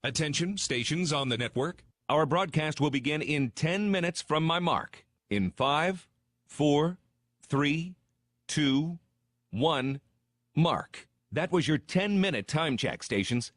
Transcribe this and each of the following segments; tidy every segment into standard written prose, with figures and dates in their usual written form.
Attention, stations on the network. Our broadcast will begin in 10 minutes from my mark. In 5, 4, 3, 2, 1, mark. That was your 10-minute time check, stations.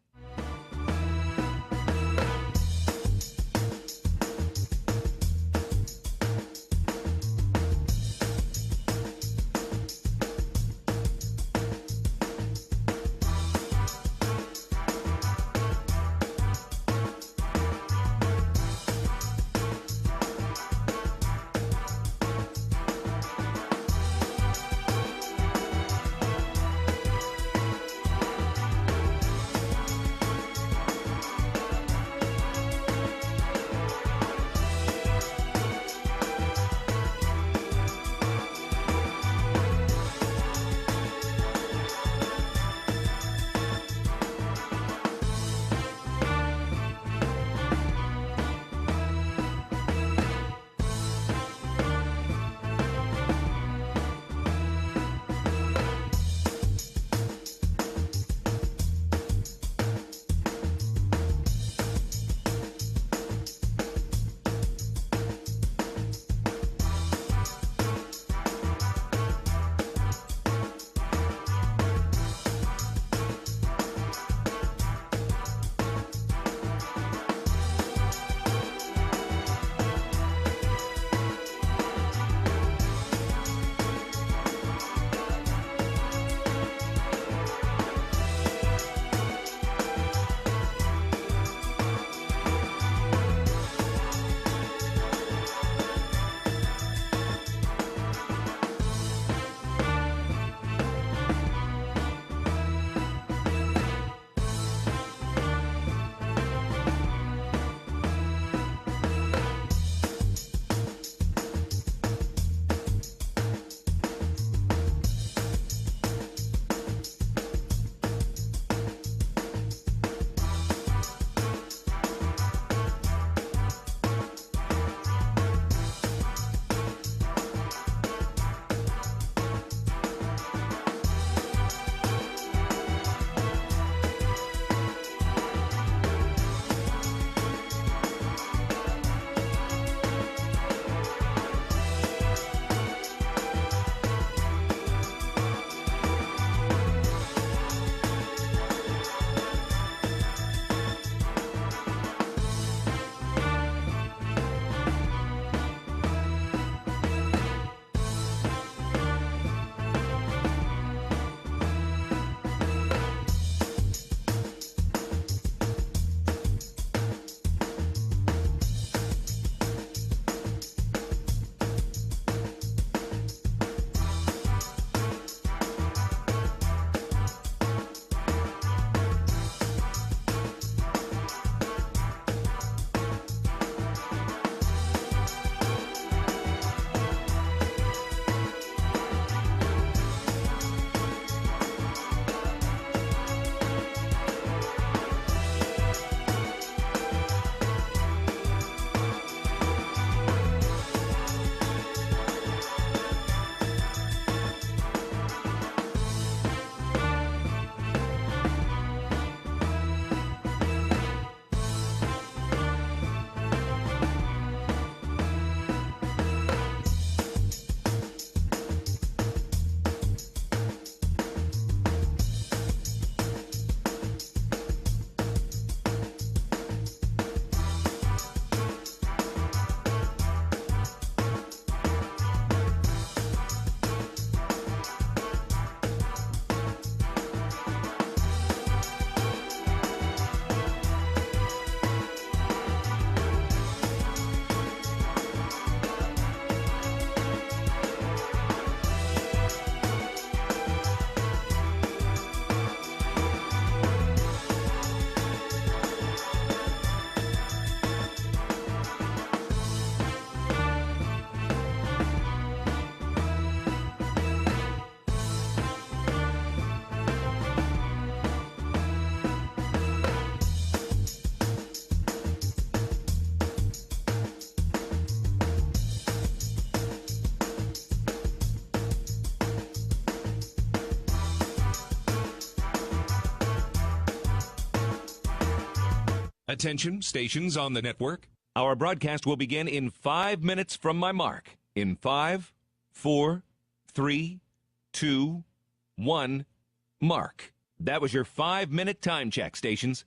Attention, stations on the network. Our broadcast will begin in 5 minutes from my mark. In 5, 4, 3, 2, 1, mark. That was your 5-minute time check, stations.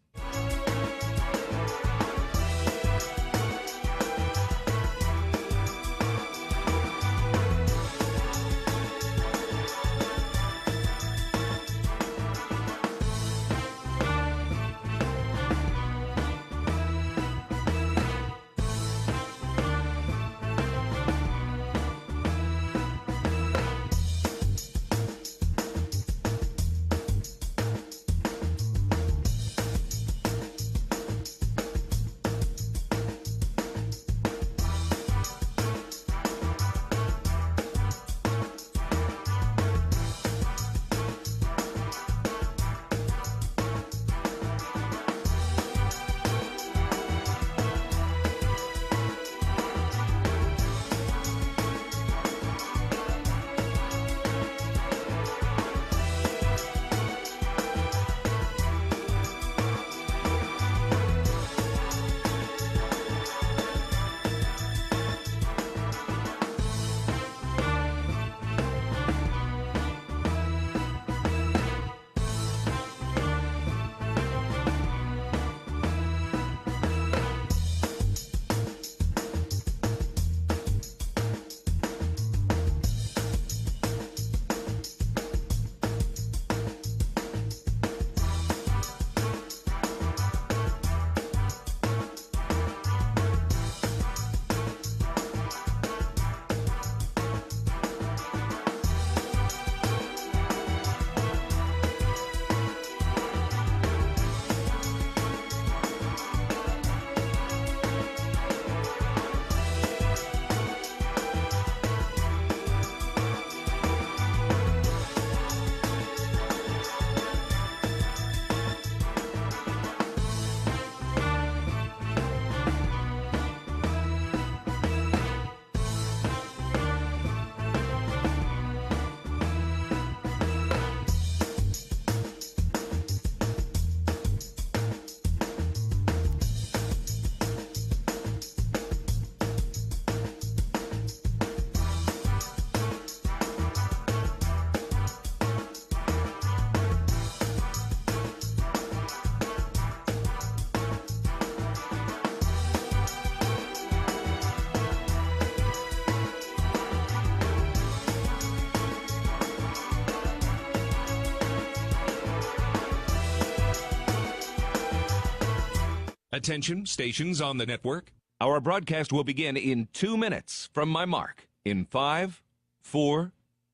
Attention, stations on the network. Our broadcast will begin in 2 minutes from my mark. In 5, 4,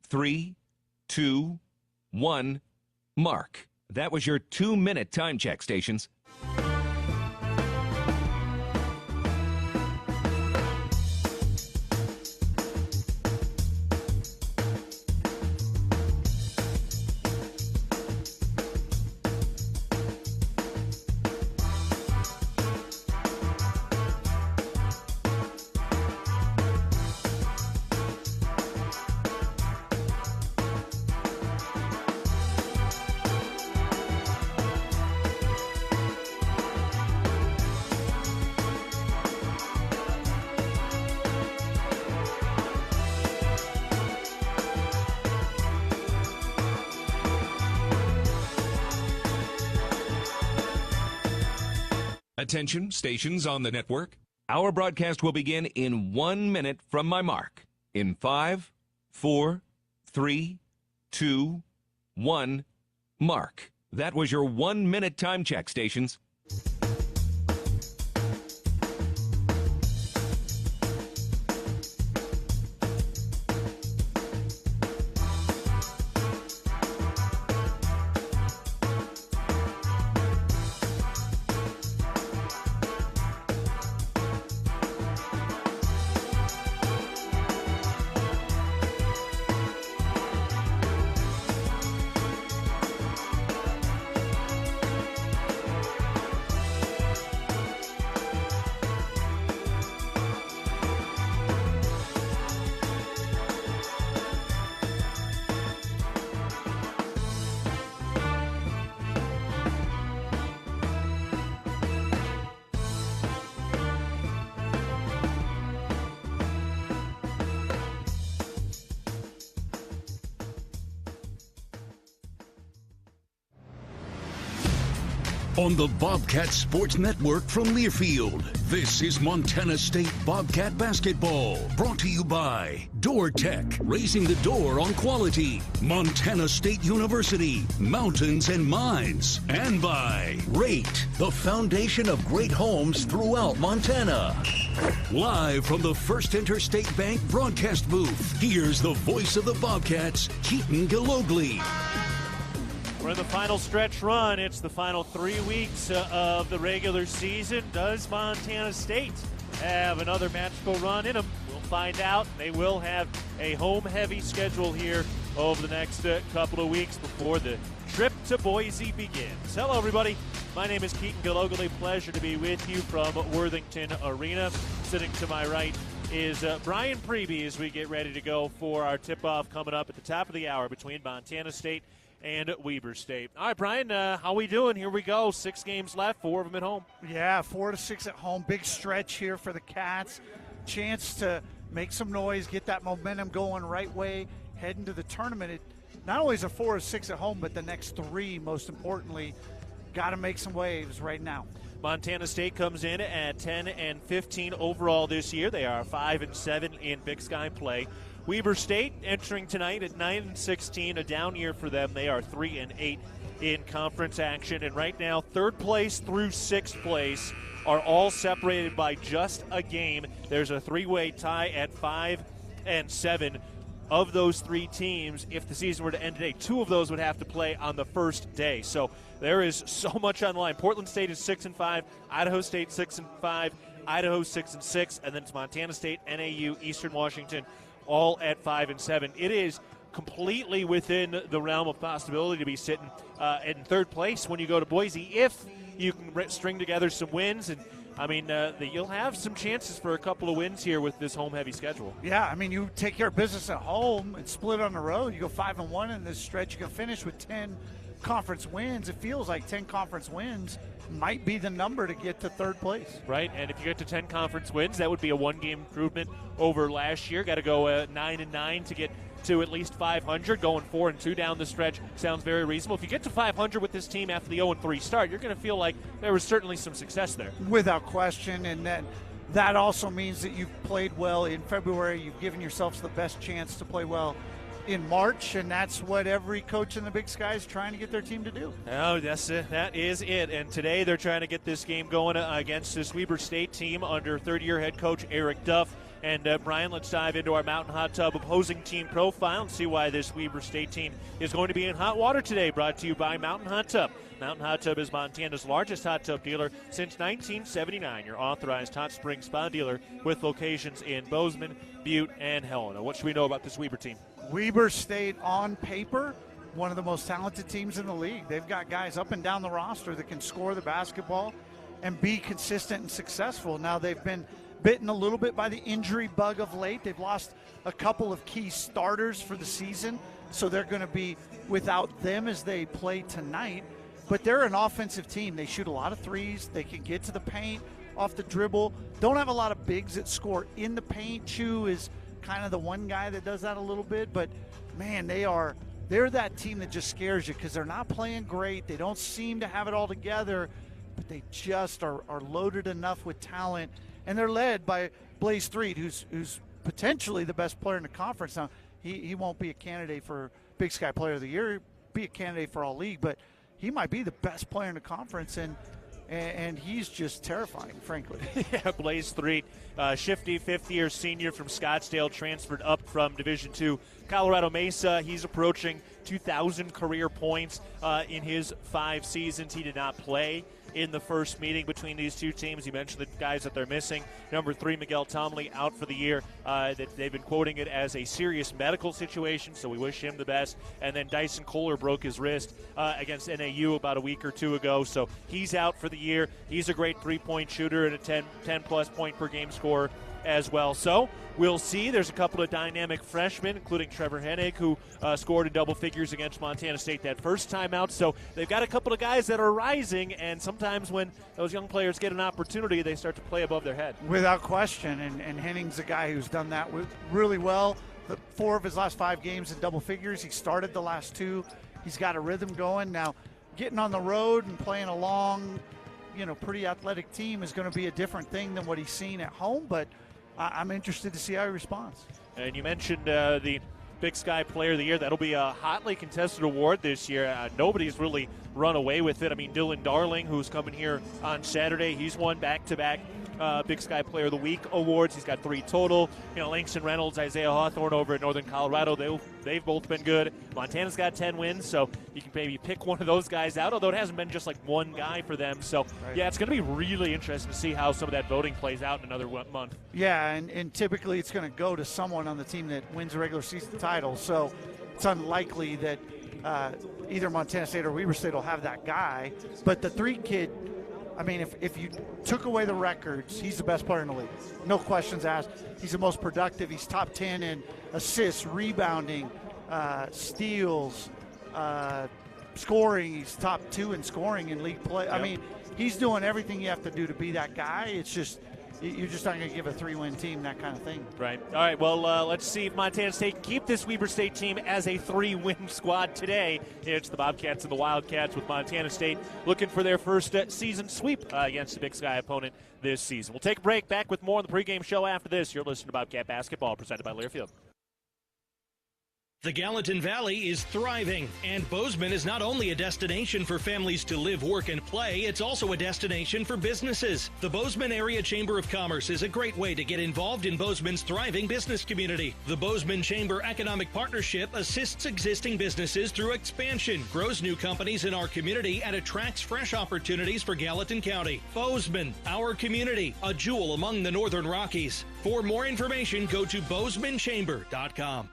3, 2, 1, mark. That was your 2-minute time check, stations. Attention, stations on the network. Our broadcast will begin in 1 minute from my mark. In 5, 4, 3, 2, 1, mark. That was your 1-minute time check, stations. on the Bobcat Sports Network from Learfield. This is Montana State Bobcat Basketball, brought to you by Door Tech, raising the door on quality, Montana State University, Mountains and Mines, and by Rate, the foundation of great homes throughout Montana. Live from the First Interstate Bank broadcast booth, here's the voice of the Bobcats, Keaton Gillogly. We're in the final stretch run. It's the final 3 weeks of the regular season. Does Montana State have another magical run in them? We'll find out. They will have a home-heavy schedule here over the next couple of weeks before the trip to Boise begins. Hello, everybody. My name is Keaton Gillogly. Pleasure to be with you from Worthington Arena. Sitting to my right is Brian Priebe as we get ready to go for our tip-off coming up at the top of the hour between Montana State and Weber State. All right, Brian, how we doing? Here we go. 6 games left, 4 of them at home. Yeah, 4 to 6 at home. Big stretch here for the Cats. Chance to make some noise, get that momentum going right way, head into the tournament. It not only is a 4 to 6 at home, but the next 3, most importantly, got to make some waves right now. Montana State comes in at 10-15 overall this year. They are 5-7 in Big Sky play. Weber State entering tonight at 9-16, a down year for them. They are 3-8 in conference action. And right now, 3rd place through 6th place are all separated by just a game. There's a 3-way tie at 5-7. Of those 3 teams, if the season were to end today, 2 of those would have to play on the first day. So there is so much on the line. Portland State is 6-5, Idaho State 6-5, Idaho 6-6, and then it's Montana State, NAU, Eastern Washington, all at 5-7. It is completely within the realm of possibility to be sitting in 3rd place when you go to Boise if you can string together some wins. And I mean, you'll have some chances for a couple of wins here with this home-heavy schedule. Yeah, I mean, you take care of business at home and split on the road. You go 5-1 in this stretch. You can finish with 10 conference wins. It feels like 10 conference wins might be the number to get to 3rd place. Right, and if you get to 10 conference wins, that would be a 1-game improvement over last year. Got to go 9-9 to get to at least 500. Going 4-2 down the stretch sounds very reasonable. If you get to 500 with this team after the 0-3 start, you're going to feel like there was certainly some success there. Without question, and then that also means that you've played well in February. You've given yourselves the best chance to play well in March, and that's what every coach in the Big Sky is trying to get their team to do. Oh, that's it. That is it. And today they're trying to get this game going against this Weber State team under 3rd-year head coach Eric Duff. And Brian, let's dive into our Mountain Hot Tub opposing team profile and see why this Weber State team is going to be in hot water today. Brought to you by Mountain Hot Tub. Mountain Hot Tub is Montana's largest hot tub dealer since 1979. Your authorized hot spring spa dealer with locations in Bozeman, Butte, and Helena. What should we know about this Weber team? Weber State, on paper, one of the most talented teams in the league. They've got guys up and down the roster that can score the basketball and be consistent and successful. Now, they've been bitten a little bit by the injury bug of late. They've lost a couple of key starters for the season, so they're going to be without them as they play tonight. But they're an offensive team. They shoot a lot of threes. They can get to the paint off the dribble. Don't have a lot of bigs that score in the paint. Chu is kind of the one guy that does that a little bit, but man, they're that team that just scares you because they're not playing great. They don't seem to have it all together, but they just are loaded enough with talent, and they're led by Blaze Threed, who's potentially the best player in the conference. Now, he won't be a candidate for Big Sky Player of the Year. He'll be a candidate for all league, but he might be the best player in the conference, and he's just terrifying, frankly. Yeah, Blaze Threed, shifty 5th-year senior from Scottsdale, transferred up from Division II Colorado Mesa. He's approaching 2,000 career points in his 5 seasons. He did not play in the first meeting between these two teams. You mentioned the guys that they're missing. Number 3, Miguel Tomley, out for the year. That they've been quoting it as a serious medical situation, so we wish him the best. And then Dyson Kohler broke his wrist against NAU about a week or 2 ago, so he's out for the year. He's a great three-point shooter and a 10-plus point per game scorer as well. So we'll see. There's a couple of dynamic freshmen, including Trevor Hennig, who scored in double figures against Montana State that first time out. So they've got a couple of guys that are rising, and sometimes when those young players get an opportunity, they start to play above their head. Without question, and Henning's a guy who's done that really well. 4 of his last 5 games in double figures. He started the last 2. He's got a rhythm going. Now, getting on the road and playing a long, pretty athletic team is going to be a different thing than what he's seen at home, but I'm interested to see how he responds. And you mentioned the Big Sky Player of the Year. That'll be a hotly contested award this year. Nobody's really run away with it. I mean, Dylan Darling, who's coming here on Saturday, he's won back-to-back Big Sky Player of the Week awards. He's got 3 total. Langston Reynolds, Isaiah Hawthorne over at Northern Colorado, they've both been good. Montana's got 10 wins, so you can maybe pick one of those guys out, although it hasn't been just like one guy for them. So, yeah, it's going to be really interesting to see how some of that voting plays out in another month. Yeah, and typically it's going to go to someone on the team that wins a regular season title, so it's unlikely that either Montana State or Weber State will have that guy. But the 3 kid, I mean, if you took away the records, he's the best player in the league. No questions asked. He's the most productive. He's top 10 in assists, rebounding, steals, scoring. He's top 2 in scoring in league play. Yep. I mean, he's doing everything you have to do to be that guy. It's just you're just not going to give a 3-win team that kind of thing. Right. All right, well, let's see if Montana State can keep this Weber State team as a 3-win squad today. It's the Bobcats and the Wildcats with Montana State looking for their first season sweep against the Big Sky opponent this season. We'll take a break. Back with more on the pregame show after this. You're listening to Bobcat Basketball presented by Learfield. The Gallatin Valley is thriving, and Bozeman is not only a destination for families to live, work, and play, it's also a destination for businesses. The Bozeman Area Chamber of Commerce is a great way to get involved in Bozeman's thriving business community. The Bozeman Chamber Economic Partnership assists existing businesses through expansion, grows new companies in our community, and attracts fresh opportunities for Gallatin County. Bozeman, our community, a jewel among the Northern Rockies. For more information, go to BozemanChamber.com.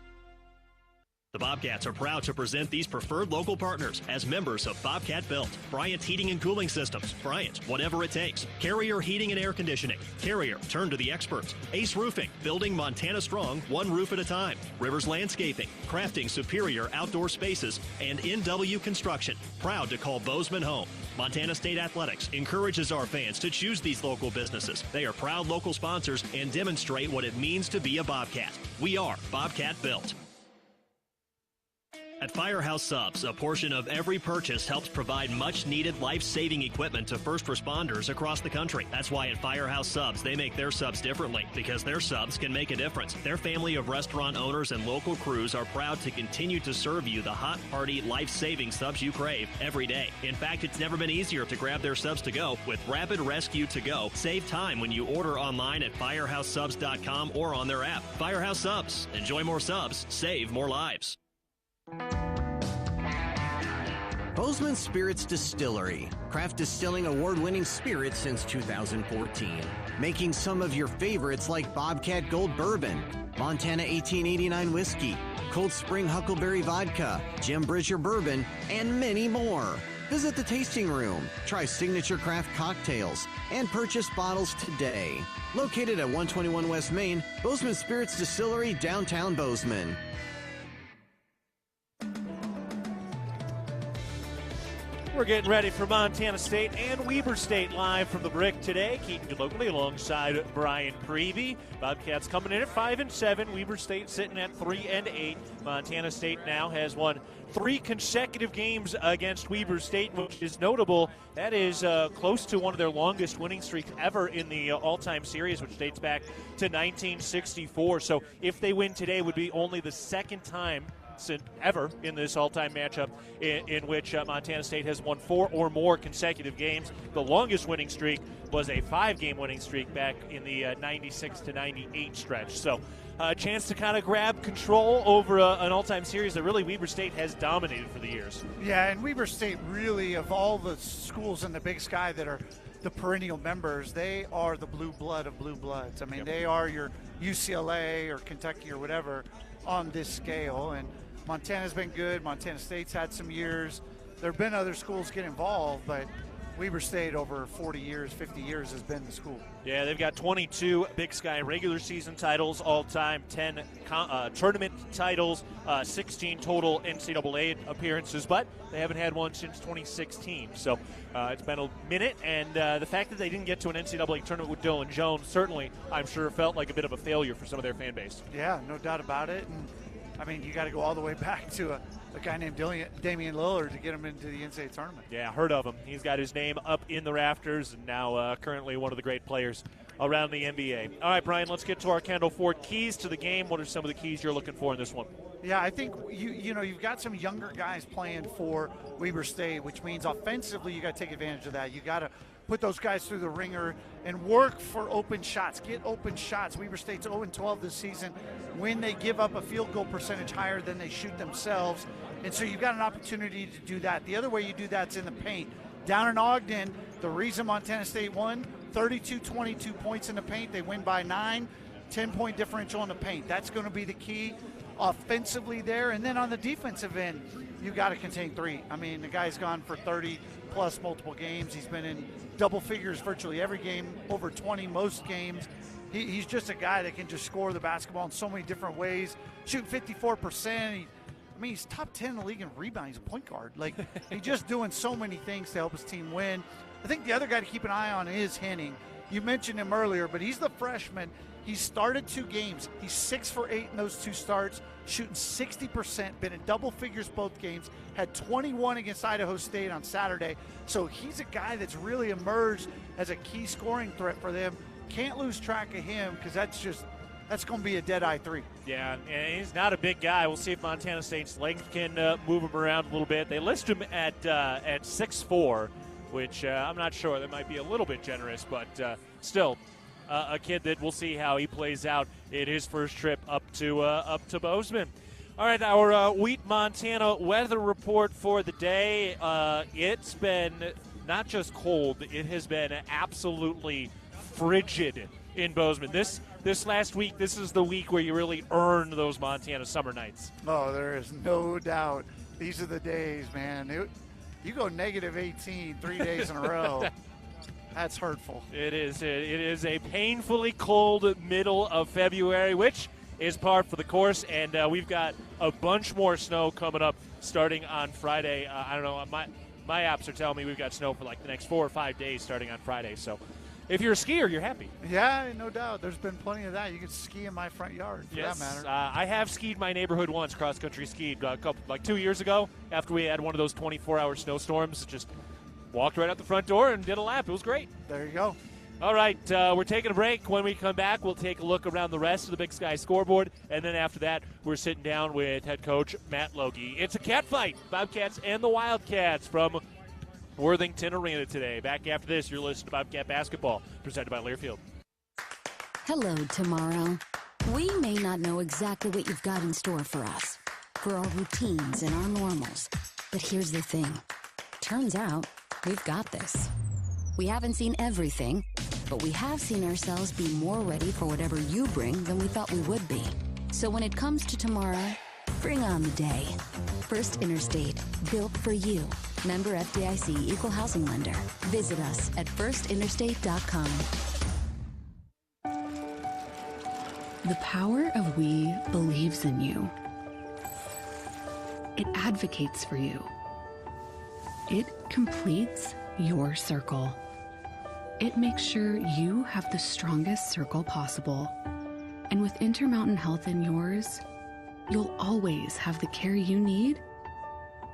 The Bobcats are proud to present these preferred local partners as members of Bobcat Built, Bryant Heating and Cooling Systems, Bryant, whatever it takes, Carrier Heating and Air Conditioning, Carrier, turn to the experts, Ace Roofing, building Montana strong, one roof at a time, Rivers Landscaping, crafting superior outdoor spaces, and NW Construction, proud to call Bozeman home. Montana State Athletics encourages our fans to choose these local businesses. They are proud local sponsors and demonstrate what it means to be a Bobcat. We are Bobcat Built. At Firehouse Subs, a portion of every purchase helps provide much-needed life-saving equipment to first responders across the country. That's why at Firehouse Subs, they make their subs differently, because their subs can make a difference. Their family of restaurant owners and local crews are proud to continue to serve you the hot, hearty, life-saving subs you crave every day. In fact, it's never been easier to grab their subs to go with Rapid Rescue to Go. Save time when you order online at firehousesubs.com or on their app. Firehouse Subs. Enjoy more subs. Save more lives. Bozeman Spirits Distillery, craft distilling award-winning spirits since 2014. Making some of your favorites like Bobcat Gold Bourbon, Montana 1889 Whiskey, Cold Spring Huckleberry Vodka, Jim Bridger Bourbon, and many more. Visit the tasting room, try signature craft cocktails, and purchase bottles today. Located at 121 West Main, Bozeman Spirits Distillery, downtown Bozeman. We're getting ready for Montana State and Weber State live from the Brick today. Keaton Gillogly alongside Brian Priebe. Bobcats coming in at 5-7. Weber State sitting at 3-8. Montana State now has won 3 consecutive games against Weber State, which is notable. That is close to one of their longest winning streaks ever in the all-time series, which dates back to 1964. So if they win today, it would be only the second time ever in this all-time matchup in which Montana State has won 4 or more consecutive games. The longest winning streak was a 5-game winning streak back in the 96 to 98 stretch. So a chance to kind of grab control over an all-time series that really Weber State has dominated for the years. Yeah, and Weber State really, of all the schools in the Big Sky that are the perennial members, they are the blue blood of blue bloods. I mean, They are your UCLA or Kentucky or whatever on this scale, and Montana's been good. Montana State's had some years. There have been other schools get involved, but Weber State over 40 years, 50 years has been the school. Yeah, they've got 22 Big Sky regular season titles all time, 10 tournament titles, 16 total NCAA appearances, but they haven't had one since 2016. So it's been a minute, and the fact that they didn't get to an NCAA tournament with Dylan Jones certainly, I'm sure, felt like a bit of a failure for some of their fan base. Yeah, no doubt about it. And I mean, you got to go all the way back to a guy named Damian Lillard to get him into the NCAA tournament. Yeah, heard of him. He's got his name up in the rafters, and now currently one of the great players around the NBA. All right, Brian, let's get to our Kendall Ford keys to the game. What are some of the keys you're looking for in this one? Yeah, I think you've got some younger guys playing for Weber State, which means offensively you got to take advantage of that. You got to put those guys through the ringer and work for open shots. Get open shots. Weber State's 0-12 this season when they give up a field goal percentage higher than they shoot themselves. And so you've got an opportunity to do that. The other way you do that's in the paint. Down in Ogden, the reason Montana State won, 32-22 points in the paint. They win by 9, 10-point differential in the paint. That's going to be the key offensively there. And then on the defensive end, you got to contain 3. I mean, the guy's gone for 30-plus multiple games. He's been in double figures virtually every game, over 20 most games. He's just a guy that can just score the basketball in so many different ways. Shooting 54%. He's top 10 in the league in rebounding. He's a point guard. He's just doing so many things to help his team win. I think the other guy to keep an eye on is Henning. You mentioned him earlier, but he's the freshman. He's started 2 games. He's 6 for 8 in those 2 starts, shooting 60%, been in double figures both games, had 21 against Idaho State on Saturday. So he's a guy that's really emerged as a key scoring threat for them. Can't lose track of him because that's going to be a dead-eye 3. Yeah, and he's not a big guy. We'll see if Montana State's length can move him around a little bit. They list him at 6'4", which I'm not sure. That might be a little bit generous, but still a kid that we'll see how he plays out in his first trip up to Bozeman. All right, our Wheat Montana weather report for the day. It's been not just cold, it has been absolutely frigid in Bozeman. This last week, this is the week where you really earn those Montana summer nights. Oh, there is no doubt. These are the days, man. You go negative 18 3 days in a row. That's hurtful. It is. It is a painfully cold middle of February, which is par for the course, and we've got a bunch more snow coming up starting on Friday. I don't know. My apps are telling me we've got snow for like the next 4 or 5 days starting on Friday. So if you're a skier, you're happy. Yeah, no doubt. There's been plenty of that. You can ski in my front yard, for that matter. I have skied my neighborhood once, cross-country skied, like 2 years ago after we had one of those 24-hour snowstorms. Just walked right out the front door and did a lap. It was great. There you go. All right, we're taking a break. When we come back, we'll take a look around the rest of the Big Sky scoreboard, and then after that, we're sitting down with head coach Matt Logie. It's a cat fight, Bobcats and the Wildcats from Worthington Arena today. Back after this, you're listening to Bobcat Basketball, presented by Learfield. Hello, tomorrow. We may not know exactly what you've got in store for us, for our routines and our normals. But here's the thing. Turns out, we've got this. We haven't seen everything, but we have seen ourselves be more ready for whatever you bring than we thought we would be. So when it comes to tomorrow, bring on the day. First Interstate, built for you. Member FDIC Equal Housing Lender. Visit us at firstinterstate.com. The power of we believes in you. It advocates for you. It completes your circle. It makes sure you have the strongest circle possible. And with Intermountain Health in yours, you'll always have the care you need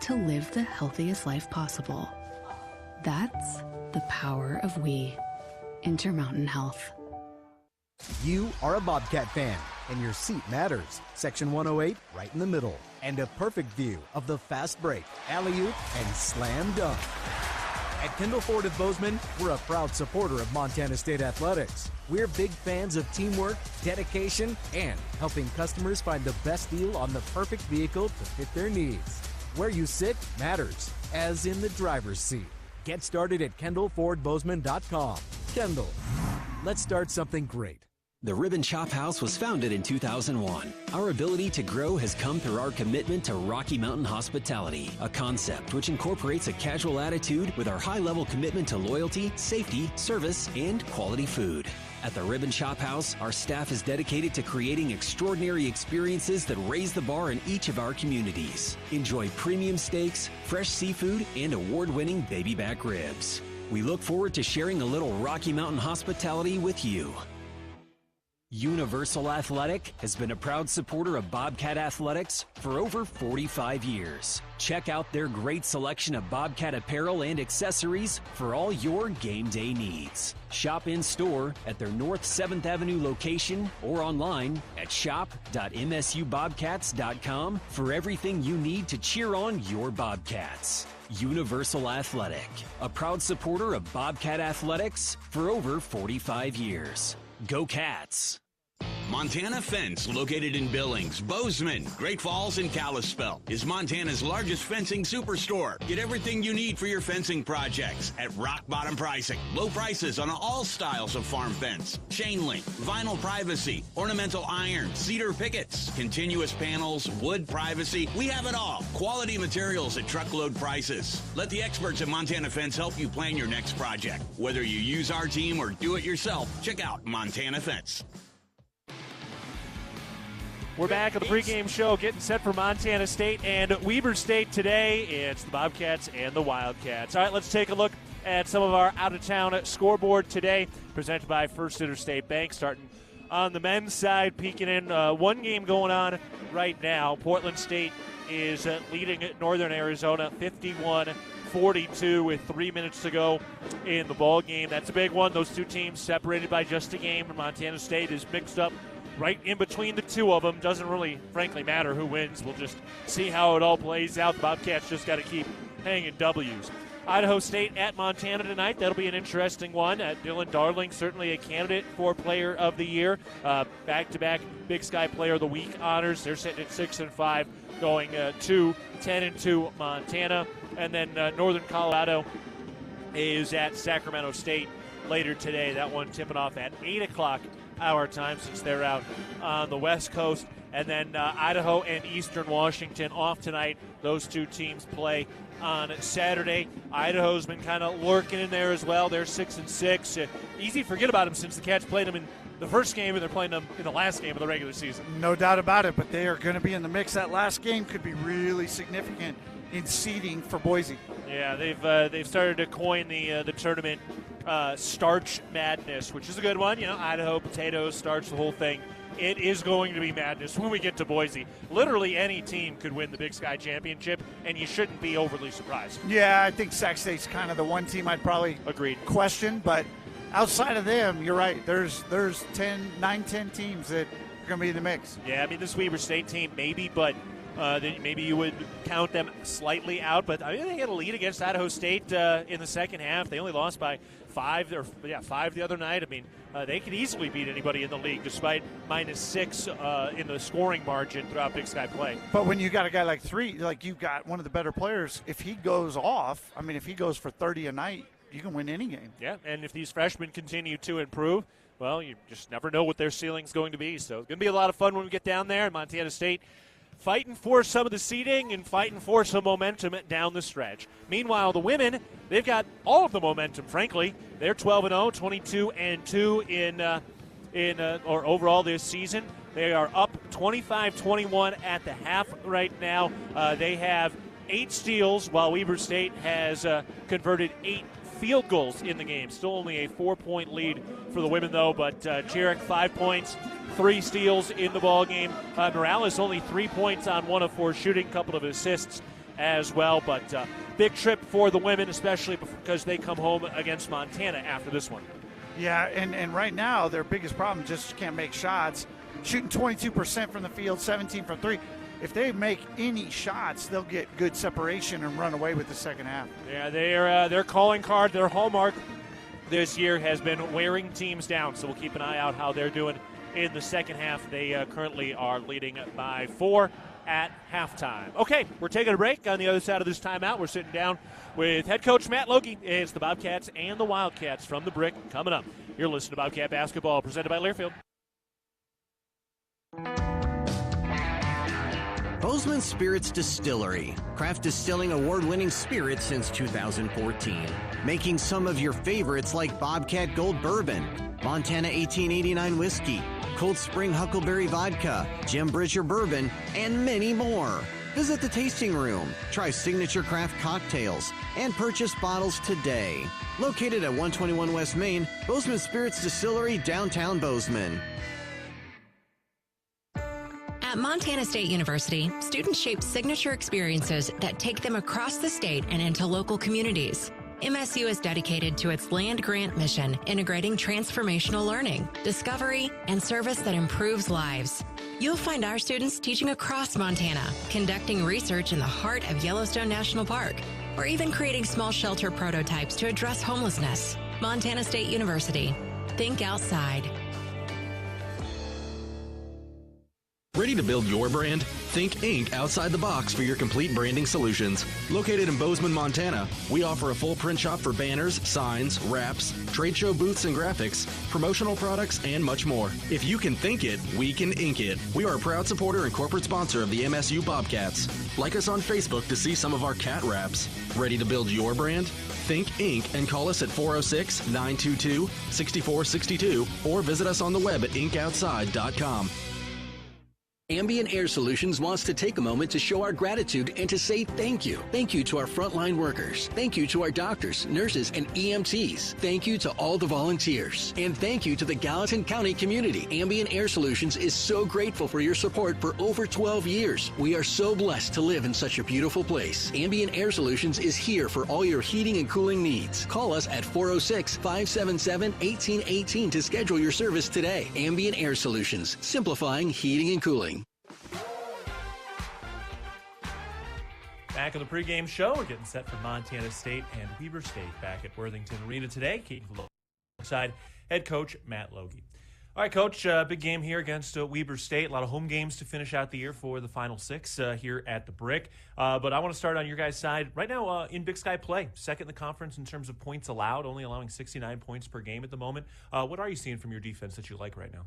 to live the healthiest life possible. That's the power of we. Intermountain Health. You are a Bobcat fan, and your seat matters. Section 108, right in the middle. And a perfect view of the fast break, alley-oop, and slam dunk. At Kendall Ford of Bozeman, we're a proud supporter of Montana State Athletics. We're big fans of teamwork, dedication, and helping customers find the best deal on the perfect vehicle to fit their needs. Where you sit matters, as in the driver's seat. Get started at KendallFordBozeman.com. Kendall, let's start something great. The Ribbon Chop House was founded in 2001. Our ability to grow has come through our commitment to Rocky Mountain hospitality, a concept which incorporates a casual attitude with our high-level commitment to loyalty, safety, service, and quality food. At the Ribbon Chop House, our staff is dedicated to creating extraordinary experiences that raise the bar in each of our communities. Enjoy premium steaks, fresh seafood, and award-winning baby back ribs. We look forward to sharing a little Rocky Mountain hospitality with you. Universal Athletic has been a proud supporter of Bobcat Athletics for over 45 years. Check out their great selection of Bobcat apparel and accessories for all your game day needs. Shop in-store at their North 7th Avenue location or online at shop.msubobcats.com for everything you need to cheer on your Bobcats. Universal Athletic, a proud supporter of Bobcat Athletics for over 45 years. Go Cats! Montana Fence, located in Billings, Bozeman, Great Falls, and Kalispell, is Montana's largest fencing superstore. Get everything you need for your fencing projects at rock bottom pricing. Low prices on all styles of farm fence, chain link, vinyl privacy, ornamental iron, cedar pickets, continuous panels, wood privacy. We have it all. Quality materials at truckload prices. Let the experts at Montana Fence help you plan your next project. Whether you use our team or do it yourself, check out Montana Fence. We're back at the pregame show, getting set for Montana State and Weber State today. It's the Bobcats and the Wildcats. All right, let's take a look at some of our out-of-town scoreboard today, presented by First Interstate Bank. Starting on the men's side, peeking in one game going on right now. Portland State is leading Northern Arizona 51-42 with 3 minutes to go in the ball game. That's a big one. Those two teams separated by just a game. Montana State is mixed up right in between the two of them. Doesn't really, frankly, matter who wins. We'll just see how it all plays out. The Bobcats just got to keep hanging W's. Idaho State at Montana tonight. That'll be an interesting one. Dylan Darling, certainly a candidate for Player of the Year. Back-to-back Big Sky Player of the Week honors. They're sitting at 6-5, going 10-2 Montana. And then Northern Colorado is at Sacramento State later today. That one tipping off at 8 o'clock our time, since they're out on the West Coast. And then Idaho and Eastern Washington off tonight. Those two teams play on Saturday. Idaho's been kind of lurking in there as well. They're 6-6. Easy to forget about them since the Cats played them in the first game and they're playing them in the last game of the regular season. No doubt about it, but they are going to be in the mix. That last game could be really significant in seeding for Boise. Yeah, they've started to coin the tournament starch madness, which is a good one. You know, Idaho, potatoes, starch, the whole thing. It is going to be madness when we get to Boise. Literally any team could win the Big Sky Championship, and you shouldn't be overly surprised. Yeah, I think Sac State's kind of the one team I'd probably question, but outside of them, you're right. There's 10 teams that are going to be in the mix. Yeah, I mean, this Weber State team maybe, but maybe you would count them slightly out. But I mean, they had a lead against Idaho State in the second half. They only lost by 5 the other night. I mean, they could easily beat anybody in the league, despite -6 in the scoring margin throughout Big Sky play. But when you got a guy like you've got one of the better players, if he goes off, I mean, if he goes for 30 a night, you can win any game. Yeah, and if these freshmen continue to improve, well, you just never know what their ceiling's going to be. So it's going to be a lot of fun when we get down there. Montana State fighting for some of the seeding and fighting for some momentum down the stretch. Meanwhile, the women, they've got all of the momentum, frankly. They're 12-0, 22-2 in overall this season. They are up 25-21 at the half right now. They have 8 steals, while Weber State has converted 8 field goals in the game. Still only a 4-point lead for the women, though, but Chiric, 5 points, 3 steals in the ball game. Morales only 3 points on 1 of 4 shooting, couple of assists as well. But big trip for the women, especially because they come home against Montana after this one. Yeah, and right now their biggest problem just can't make shots. Shooting 22% from the field, 17 from 3. If they make any shots, they'll get good separation and run away with the second half. Yeah, their calling card, their hallmark this year has been wearing teams down. So we'll keep an eye out how they're doing in the second half. They currently are leading by 4 at halftime. Okay, we're taking a break. On the other side of this timeout, we're sitting down with head coach Matt Logie. It's the Bobcats and the Wildcats from the Brick coming up. You're listening to Bobcat Basketball, presented by Learfield. Bozeman Spirits Distillery. Craft distilling award-winning spirits since 2014. Making some of your favorites like Bobcat Gold Bourbon, Montana 1889 Whiskey, Cold Spring Huckleberry Vodka, Jim Bridger Bourbon, and many more. Visit the tasting room, try signature craft cocktails, and purchase bottles today. Located at 121 West Main, Bozeman Spirits Distillery, downtown Bozeman. At Montana State University, students shape signature experiences that take them across the state and into local communities. MSU is dedicated to its land-grant mission, integrating transformational learning, discovery, and service that improves lives. You'll find our students teaching across Montana, conducting research in the heart of Yellowstone National Park, or even creating small shelter prototypes to address homelessness. Montana State University. Think outside. Ready to build your brand? Think Inc. outside the box for your complete branding solutions. Located in Bozeman, Montana, we offer a full print shop for banners, signs, wraps, trade show booths and graphics, promotional products, and much more. If you can think it, we can ink it. We are a proud supporter and corporate sponsor of the MSU Bobcats. Like us on Facebook to see some of our cat wraps. Ready to build your brand? Think Inc. and call us at 406-922-6462 or visit us on the web at inkoutside.com. Ambient Air Solutions wants to take a moment to show our gratitude and to say thank you. Thank you to our frontline workers. Thank you to our doctors, nurses, and EMTs. Thank you to all the volunteers. And thank you to the Gallatin County community. Ambient Air Solutions is so grateful for your support for over 12 years. We are so blessed to live in such a beautiful place. Ambient Air Solutions is here for all your heating and cooling needs. Call us at 406-577-1818 to schedule your service today. Ambient Air Solutions, simplifying heating and cooling. Back on the pregame show, we're getting set for Montana State and Weber State back at Worthington Arena today. Keaton alongside head coach Matt Logie. All right, Coach, big game here against Weber State. A lot of home games to finish out the year for the Final Six here at the Brick. But I want to start on your guys' side. Right now in Big Sky play, second in the conference in terms of points allowed, only allowing 69 points per game at the moment. What are you seeing from your defense that you like right now?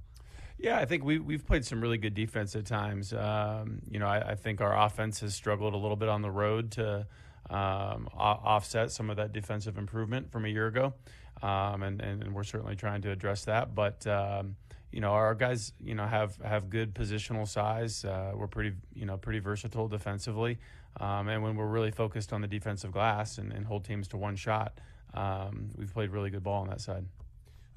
Yeah, I think we've played some really good defense at times. I think our offense has struggled a little bit on the road to offset some of that defensive improvement from a year ago, and we're certainly trying to address that. But our guys have good positional size. We're pretty versatile defensively, and when we're really focused on the defensive glass and hold teams to one shot, we've played really good ball on that side.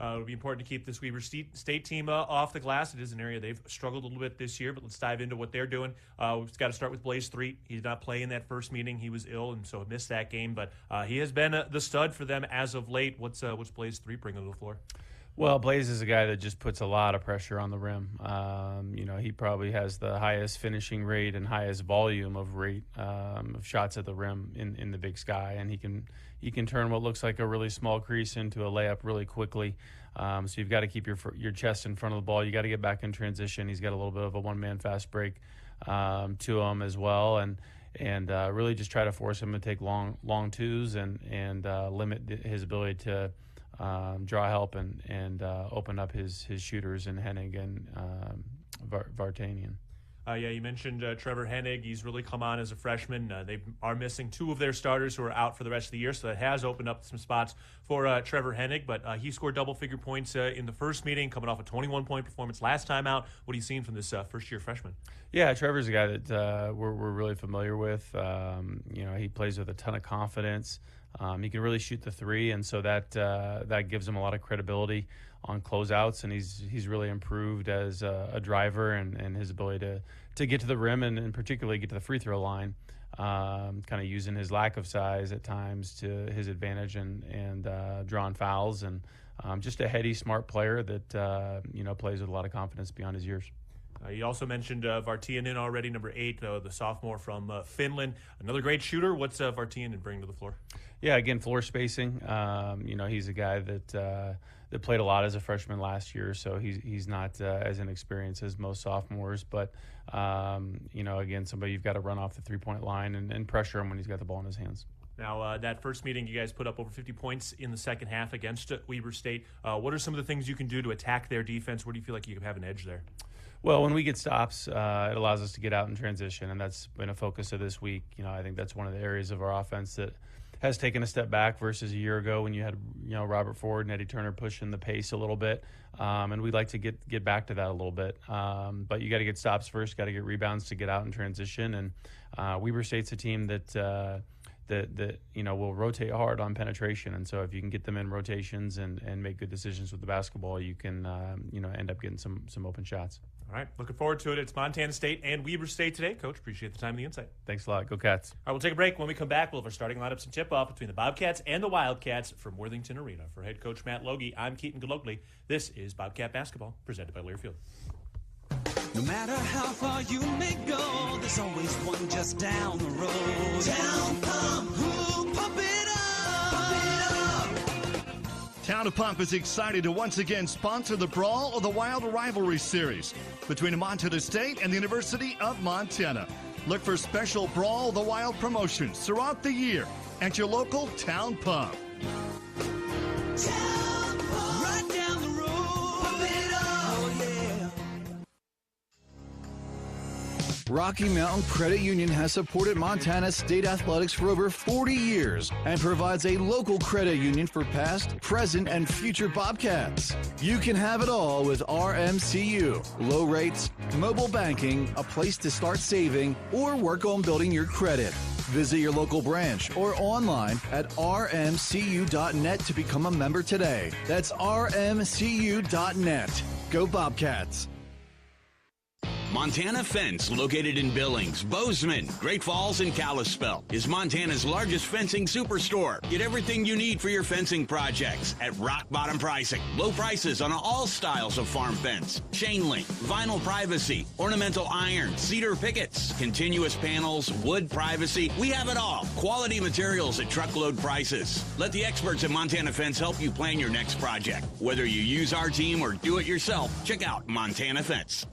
It'll be important to keep this Weber State team off the glass. It is an area they've struggled a little bit this year, but let's dive into what they're doing. We've got to start with Blaze Threet. He did not play in that first meeting. He was ill, and so missed that game. But he has been the stud for them as of late. What's Blaze Threet bringing to the floor? Well, Blaze is a guy that just puts a lot of pressure on the rim. He probably has the highest finishing rate and highest volume of shots at the rim in the Big Sky, and he can turn what looks like a really small crease into a layup really quickly. So you've got to keep your chest in front of the ball. You got to get back in transition. He's got a little bit of a one-man fast break to him as well, and really just try to force him to take long twos and limit his ability to draw help and open up his shooters in Hennig and Vartanian. You mentioned Trevor Hennig. He's really come on as a freshman. They are missing two of their starters who are out for the rest of the year, so that has opened up some spots for Trevor Hennig. But he scored double-figure points in the first meeting, coming off a 21-point performance last time out. What are you seeing from this first-year freshman? Yeah, Trevor's a guy that we're really familiar with. He plays with a ton of confidence. He can really shoot the three, and so that gives him a lot of credibility on closeouts, and he's really improved as a driver and his ability to get to the rim and particularly get to the free throw line, kind of using his lack of size at times to his advantage and drawing fouls, and just a heady, smart player that plays with a lot of confidence beyond his years. You also mentioned Vartanian already, number 8, the sophomore from Finland. Another great shooter. What's Vartanian bringing to the floor? Yeah, again, floor spacing. He's a guy that played a lot as a freshman last year, so he's not as inexperienced as most sophomores. But, again, somebody you've got to run off the three-point line and pressure him when he's got the ball in his hands. Now, that first meeting, you guys put up over 50 points in the second half against Weber State. What are some of the things you can do to attack their defense? Where do you feel like you have an edge there? Well, when we get stops, it allows us to get out in transition, and that's been a focus of this week. I think that's one of the areas of our offense that has taken a step back versus a year ago when you had Robert Ford and Eddie Turner pushing the pace a little bit, and we'd like to get back to that a little bit. But you got to get stops first, got to get rebounds to get out in transition, and Weber State's a team that that will rotate hard on penetration. And so if you can get them in rotations and make good decisions with the basketball, you can end up getting some open shots. All right, looking forward to it. It's Montana State and Weber State today. Coach, appreciate the time and the insight. Thanks a lot. Go Cats. All right, we'll take a break. When we come back, we'll have our starting lineups and tip-off between the Bobcats and the Wildcats from Worthington Arena. For head coach Matt Logie, I'm Keaton Gillogly. This is Bobcat Basketball, presented by Learfield. No matter how far you may go, there's always one just down the road. Town Pump, who pump it up, pump it up. Town of Pump is excited to once again sponsor the Brawl of the Wild Rivalry Series between Montana State and the University of Montana. Look for special Brawl of the Wild promotions throughout the year at your local Town Pump. Town Pump, right down the road, pump it up, oh yeah. Rocky Mountain Credit Union has supported Montana State athletics for over 40 years and provides a local credit union for past, present, and future Bobcats. You can have it all with RMCU. Low rates, mobile banking, a place to start saving, or work on building your credit. Visit your local branch or online at rmcu.net to become a member today. That's rmcu.net. Go Bobcats. Montana Fence, located in Billings, Bozeman, Great Falls, and Kalispell, is Montana's largest fencing superstore. Get everything you need for your fencing projects at rock bottom pricing. Low prices on all styles of farm fence, chain link, vinyl privacy, ornamental iron, cedar pickets, continuous panels, wood privacy. We have it all. Quality materials at truckload prices. Let the experts at Montana Fence help you plan your next project. Whether you use our team or do it yourself, check out Montana Fence.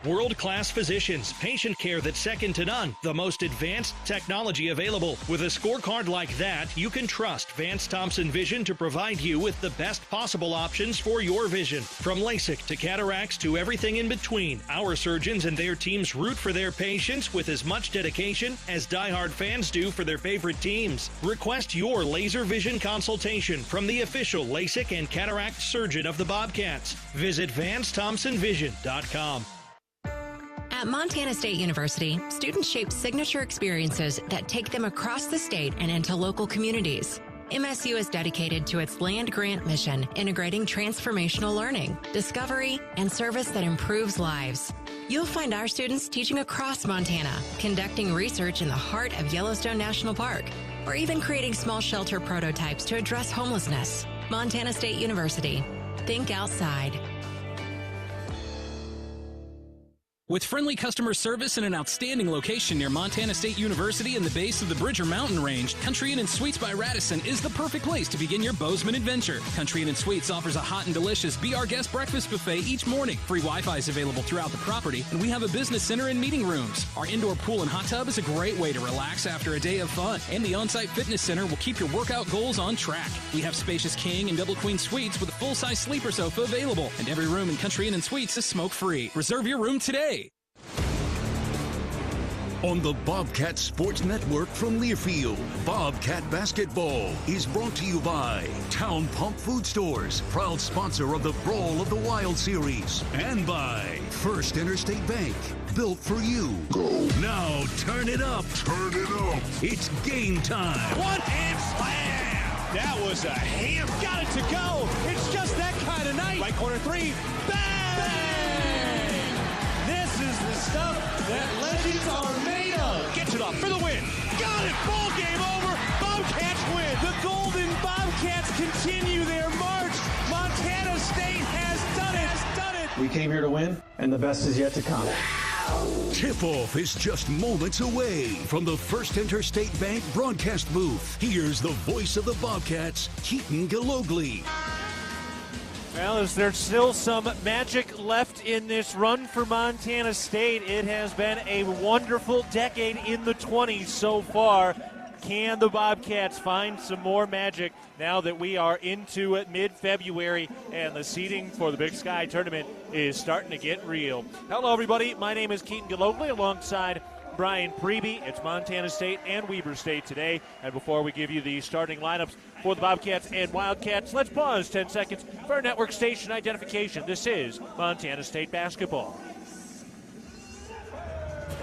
World-class physicians, patient care that's second to none, the most advanced technology available. With a scorecard like that, you can trust Vance Thompson Vision to provide you with the best possible options for your vision. From LASIK to cataracts to everything in between, our surgeons and their teams root for their patients with as much dedication as diehard fans do for their favorite teams. Request your laser vision consultation from the official LASIK and cataract surgeon of the Bobcats. Visit VanceThompsonVision.com. At Montana State University, students shape signature experiences that take them across the state and into local communities. MSU is dedicated to its land grant mission, integrating transformational learning, discovery, and service that improves lives. You'll find our students teaching across Montana, conducting research in the heart of Yellowstone National Park, or even creating small shelter prototypes to address homelessness. Montana State University. Think outside. With friendly customer service and an outstanding location near Montana State University in the base of the Bridger Mountain Range, Country Inn & Suites by Radisson is the perfect place to begin your Bozeman adventure. Country Inn & Suites offers a hot and delicious Be Our Guest breakfast buffet each morning. Free Wi-Fi is available throughout the property, and we have a business center and meeting rooms. Our indoor pool and hot tub is a great way to relax after a day of fun, and the on-site fitness center will keep your workout goals on track. We have spacious king and double queen suites with a full-size sleeper sofa available, and every room in Country Inn & Suites is smoke-free. Reserve your room today. On the Bobcat Sports Network from Learfield, Bobcat Basketball is brought to you by Town Pump Food Stores, proud sponsor of the Brawl of the Wild Series, and by First Interstate Bank, built for you. Go. Now turn it up. Turn it up. It's game time. One hand slam. That was a ham. Got it to go. It's just that kind of night. Right corner three. Bang! Bang! This is the stuff that legends are made of. Gets it up for the win. Got it. Ball game over. Bobcats win. The Golden Bobcats continue their march. Montana State has done it. We came here to win, and the best is yet to come. Tip-off is just moments away from the First Interstate Bank broadcast booth. Here's the voice of the Bobcats, Keaton Gillogly. Well, is there still some magic left in this run for Montana State? It has been a wonderful decade in the 20s so far. Can the Bobcats find some more magic now that we are into mid-February and the seeding for the Big Sky Tournament is starting to get real? Hello, everybody. My name is Keaton Gillogly alongside Brian Priebe. It's Montana State and Weber State today. And before we give you the starting lineups for the Bobcats and Wildcats, let's pause 10 seconds for our network station identification. This is Montana State Basketball.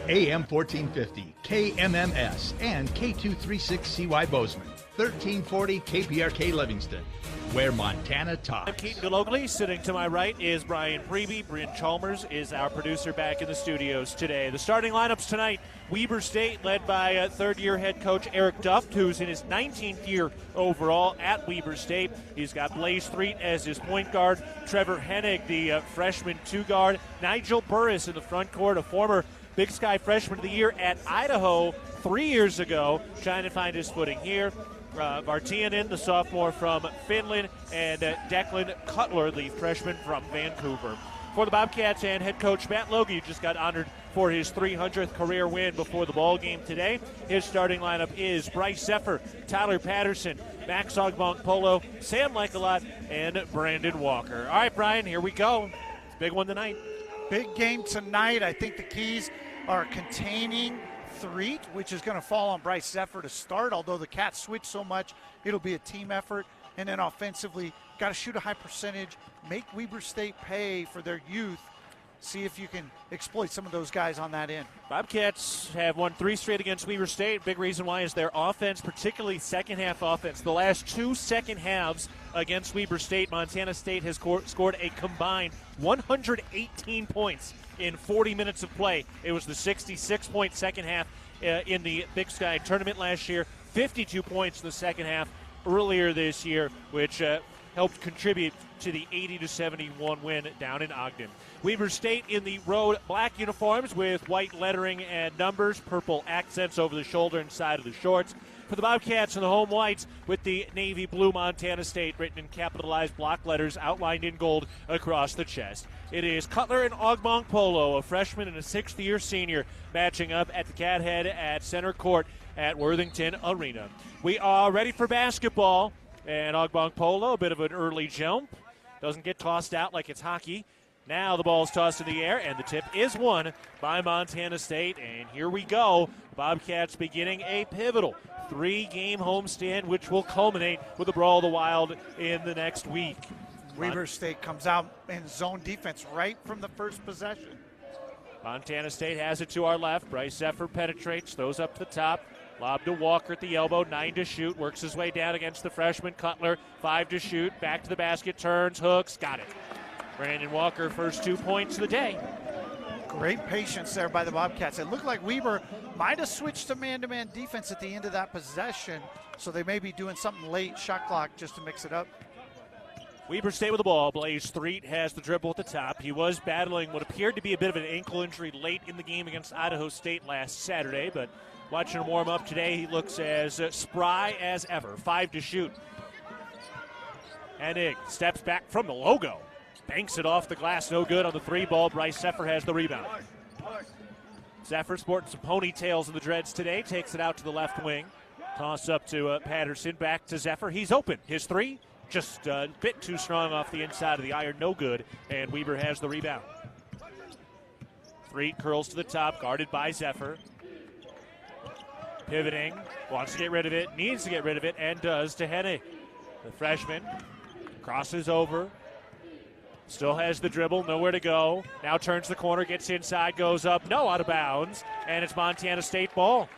AM 1450, KMMS, and K236CY Bozeman, 1340 KPRK Livingston, where Montana talks. I'm Keaton Gillogly. Sitting to my right is Brian Priebe. Bryn Chalmers is our producer back in the studios today. The starting lineups tonight, Weber State led by third-year head coach Eric Duft, who's in his 19th year overall at Weber State. He's got Blaze Threet as his point guard, Trevor Hennig, the freshman two-guard, Nigel Burris in the front court, a former Big Sky Freshman of the Year at Idaho 3 years ago, trying to find his footing here. Vartianen, the sophomore from Finland, and Declan Cutler, the freshman from Vancouver. For the Bobcats and head coach Matt Logie, just got honored for his 300th career win before the ball game today. His starting lineup is Bryce Zephyr, Tyler Patterson, Max Ogbonkpolo, Sam Lekelot, and Brandon Walker. All right, Brian, here we go. It's a big one tonight. Big game tonight. I think the keys are containing Threet, which is going to fall on Bryce Zephyr to start, although the Cats switch so much, it'll be a team effort. And then offensively, got to shoot a high percentage, make Weber State pay for their youth. See if you can exploit some of those guys on that end. Bobcats have won 3 straight against Weber State. Big reason why is their offense, particularly second-half offense. The last 2 second halves against Weber State, Montana State has scored a combined 118 points in 40 minutes of play. It was the 66-point second half in the Big Sky tournament last year, 52 points in the second half earlier this year, which helped contribute to the 80-71 win down in Ogden. Weber State in the road black uniforms with white lettering and numbers, purple accents over the shoulder and side of the shorts. For the Bobcats in the home whites with the navy blue Montana State written in capitalized block letters outlined in gold across the chest. It is Cutler and Ogbonkpolo, a freshman and a 6th-year senior, matching up at the Cathead at center court at Worthington Arena. We are ready for basketball, and Ogbonkpolo, a bit of an early jump. Doesn't get tossed out like it's hockey. Now the ball's tossed in the air, and the tip is won by Montana State. And here we go. Bobcats beginning a pivotal 3-game homestand, which will culminate with the Brawl of the Wild in the next week. Weber State comes out in zone defense right from the first possession. Montana State has it to our left. Bryce Zephyr penetrates, throws up to the top. Lob to Walker at the elbow, 9 to shoot. Works his way down against the freshman Cutler. 5 to shoot, back to the basket, turns, hooks, got it. Brandon Walker, first 2 points of the day. Great patience there by the Bobcats. It looked like Weber might have switched to man-to-man defense at the end of that possession, so they may be doing something late, shot clock, just to mix it up. Weber State with the ball. Blaze Threet has the dribble at the top. He was battling what appeared to be a bit of an ankle injury late in the game against Idaho State last Saturday, but watching him warm up today, he looks as spry as ever. 5 to shoot. Hennig steps back from the logo. Banks it off the glass, no good on the 3 ball. Bryce Zephyr has the rebound. Zephyr sporting some ponytails in the dreads today. Takes it out to the left wing. Toss up to Patterson, back to Zephyr. He's open. His 3, just a bit too strong off the inside of the iron, no good. And Weber has the rebound. Threet curls to the top, guarded by Zephyr. Pivoting, wants to get rid of it, needs to get rid of it, and does to Hennig. The freshman crosses over. Still has the dribble, nowhere to go. Now turns the corner, gets inside, goes up, no, out of bounds. And it's Montana State ball.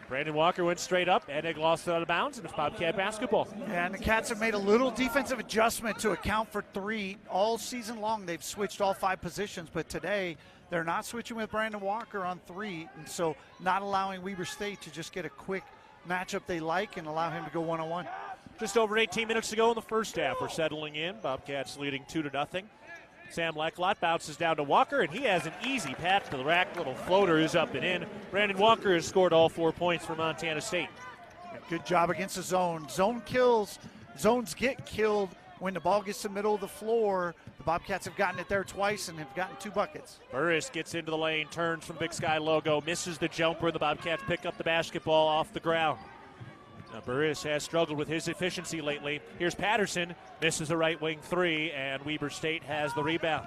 Brandon Walker went straight up, Hennig lost it out of bounds, and it's Bobcat basketball. Yeah, and the Cats have made a little defensive adjustment to account for Threet. All season long, they've switched all 5 positions, but today they're not switching with Brandon Walker on Threet, and so not allowing Weber State to just get a quick matchup they like and allow him to go one-on-one. Just over 18 minutes to go in the first half. We're settling in. Bobcats leading 2-0. Sam Lekelot bounces down to Walker, and he has an easy path to the rack. Little floater is up and in. Brandon Walker has scored all 4 points for Montana State. Good job against the zone. Zone kills. Zones get killed when the ball gets to the middle of the floor. The Bobcats have gotten it there twice and have gotten 2 buckets. Burris gets into the lane, turns from Big Sky logo, misses the jumper, and the Bobcats pick up the basketball off the ground. Now Burris has struggled with his efficiency lately. Here's Patterson, misses a right wing 3, and Weber State has the rebound.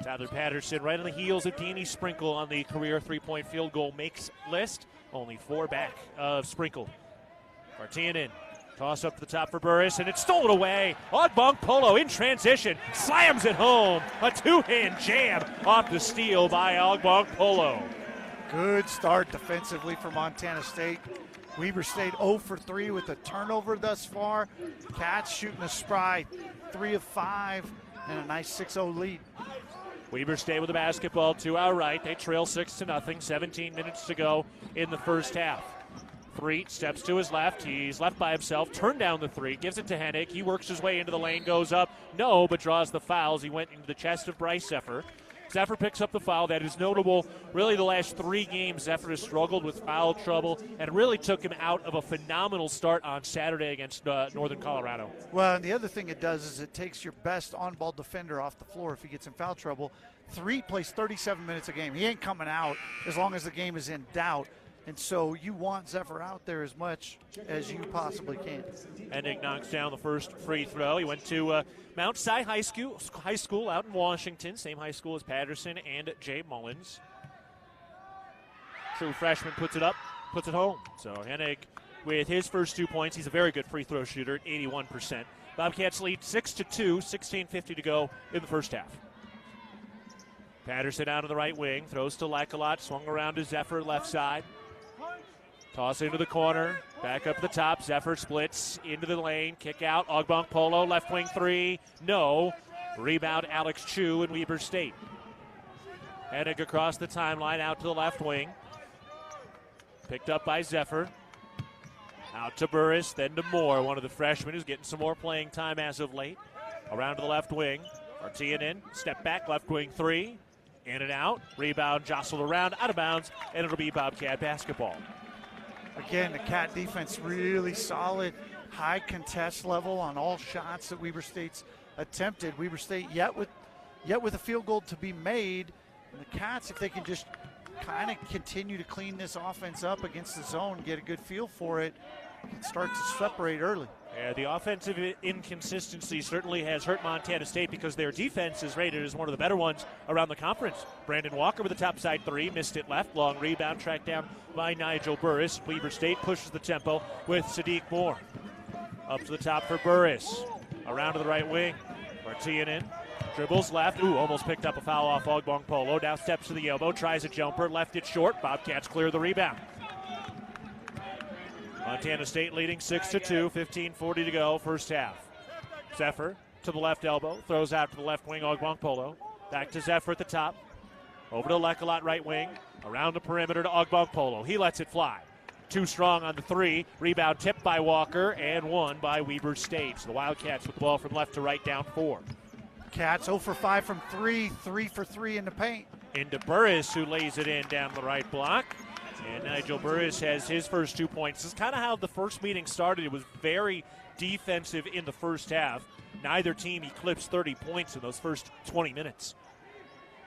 Tyler Patterson right on the heels of Deanie Sprinkle on the career 3-point field goal makes list. Only 4 back of Sprinkle. Vartianen, toss up to the top for Burris, and it's stolen away. Ogbonkpolo in transition, slams it home. A 2-hand jam off the steal by Ogbonkpolo. Good start defensively for Montana State. Weber State 0 for 3 with a turnover thus far. Cats shooting a spry 3 of 5 and a nice 6-0 lead. Weber State with the basketball to our right. They trail 6-0. 17 minutes to go in the first half. Threet steps to his left. He's left by himself. Turned down the three. Gives it to Hennig. He works his way into the lane. Goes up. No, but draws the fouls. He went into the chest of Bryce Zephyr. Zephyr picks up the foul. That is notable. Really, the last 3 games, Zephyr has struggled with foul trouble and really took him out of a phenomenal start on Saturday against Northern Colorado. Well, and the other thing it does is it takes your best on-ball defender off the floor if he gets in foul trouble. Threet plays 37 minutes a game. He ain't coming out as long as the game is in doubt. And so you want Zephyr out there as much as you possibly can. Hennig knocks down the first free throw. He went to Mount Si High School out in Washington, same high school as Patterson and Jay Mullins. True freshman puts it up, puts it home. So Hennig, with his first 2 points, he's a very good free throw shooter at 81%. Bobcats lead 6-2, 16:50 to go in the first half. Patterson out on the right wing, throws to Lecolot, swung around to Zephyr left side. Toss into the corner, back up the top. Zephyr splits into the lane, kick out. Ogbong Polo, left wing 3, no. Rebound Alex Chu in Weber State. Hennig across the timeline, out to the left wing. Picked up by Zephyr. Out to Burris, then to Moore, one of the freshmen who's getting some more playing time as of late. Around to the left wing. Martian in, step back, left wing 3. In and out, rebound jostled around, out of bounds, and it'll be Bobcat basketball. Again, the Cat defense really solid, high contest level on all shots that Weber State's attempted. Weber State yet with a field goal to be made. And the Cats, if they can just kind of continue to clean this offense up against the zone, get a good feel for it, can start to separate early. Yeah, the offensive inconsistency certainly has hurt Montana State because their defense is rated as one of the better ones around the conference. Brandon Walker with a topside 3, missed it left. Long rebound tracked down by Nigel Burris. Weber State pushes the tempo with Sadiq Moore. Up to the top for Burris. Around to the right wing. Martian in. Dribbles left. Ooh, almost picked up a foul off Ogbong Polo. Now steps to the elbow. Tries a jumper. Left it short. Bobcats clear the rebound. Montana State leading 6-2, 15:40 to go, first half. Zephyr to the left elbow, throws out to the left wing, Ogbong Polo. Back to Zephyr at the top. Over to Lecolot right wing. Around the perimeter to Ogbong Polo. He lets it fly. Too strong on the 3. Rebound tipped by Walker and won by Weber State. So the Wildcats with the ball from left to right, down 4. Cats 0 for 5 from 3, 3 for 3 in the paint. Into Burris, who lays it in down the right block. And Nigel Burris has his first 2 points. This is kind of how the first meeting started. It was very defensive in the first half. Neither team eclipsed 30 points in those first 20 minutes.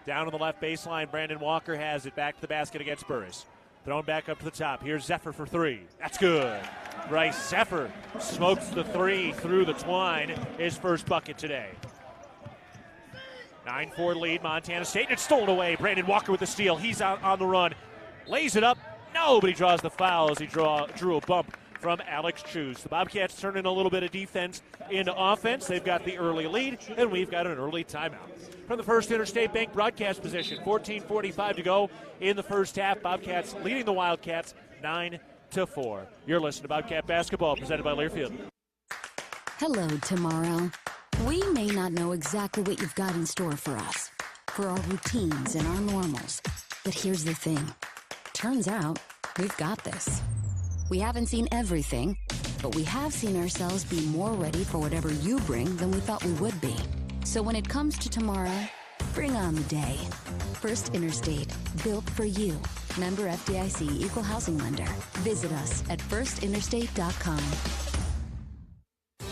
Down on the left baseline, Brandon Walker has it back to the basket against Burris. Thrown back up to the top. Here's Zephyr for 3. That's good. Bryce Zephyr smokes the 3 through the twine. His first bucket today. 9-4 lead, Montana State. It's stolen away. Brandon Walker with the steal. He's out on the run. Lays it up. No, but he draws the foul as he drew a bump from Alex Chus. The Bobcats turn in a little bit of defense into offense. They've got the early lead, and we've got an early timeout. From the First Interstate Bank broadcast position, 14:45 to go in the first half. Bobcats leading the Wildcats 9-4. You're listening to Bobcat Basketball, presented by Learfield. Hello, tomorrow. We may not know exactly what you've got in store for us, for our routines and our normals. But here's the thing. Turns out, we've got this. We haven't seen everything, but we have seen ourselves be more ready for whatever you bring than we thought we would be. So when it comes to tomorrow, bring on the day. First Interstate, built for you. Member FDIC, Equal Housing Lender. Visit us at firstinterstate.com.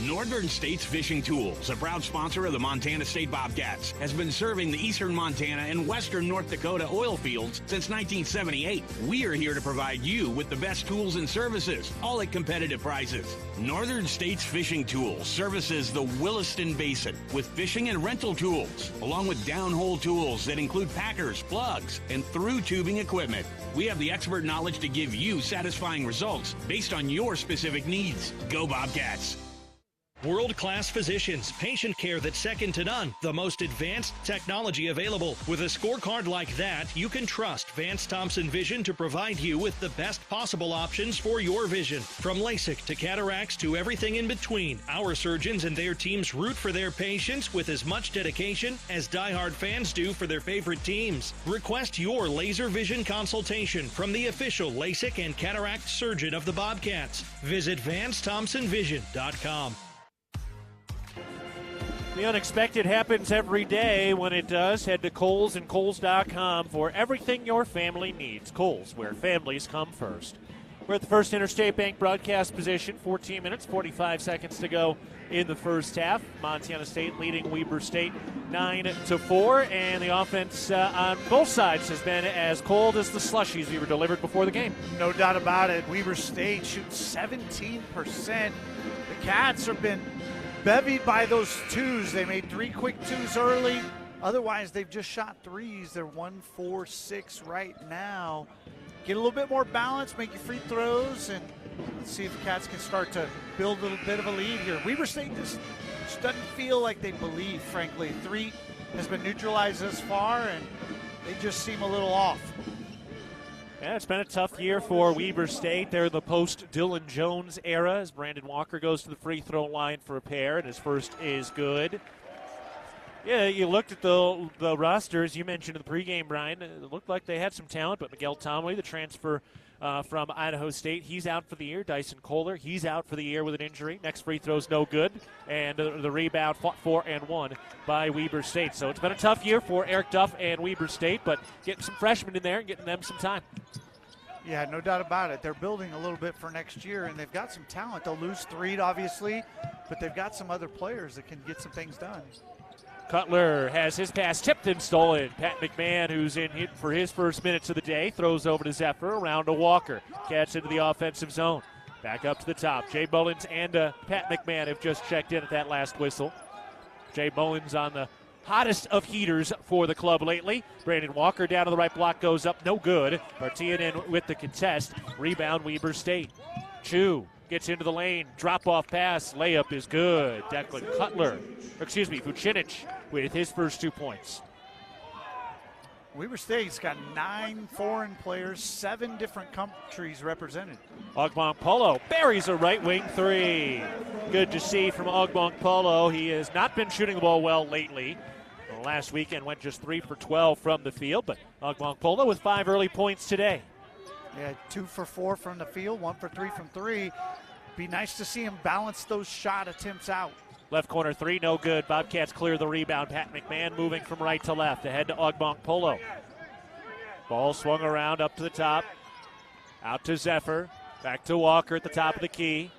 Northern States Fishing Tools, a proud sponsor of the Montana State Bobcats, has been serving the eastern Montana and western North Dakota oil fields since 1978. We are here to provide you with the best tools and services, all at competitive prices. Northern States Fishing Tools services the Williston Basin with fishing and rental tools, along with downhole tools that include packers, plugs, and through tubing equipment. We have the expert knowledge to give you satisfying results based on your specific needs. Go Bobcats! World-class physicians, patient care that's second to none, the most advanced technology available. With a scorecard like that, you can trust Vance Thompson Vision to provide you with the best possible options for your vision. From LASIK to cataracts to everything in between, our surgeons and their teams root for their patients with as much dedication as diehard fans do for their favorite teams. Request your laser vision consultation from the official LASIK and cataract surgeon of the Bobcats. Visit VanceThompsonVision.com. The unexpected happens every day. When it does, head to Kohl's and Kohl's.com for everything your family needs. Kohl's, where families come first. We're at the First Interstate Bank broadcast position. 14 minutes, 45 seconds to go in the first half. Montana State leading Weber State 9-4, and the offense on both sides has been as cold as the slushies we were delivered before the game. No doubt about it. Weber State shoots 17%. The Cats have been bevied by those twos. They made 3 quick twos early. Otherwise, they've just shot threes. They're 1-4-6 right now. Get a little bit more balance, make your free throws, and let's see if the Cats can start to build a little bit of a lead here. Weber State just doesn't feel like they believe, frankly. 3 has been neutralized thus far, and they just seem a little off. Yeah, it's been a tough year for Weber State. They're in the post-Dylan Jones era as Brandon Walker goes to the free throw line for a pair, and his first is good. Yeah, you looked at the rosters. You mentioned in the pregame, Brian. It looked like they had some talent, but Miguel Tomley, the transfer from Idaho State, he's out for the year. Dyson Kohler, he's out for the year with an injury. Next free throw's no good, and the rebound fought for and won by Weber State. So it's been a tough year for Eric Duff and Weber State, but getting some freshmen in there and getting them some time. Yeah, no doubt about it. They're building a little bit for next year, and they've got some talent. They'll lose Threed, obviously, but they've got some other players that can get some things done. Cutler has his pass tipped and stolen. Pat McMahon, who's in for his first minutes of the day, throws over to Zephyr, around to Walker. Catch into the offensive zone. Back up to the top. Jay Mullins and Pat McMahon have just checked in at that last whistle. Jay Mullins on the hottest of heaters for the club lately. Brandon Walker down to the right block, goes up, no good. Martian in with the contest. Rebound, Weber State. Chu gets into the lane, drop-off pass, layup is good. Vucinic with his first 2 points. Weber State's got 9 foreign players, 7 different countries represented. Ogbong Polo buries a right wing 3. Good to see from Ogbong Polo. He has not been shooting the ball well lately. Last weekend went just 3 for 12 from the field, but Ogbong Polo with 5 early points today. Yeah, 2 for 4 from the field, 1 for 3 from 3. Be nice to see him balance those shot attempts out. Left corner 3, no good. Bobcats clear the rebound. Pat McMahon moving from right to left. Ahead to Ogbong Polo. Ball swung around up to the top. Out to Zephyr. Back to Walker at the top of the key.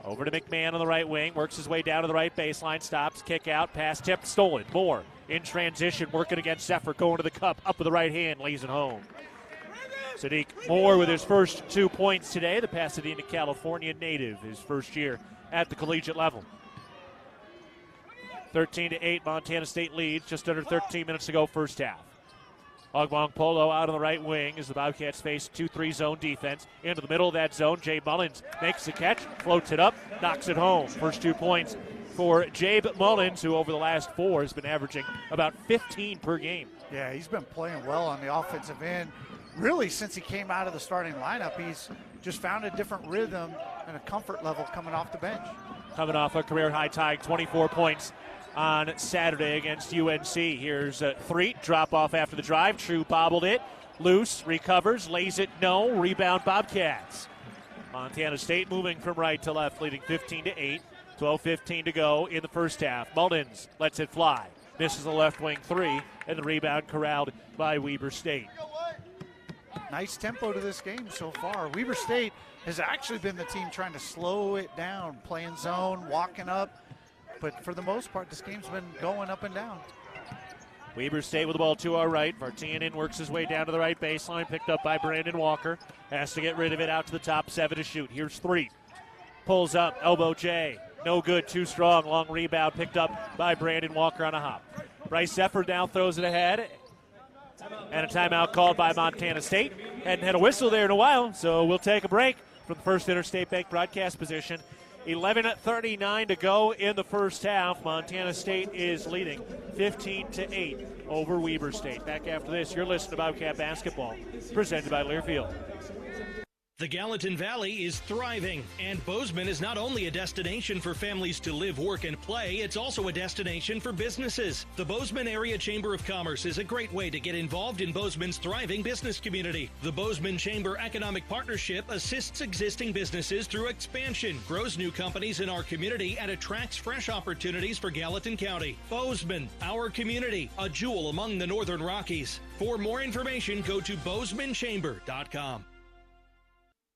Over to McMahon on the right wing. Works his way down to the right baseline. Stops, kick out, pass tipped, stolen. Moore in transition, working against Zephyr. Going to the cup, up with the right hand, lays it home. Sadiq Moore with his first 2 points today. The Pasadena, California native, his first year at the collegiate level. 13-8, Montana State leads. Just under 13 minutes to go, first half. Ogbong Polo out on the right wing as the Bobcats face 2-3 zone defense. Into the middle of that zone, Jay Mullins makes the catch, floats it up, knocks it home. First 2 points for Jabe Mullins, who over the last 4 has been averaging about 15 per game. Yeah, he's been playing well on the offensive end. Really, since he came out of the starting lineup, he's just found a different rhythm and a comfort level coming off the bench. Coming off a career-high tie, 24 points on Saturday against UNC. Here's Threet, drop off after the drive. True bobbled it. Loose, recovers, lays it, no. Rebound, Bobcats. Montana State moving from right to left, leading 15-8. 12:15 to go in the first half. Mullins lets it fly. Misses the left wing 3, and the rebound corralled by Weber State. Nice tempo to this game so far. Weber State has actually been the team trying to slow it down, playing zone, walking up. But for the most part, this game's been going up and down. Weber State with the ball to our right. Vartianen works his way down to the right baseline, picked up by Brandon Walker. Has to get rid of it out to the top, 7 to shoot. Here's 3. Pulls up, elbow J. No good, too strong. Long rebound picked up by Brandon Walker on a hop. Bryce Zephyr now throws it ahead. And a timeout called by Montana State. Hadn't had a whistle there in a while, so we'll take a break from the First Interstate Bank broadcast position 11:39 to go in the first half. Montana State is leading 15-8 over Weber State. Back after this, you're listening to Bobcat Basketball, presented by Learfield. The Gallatin Valley is thriving, and Bozeman is not only a destination for families to live, work, and play, it's also a destination for businesses. The Bozeman Area Chamber of Commerce is a great way to get involved in Bozeman's thriving business community. The Bozeman Chamber Economic Partnership assists existing businesses through expansion, grows new companies in our community, and attracts fresh opportunities for Gallatin County. Bozeman, our community, a jewel among the Northern Rockies. For more information, go to bozemanchamber.com.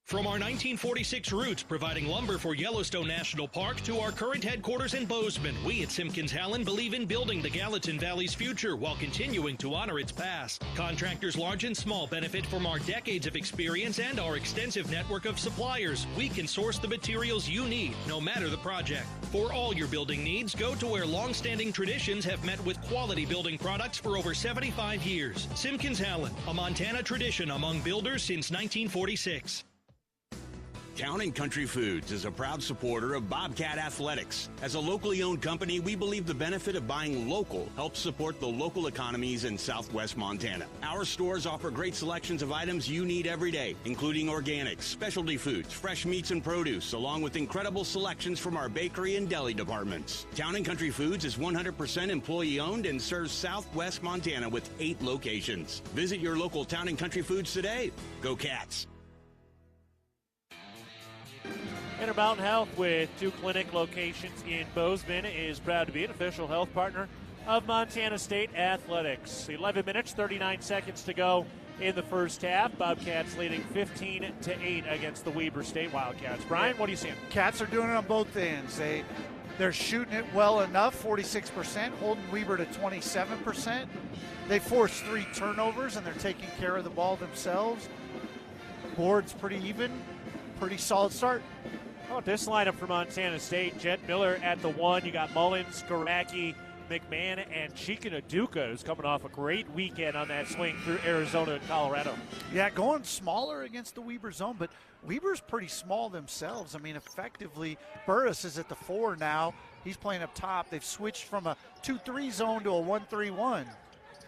From our 1946 roots providing lumber for Yellowstone National Park to our current headquarters in Bozeman, we at Simpkins-Hallen believe in building the Gallatin Valley's future while continuing to honor its past. Contractors large and small benefit from our decades of experience and our extensive network of suppliers. We can source the materials you need, no matter the project. For all your building needs, go to where long-standing traditions have met with quality building products for over 75 years. Simpkins-Hallen, a Montana tradition among builders since 1946. Town & Country Foods is a proud supporter of Bobcat Athletics. As a locally owned company, we believe the benefit of buying local helps support the local economies in southwest Montana. Our stores offer great selections of items you need every day, including organics, specialty foods, fresh meats and produce, along with incredible selections from our bakery and deli departments. Town & Country Foods is 100% employee-owned and serves southwest Montana with 8 locations. Visit your local Town & Country Foods today. Go Cats! Intermountain Health, with 2 clinic locations in Bozeman, is proud to be an official health partner of Montana State Athletics. 11 minutes, 39 seconds to go in the first half. Bobcats leading 15-8 against the Weber State Wildcats. Brian, what are you seeing? Cats are doing it on both ends. They're shooting it well enough, 46%, holding Weber to 27%. They forced 3 turnovers, and they're taking care of the ball themselves. Board's pretty even. Pretty solid start. Oh, this lineup for Montana State: Jed Miller at the 1. You got Mullins, Garacki, McMahon, and Chikanaduka, who's coming off a great weekend on that swing through Arizona and Colorado. Yeah, going smaller against the Weber zone, but Weber's pretty small themselves. I mean, effectively, Burris is at the 4 now. He's playing up top. They've switched from a 2-3 zone to a 1-3-1.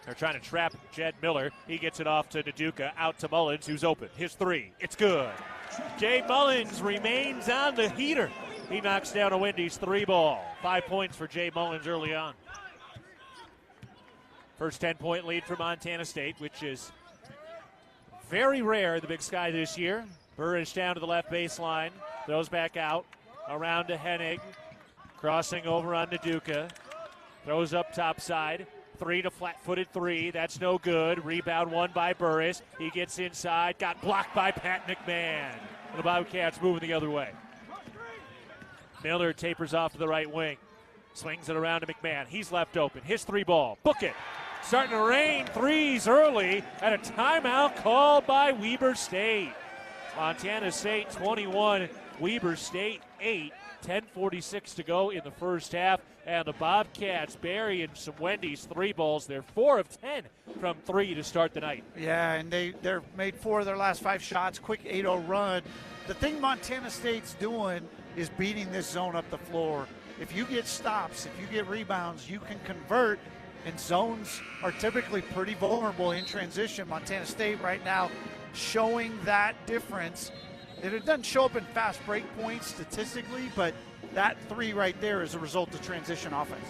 They're trying to trap Jed Miller. He gets it off to Naduka, out to Mullins, who's open. His 3, it's good. Jay Mullins remains on the heater. He knocks down a Wendy's 3 ball. 5 points for Jay Mullins early on. First 10-point lead for Montana State, which is very rare in the Big Sky this year. Burris down to the left baseline, throws back out, around to Hennig, crossing over on Naduka, throws up top side. 3 to flat-footed 3. That's no good. Rebound won by Burris. He gets inside. Got blocked by Pat McMahon. The Bobcats moving the other way. Miller tapers off to the right wing. Swings it around to McMahon. He's left open. His 3 ball. Book it. Starting to rain threes early, and a timeout called by Weber State. Montana State 21, Weber State 8. 10:46 to go in the first half, and the Bobcats burying some Wendy's 3 balls. They're 4 of 10 from 3 to start the night. Yeah, and they're made 4 of their last 5 shots. Quick 8-0 run. The thing Montana State's doing is beating this zone up the floor. If you get stops, if you get rebounds, you can convert, and zones are typically pretty vulnerable in transition. Montana State right now showing that difference. It doesn't show up in fast break points statistically, but that 3 right there is a result of transition offense.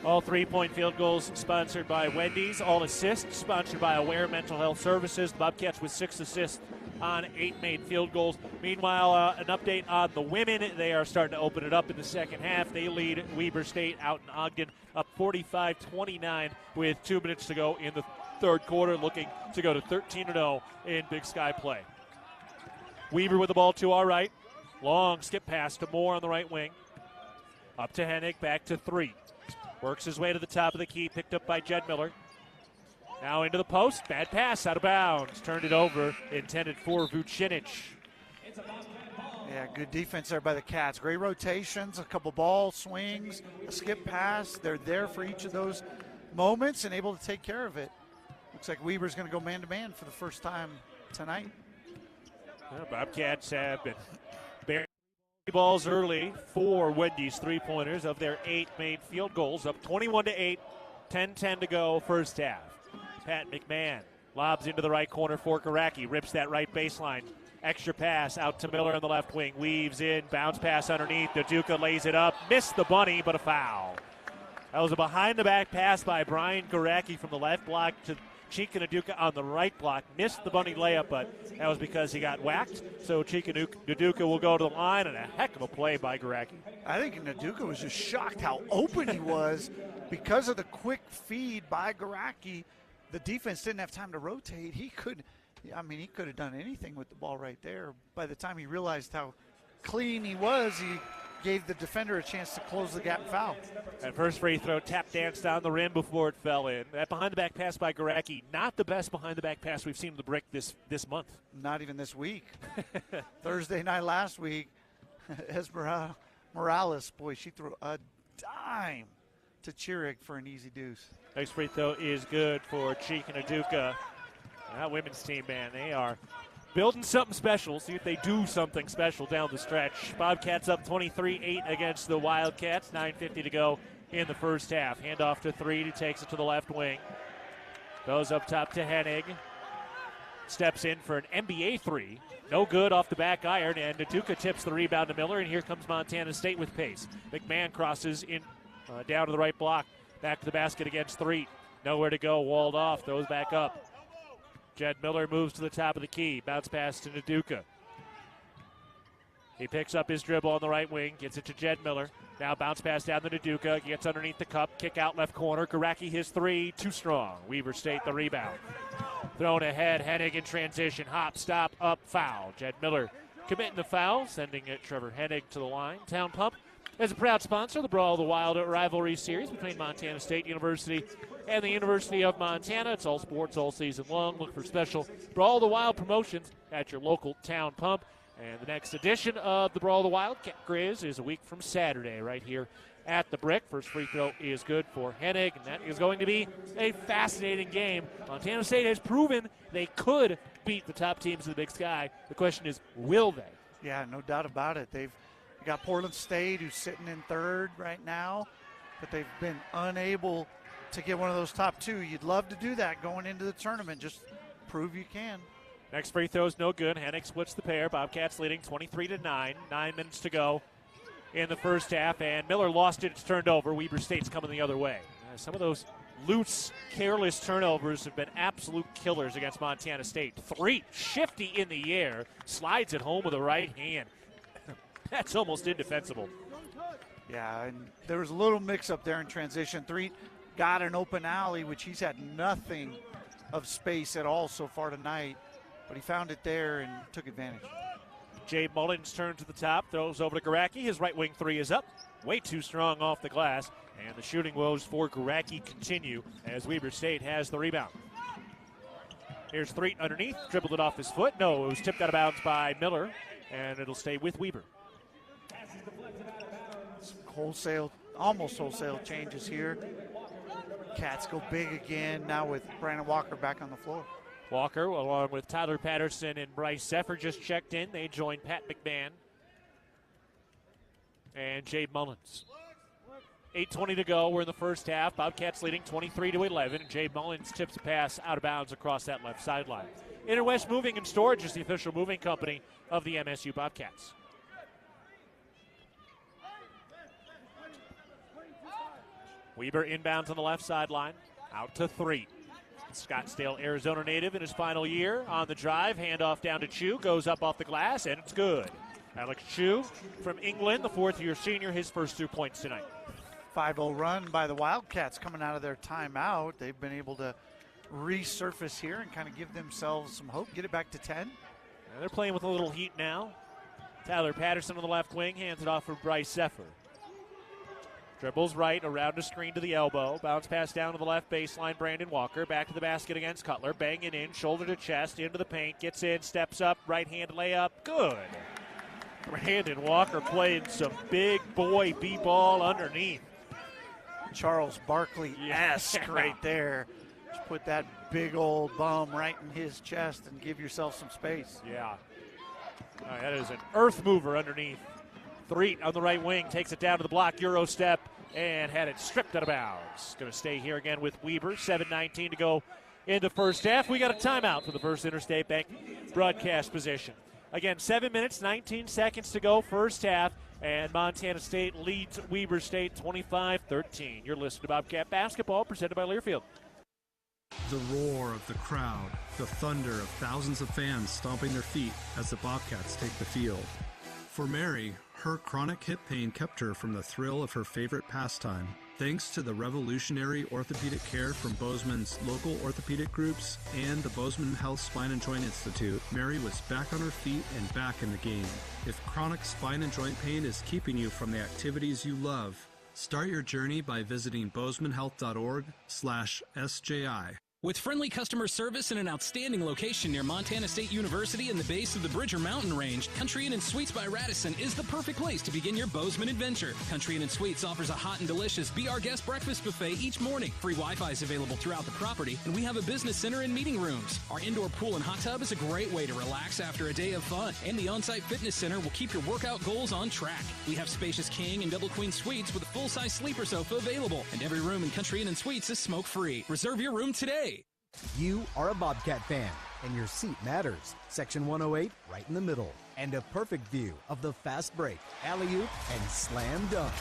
All 3-point field goals sponsored by Wendy's. All assists sponsored by Aware Mental Health Services. The Bobcats with 6 assists on 8 made field goals. Meanwhile, an update on the women. They are starting to open it up in the second half. They lead Weber State out in Ogden up 45-29 with 2 minutes to go in the third quarter, looking to go to 13-0 in Big Sky play. Weaver with the ball to our right. Long skip pass to Moore on the right wing. Up to Hennig, back to 3. Works his way to the top of the key, picked up by Jed Miller. Now into the post. Bad pass, out of bounds. Turned it over, intended for Vucinic. Yeah, good defense there by the Cats. Great rotations, a couple ball swings, a skip pass. They're there for each of those moments and able to take care of it. Looks like Weaver's going to go man-to-man for the first time tonight. Well, Bobcats have been buried Balls early for Wendy's three-pointers. Of their 8 made field goals, up 21-8, 10-10 to go first half. Pat McMahon lobs into the right corner for Garacki, rips that right baseline. Extra pass out to Miller on the left wing, weaves in, bounce pass underneath. Naduka lays it up, missed the bunny, but a foul. That was a behind-the-back pass by Brian Garacki from the left block to Chika Naduka on the right block. Missed the bunny layup, but that was because he got whacked. So Chika Naduka will go to the line, and a heck of a play by Garacki. I think Naduka was just shocked how open he was because of the quick feed by Garacki. The defense didn't have time to rotate. He could have done anything with the ball right there. By the time he realized how clean he was, he gave the defender a chance to close the gap and foul. That first free throw tap danced down the rim before it fell in. That behind-the-back pass by Garacki, not the best behind-the-back pass we've seen in the brick this month. Not even this week. Thursday night last week, Esmeralda Morales, boy, she threw a dime to Chiric for an easy deuce. Next free throw is good for Chika Naduka. That women's team, man, they are building something special. See if they do something special down the stretch. Bobcats up 23-8 against the Wildcats. 9:50 to go in the first half. Handoff to Threed, who takes it to the left wing. Goes up top to Hennig. Steps in for an NBA three. No good off the back iron, and Naduka tips the rebound to Miller, and here comes Montana State with pace. McMahon crosses in down to the right block. Back to the basket against Threed. Nowhere to go, walled off, throws back up. Jed Miller moves to the top of the key. Bounce pass to Naduka. He picks up his dribble on the right wing, gets it to Jed Miller. Now bounce pass down to Naduka, gets underneath the cup, kick out left corner. Garacki his three, too strong. Weber State the rebound. Thrown ahead, Hennig in transition. Hop, stop, up, foul. Jed Miller committing the foul, sending it Trevor Hennig to the line. Town Pump is a proud sponsor of the Brawl of the Wild rivalry series between Montana State University and the University of Montana. It's all sports all season long. Look for special Brawl of the Wild promotions at your local Town Pump. And the next edition of the Brawl of the Wild Grizz is a week from Saturday right here at the Brick. First free throw is good for Hennig, and that is going to be a fascinating game. Montana State has proven they could beat the top teams in the Big Sky. The question is, will they? Yeah, no doubt about it. They've got Portland State, who's sitting in third right now, but they've been unable to get one of those top two. You'd love to do that going into the tournament. Just prove you can. Next free throw is no good. Hennig splits the pair. Bobcats leading 23-9. 9 minutes to go in the first half, and Miller lost it. It's turned over. Weber State's coming the other way. Some of those loose, careless turnovers have been absolute killers against Montana State. Three, shifty in the air, slides it home with the right hand. That's almost indefensible. Yeah, and there was a little mix-up there in transition. Three got an open alley, which he's had nothing of space at all so far tonight, but he found it there and took advantage. Jay Mullins turns to the top, throws over to Garacki. His right wing three is up. Way too strong off the glass, and the shooting woes for Garacki continue as Weber State has the rebound. Here's Threet underneath, dribbled it off his foot. No, it was tipped out of bounds by Miller, and it'll stay with Weber. Almost wholesale changes here. Cats go big again now with Brandon Walker back on the floor. Walker, along with Tyler Patterson and Bryce Zephyr, just checked in. They join Pat McMahon and Jade Mullins. 8:20 to go. We're in the first half. Bobcats leading 23-11. Jade Mullins tips a pass out of bounds across that left sideline. Interwest Moving and Storage is the official moving company of the MSU Bobcats. Weber inbounds on the left sideline. Out to Threet. Scottsdale, Arizona native in his final year. On the drive, handoff down to Chu. Goes up off the glass, and it's good. Alex Chu from England, the fourth-year senior, his first 2 points tonight. 5-0 run by the Wildcats coming out of their timeout. They've been able to resurface here and kind of give themselves some hope, get it back to 10. They're playing with a little heat now. Tyler Patterson on the left wing, hands it off for Bryce Zephyr. Dribbles right, around the screen to the elbow. Bounce pass down to the left baseline, Brandon Walker. Back to the basket against Cutler. Banging in, shoulder to chest, into the paint. Gets in, steps up, right-hand layup. Good. Brandon Walker playing some big boy b-ball underneath. Charles Barkley-esque right there. Just put that big old bum right in his chest and give yourself some space. Yeah. That is an earth mover underneath Threet on the right wing takes it down to the block, Euro step, and had it stripped out of bounds. Going to stay here again with Weber. 7:19 to go in the first half. We got a timeout for the First Interstate Bank broadcast position. Again, 7 minutes, 19 seconds to go, first half, and Montana State leads Weber State 25-13. You're listening to Bobcat Basketball, presented by Learfield. The roar of the crowd, the thunder of thousands of fans stomping their feet as the Bobcats take the field. For Mary, her chronic hip pain kept her from the thrill of her favorite pastime. Thanks to the revolutionary orthopedic care from Bozeman's local orthopedic groups and the Bozeman Health Spine and Joint Institute, Mary was back on her feet and back in the game. If chronic spine and joint pain is keeping you from the activities you love, start your journey by visiting bozemanhealth.org/SJI. With friendly customer service and an outstanding location near Montana State University in the base of the Bridger Mountain Range, Country Inn & Suites by Radisson is the perfect place to begin your Bozeman adventure. Country Inn & Suites offers a hot and delicious Be Our Guest breakfast buffet each morning. Free Wi-Fi is available throughout the property, and we have a business center and meeting rooms. Our indoor pool and hot tub is a great way to relax after a day of fun, and the on-site fitness center will keep your workout goals on track. We have spacious king and double queen suites with a full-size sleeper sofa available, and every room in Country Inn & Suites is smoke-free. Reserve your room today. You are a Bobcat fan, and your seat matters. Section 108, right in the middle. And a perfect view of the fast break, alley-oop, and slam dunk.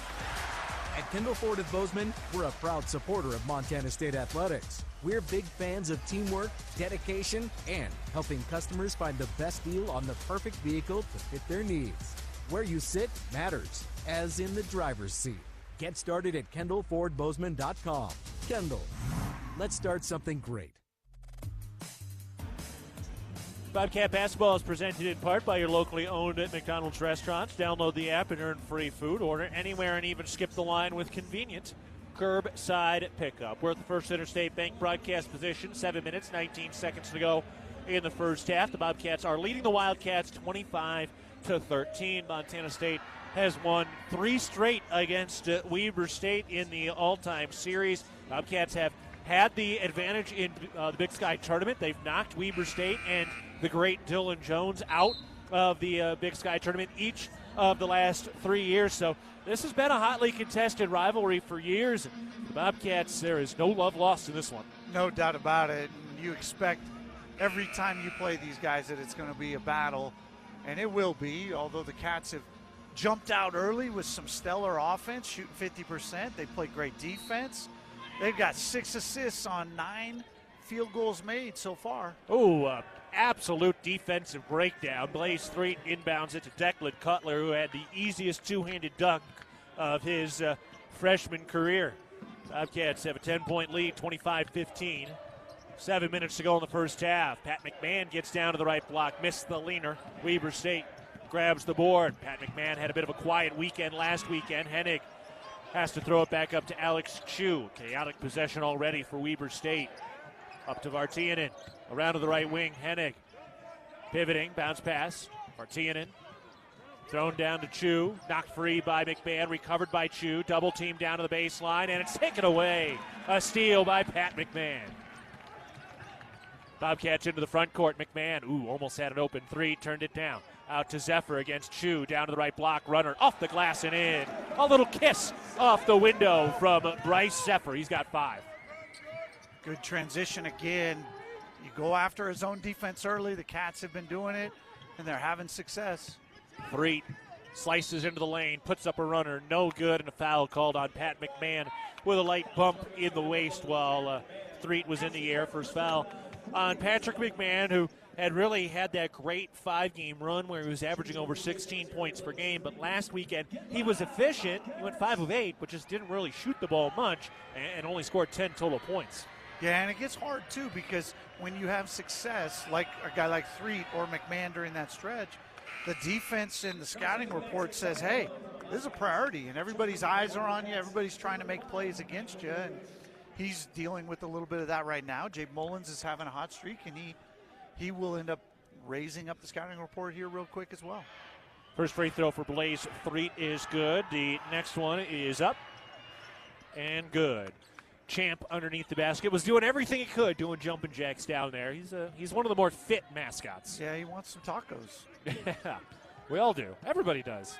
At Kendall Ford of Bozeman, we're a proud supporter of Montana State Athletics. We're big fans of teamwork, dedication, and helping customers find the best deal on the perfect vehicle to fit their needs. Where you sit matters, as in the driver's seat. Get started at KendallFordBozeman.com. Kendall, let's start something great. Bobcat Basketball is presented in part by your locally owned McDonald's restaurants. Download the app and earn free food. Order anywhere and even skip the line with convenient curbside pickup. We're at the First Interstate Bank broadcast position. 7 minutes, 19 seconds to go in the first half. The Bobcats are leading the Wildcats 25-13. Montana State has won 3 straight against Weber State in the all-time series. Bobcats have had the advantage in the Big Sky tournament. They've knocked Weber State and the great Dylan Jones out of the Big Sky tournament each of the last 3 years. So this has been a hotly contested rivalry for years. The Bobcats, there is no love lost in this one. No doubt about it. You expect every time you play these guys that it's going to be a battle, and it will be, although the Cats have jumped out early with some stellar offense, shooting 50%. They play great defense. They've got 6 assists on 9 field goals made so far. Oh, absolute defensive breakdown. Blaze Threet inbounds it to Declan Cutler, who had the easiest two-handed dunk of his freshman career. Bobcats have a 10-point lead, 25-15. 7 minutes to go in the first half. Pat McMahon gets down to the right block, missed the leaner. Weber State grabs the board. Pat McMahon had a bit of a quiet weekend last weekend. Hennig has to throw it back up to Alex Chu. Chaotic possession already for Weber State. Up to Vartianen. Around to the right wing, Hennig. Pivoting, bounce pass. Vartianen. Thrown down to Chu. Knocked free by McMahon. Recovered by Chu. Double team down to the baseline, and it's taken away. A steal by Pat McMahon. Bobcats into the front court. McMahon, almost had an open three. Turned it down. Out to Zephyr against Chu. Down to the right block. Runner off the glass and in. A little kiss off the window from Bryce Zephyr. He's got 5. Good transition again. You go after his own defense early. The Cats have been doing it, and they're having success. Threet slices into the lane, puts up a runner. No good, and a foul called on Pat McMahon with a light bump in the waist while Threet was in the air. First foul on Patrick McMahon, who had really had that great 5-game run where he was averaging over 16 points per game. But last weekend, he was efficient. He went 5 of 8, but just didn't really shoot the ball much and only scored 10 total points. Yeah, and it gets hard, too, because when you have success, like a guy like Threet or McMahon during that stretch, the defense and the scouting report says, hey, this is a priority, and everybody's eyes are on you. Everybody's trying to make plays against you, and he's dealing with a little bit of that right now. Jabe Mullins is having a hot streak, and he will end up raising up the scouting report here real quick as well. First free throw for Blaze Threet is good. The next one is up and good. Champ underneath the basket was doing everything he could, doing jumping jacks down there. He's one of the more fit mascots. Yeah, he wants some tacos. Yeah, we all do. Everybody does.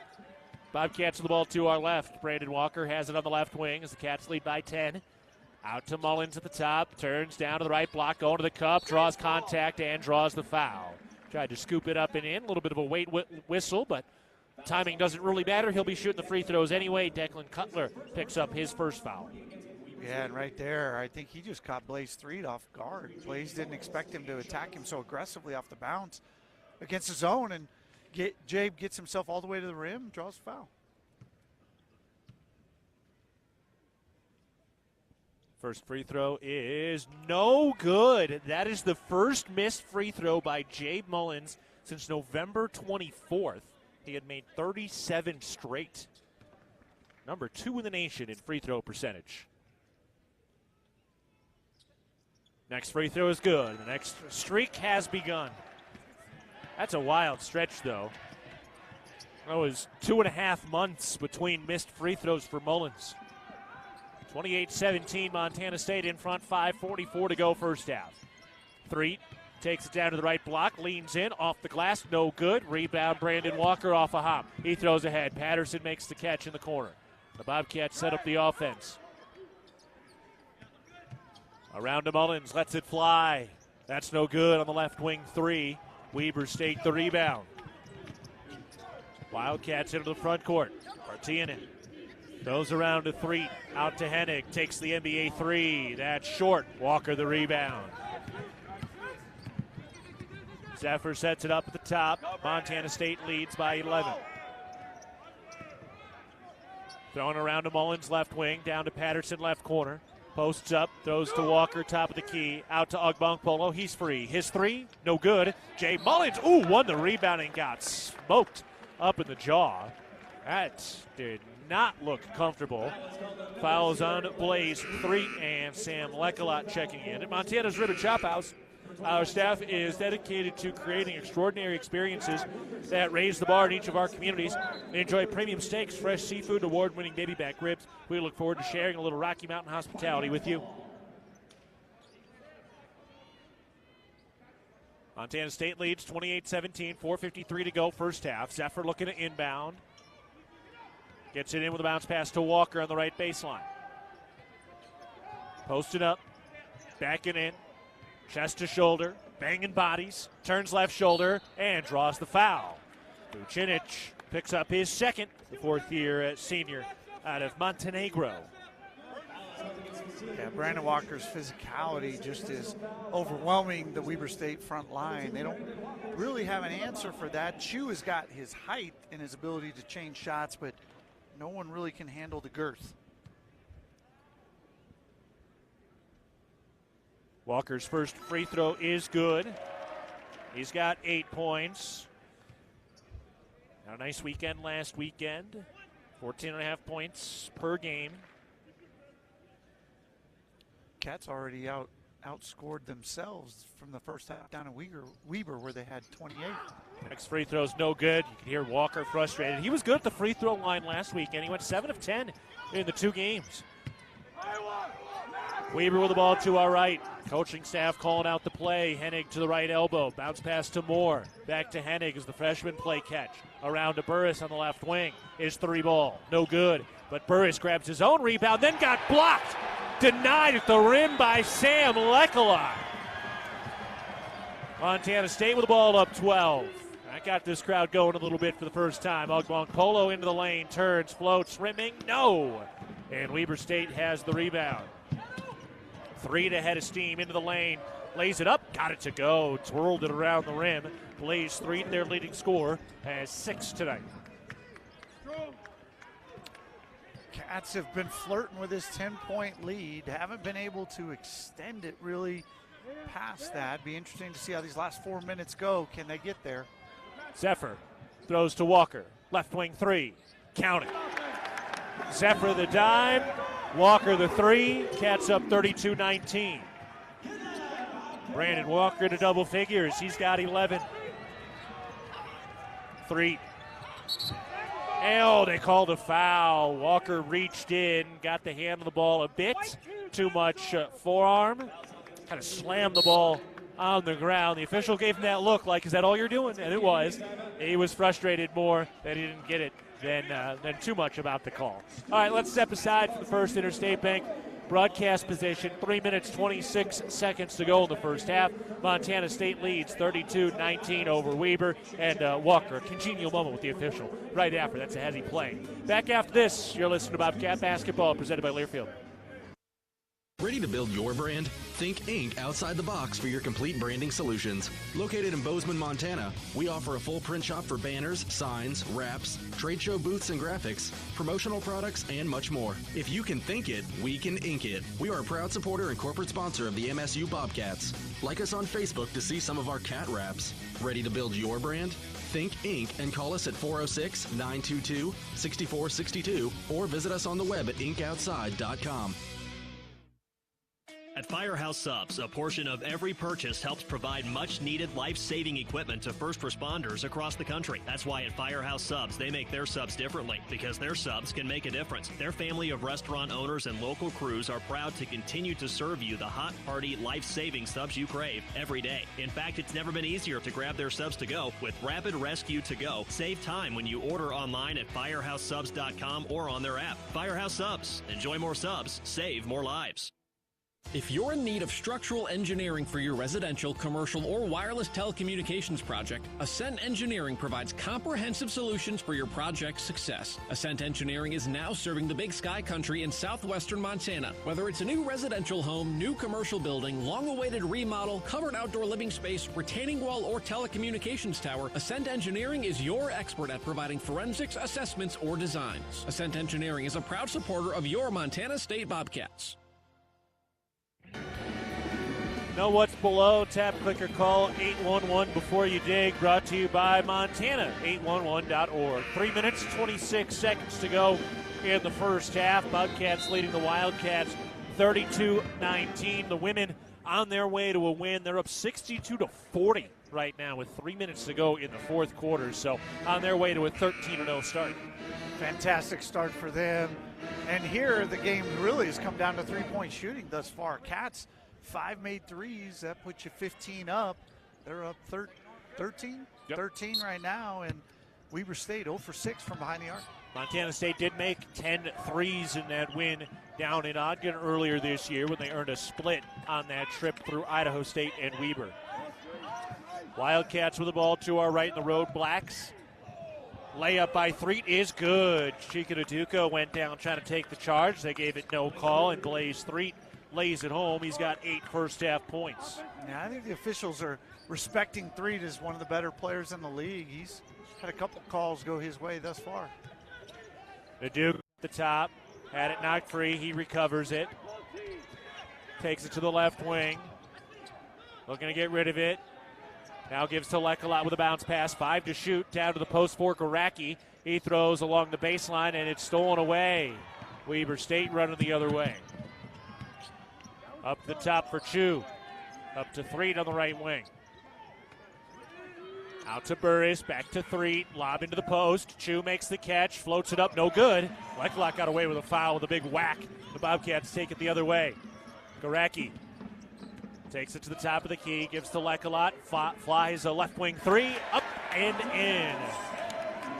Bobcats with the ball to our left. Brandon Walker has it on the left wing as the Cats lead by 10. Out to Mullins at the top. Turns down to the right block, going to the cup. Draws contact and draws the foul. Tried to scoop it up and in. A little bit of a wait whistle, but timing doesn't really matter. He'll be shooting the free throws anyway. Declan Cutler picks up his first foul. Yeah, and right there, I think he just caught Blaze Threed off guard. Blaze didn't expect him to attack him so aggressively off the bounce against his own, and Jabe gets himself all the way to the rim, draws a foul. First free throw is no good. That is the first missed free throw by Jabe Mullins since November 24th. He had made 37 straight. Number 2 in the nation in free throw percentage. Next free throw is good. The next streak has begun. That's a wild stretch, though. That was 2.5 months between missed free throws for Mullins. 28-17, Montana State in front, 5:44 to go first half. Threet takes it down to the right block, leans in, off the glass, no good. Rebound, Brandon Walker off a hop. He throws ahead. Patterson makes the catch in the corner. The Bobcats set up the offense. Around to Mullins, lets it fly. That's no good on the left wing 3. Weber State the rebound. Wildcats into the front court. Martianen goes around to Threet, out to Hennig, takes the NBA 3. That's short. Walker the rebound. Zephyr sets it up at the top. Montana State leads by 11. Thrown around to Mullins left wing, down to Patterson left corner. Posts up, throws to Walker, top of the key, out to Ogbongbolo. He's free. His 3, no good. Jay Mullins, won the rebound and got smoked up in the jaw. That did not look comfortable. Fouls on Blaze Threet and Sam Lekalot checking in. At Montana's Ribbon Chop House, our staff is dedicated to creating extraordinary experiences that raise the bar in each of our communities. Enjoy premium steaks, fresh seafood, award-winning baby back ribs. We look forward to sharing a little Rocky Mountain hospitality with you. Montana State leads 28-17, 4:53 to go first half. Zephyr looking to inbound. Gets it in with a bounce pass to Walker on the right baseline. Posted up, backing in. Chest to shoulder, banging bodies, turns left shoulder, and draws the foul. Vucinic picks up his second, the fourth-year senior out of Montenegro. Yeah, Brandon Walker's physicality just is overwhelming the Weber State front line. They don't really have an answer for that. Chu has got his height and his ability to change shots, but no one really can handle the girth. Walker's first free throw is good. He's got 8 points. Had a nice weekend last weekend. 14.5 points per game. Cats already outscored themselves from the first half down in Weber where they had 28. Next free throw's no good. You can hear Walker frustrated. He was good at the free throw line last weekend. He went 7 of 10 in the 2 games. Weber with the ball to our right. Coaching staff calling out the play. Hennig to the right elbow. Bounce pass to Moore. Back to Hennig as the freshman play catch. Around to Burris on the left wing. His 3 ball. No good. But Burris grabs his own rebound, then got blocked. Denied at the rim by Sam Lekalot. Montana State with the ball up 12. That got this crowd going a little bit for the first time. Ogbongbolo into the lane. Turns, floats, rimming. No. And Weber State has the rebound. 3 to head of steam into the lane. Lays it up, got it to go. Twirled it around the rim. Blaze Threet, their leading scorer, has 6 tonight. Cats have been flirting with this 10-point lead. Haven't been able to extend it really past that. Be interesting to see how these last 4 minutes go. Can they get there? Zephyr throws to Walker. Left wing 3. Count it. Zephyr the dime. Walker the 3, Cats up 32-19. Brandon Walker to double figures. He's got 11. 3. They called a foul. Walker reached in, got the hand of the ball a bit too much forearm. Kind of slammed the ball on the ground. The official gave him that look like, is that all you're doing? And it was. He was frustrated more that he didn't get it than too much about the call. All right, let's step aside for the First Interstate Bank broadcast position. 3 minutes, 26 seconds to go in the first half. Montana State leads 32-19 over Weber. And Walker, a congenial moment with the official right after. That's a heavy play. Back after this, you're listening to Bobcat Basketball presented by Learfield. Ready to build your brand? Think Inc. outside the box for your complete branding solutions. Located in Bozeman, Montana, we offer a full print shop for banners, signs, wraps, trade show booths and graphics, promotional products, and much more. If you can think it, we can ink it. We are a proud supporter and corporate sponsor of the MSU Bobcats. Like us on Facebook to see some of our cat wraps. Ready to build your brand? Think Inc. and call us at 406-922-6462 or visit us on the web at inkoutside.com. At Firehouse Subs, a portion of every purchase helps provide much-needed life-saving equipment to first responders across the country. That's why at Firehouse Subs, they make their subs differently, because their subs can make a difference. Their family of restaurant owners and local crews are proud to continue to serve you the hot, hearty, life-saving subs you crave every day. In fact, it's never been easier to grab their subs to go with Rapid Rescue to Go. Save time when you order online at firehousesubs.com or on their app. Firehouse Subs. Enjoy more subs. Save more lives. If you're in need of structural engineering for your residential, commercial, or wireless telecommunications project, Ascent Engineering provides comprehensive solutions for your project's success. Ascent Engineering is now serving the Big Sky Country in southwestern Montana. Whether it's a new residential home, new commercial building, long-awaited remodel, covered outdoor living space, retaining wall, or telecommunications tower, Ascent Engineering is your expert at providing forensics, assessments, or designs. Ascent Engineering is a proud supporter of your Montana State Bobcats. Know what's below? Tap, click, or call 811 before you dig. Brought to you by Montana, 811.org. 3 minutes, 26 seconds to go in the first half. Bobcats leading the Wildcats 32-19. The women on their way to a win. They're up 62-40 right now with 3 minutes to go in the fourth quarter. So on their way to a 13-0 start. Fantastic start for them. And here the game really has come down to three-point shooting thus far. Cats, 5 made threes. That puts you 15 up. They're up 13? Yep. 13 right now. And Weber State 0 for 6 from behind the arc. Montana State did make 10 threes in that win down in Ogden earlier this year when they earned a split on that trip through Idaho State and Weber. Wildcats with the ball to our right in the Road Blacks. Layup by Threet is good. Chika Duduka went down trying to take the charge. They gave it no call, and Blaze Threet lays it home. He's got 8 first-half points. Yeah, I think the officials are respecting Threet as one of the better players in the league. He's had a couple calls go his way thus far. Duduka at the top. Had it knocked free. He recovers it. Takes it to the left wing. Looking to get rid of it. Now gives to Lekalot with a bounce pass. 5 to shoot. Down to the post for Garacki. He throws along the baseline, and it's stolen away. Weber State running the other way. Up the top for Chu. Up to Threet on the right wing. Out to Burris. Back to Threet. Lob into the post. Chu makes the catch. Floats it up. No good. Lekalot got away with a foul with a big whack. The Bobcats take it the other way. Garacki takes it to the top of the key, gives to Lekalot, flies a left wing 3, up and in.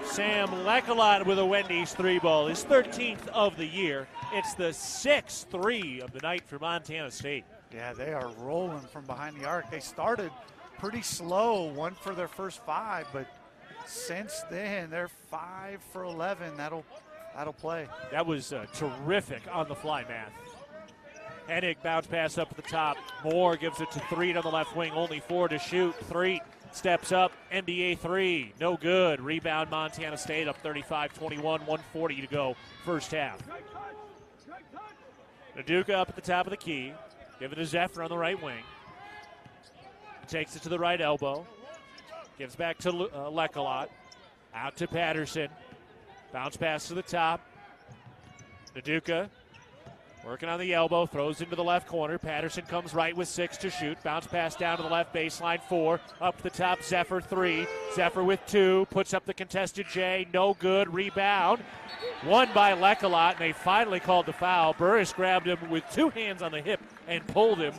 Sam Lekalot with a Wendy's 3-ball, his 13th of the year. It's the 6th 3 of the night for Montana State. Yeah, they are rolling from behind the arc. They started pretty slow, 1 for their first 5, but since then they're 5 for 11. That'll play. That was terrific on the fly, Matt. Hennig bounce pass up at the top. Moore gives it to Threet on the left wing. Only 4 to shoot. Threet steps up. NBA 3. No good. Rebound Montana State up 35-21. 1:40 to go first half. Duduka up at the top of the key. Give it to Zephyr on the right wing. Takes it to the right elbow. Gives back to Lekalot. Out to Patterson. Bounce pass to the top. Duduka working on the elbow, throws into the left corner. Patterson comes right with 6 to shoot. Bounce pass down to the left baseline, 4. Up the top, Zephyr 3. Zephyr with 2, puts up the contested J. No good, rebound. Won by Lekalot, and they finally called the foul. Burris grabbed him with 2 hands on the hip and pulled him.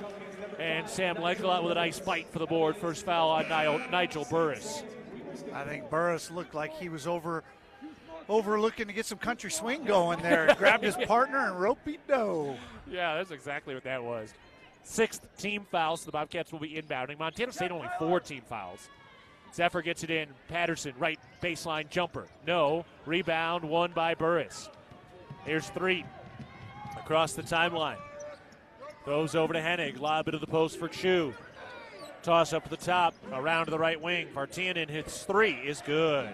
And Sam Lekelot with a nice bite for the board. First foul on Nigel Burris. I think Burris looked like he was overlooking to get some country swing going there. Grabbed his partner and rope-a-dough. Yeah, that's exactly what that was. 6th team foul, so the Bobcats will be inbounding. Montana State only 4 team fouls. Zephyr gets it in. Patterson, right baseline jumper. No. Rebound won by Burris. Here's Threet across the timeline. Throws over to Hennig. Lob it to the post for Chu. Toss up to the top. Around to the right wing. Vartianen hits 3. Is good.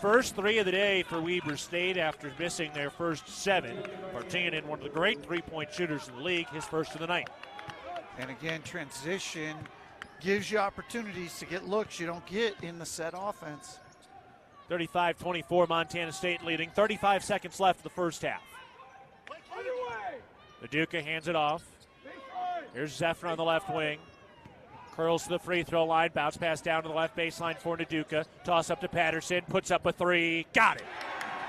First 3 of the day for Weber State after missing their first 7. Vartianen, one of the great three-point shooters in the league, his first of the night. And again, transition gives you opportunities to get looks you don't get in the set offense. 35-24, Montana State leading. 35 seconds left in the first half. Naduka hands it off. Here's Zephyr on the left wing. Curls to the free throw line. Bounce pass down to the left baseline for Naduka. Toss up to Patterson. Puts up a 3. Got it.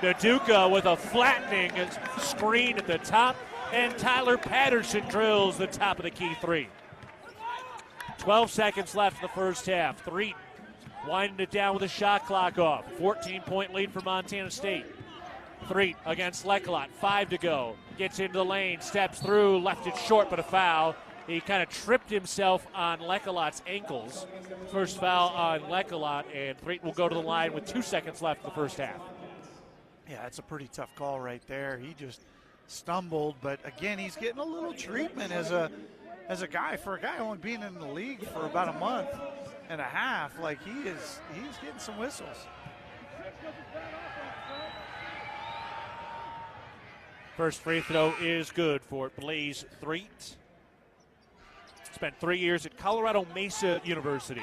Naduka with a flattening screen at the top. And Tyler Patterson drills the top of the key 3. 12 seconds left in the first half. Threet winding it down with a shot clock off. 14-point lead for Montana State. Threet against Lekelot. 5 to go. Gets into the lane. Steps through. Left it short, but a foul. He kind of tripped himself on Lekelot's ankles. First foul on Lekelot, and Threet will go to the line with 2 seconds left in the first half. Yeah, it's a pretty tough call right there. He just stumbled, but again, he's getting a little treatment as a guy, for a guy only being in the league for about a month and a half. Like he's getting some whistles. First free throw is good for Blaze Threet. Spent 3 years at Colorado Mesa University.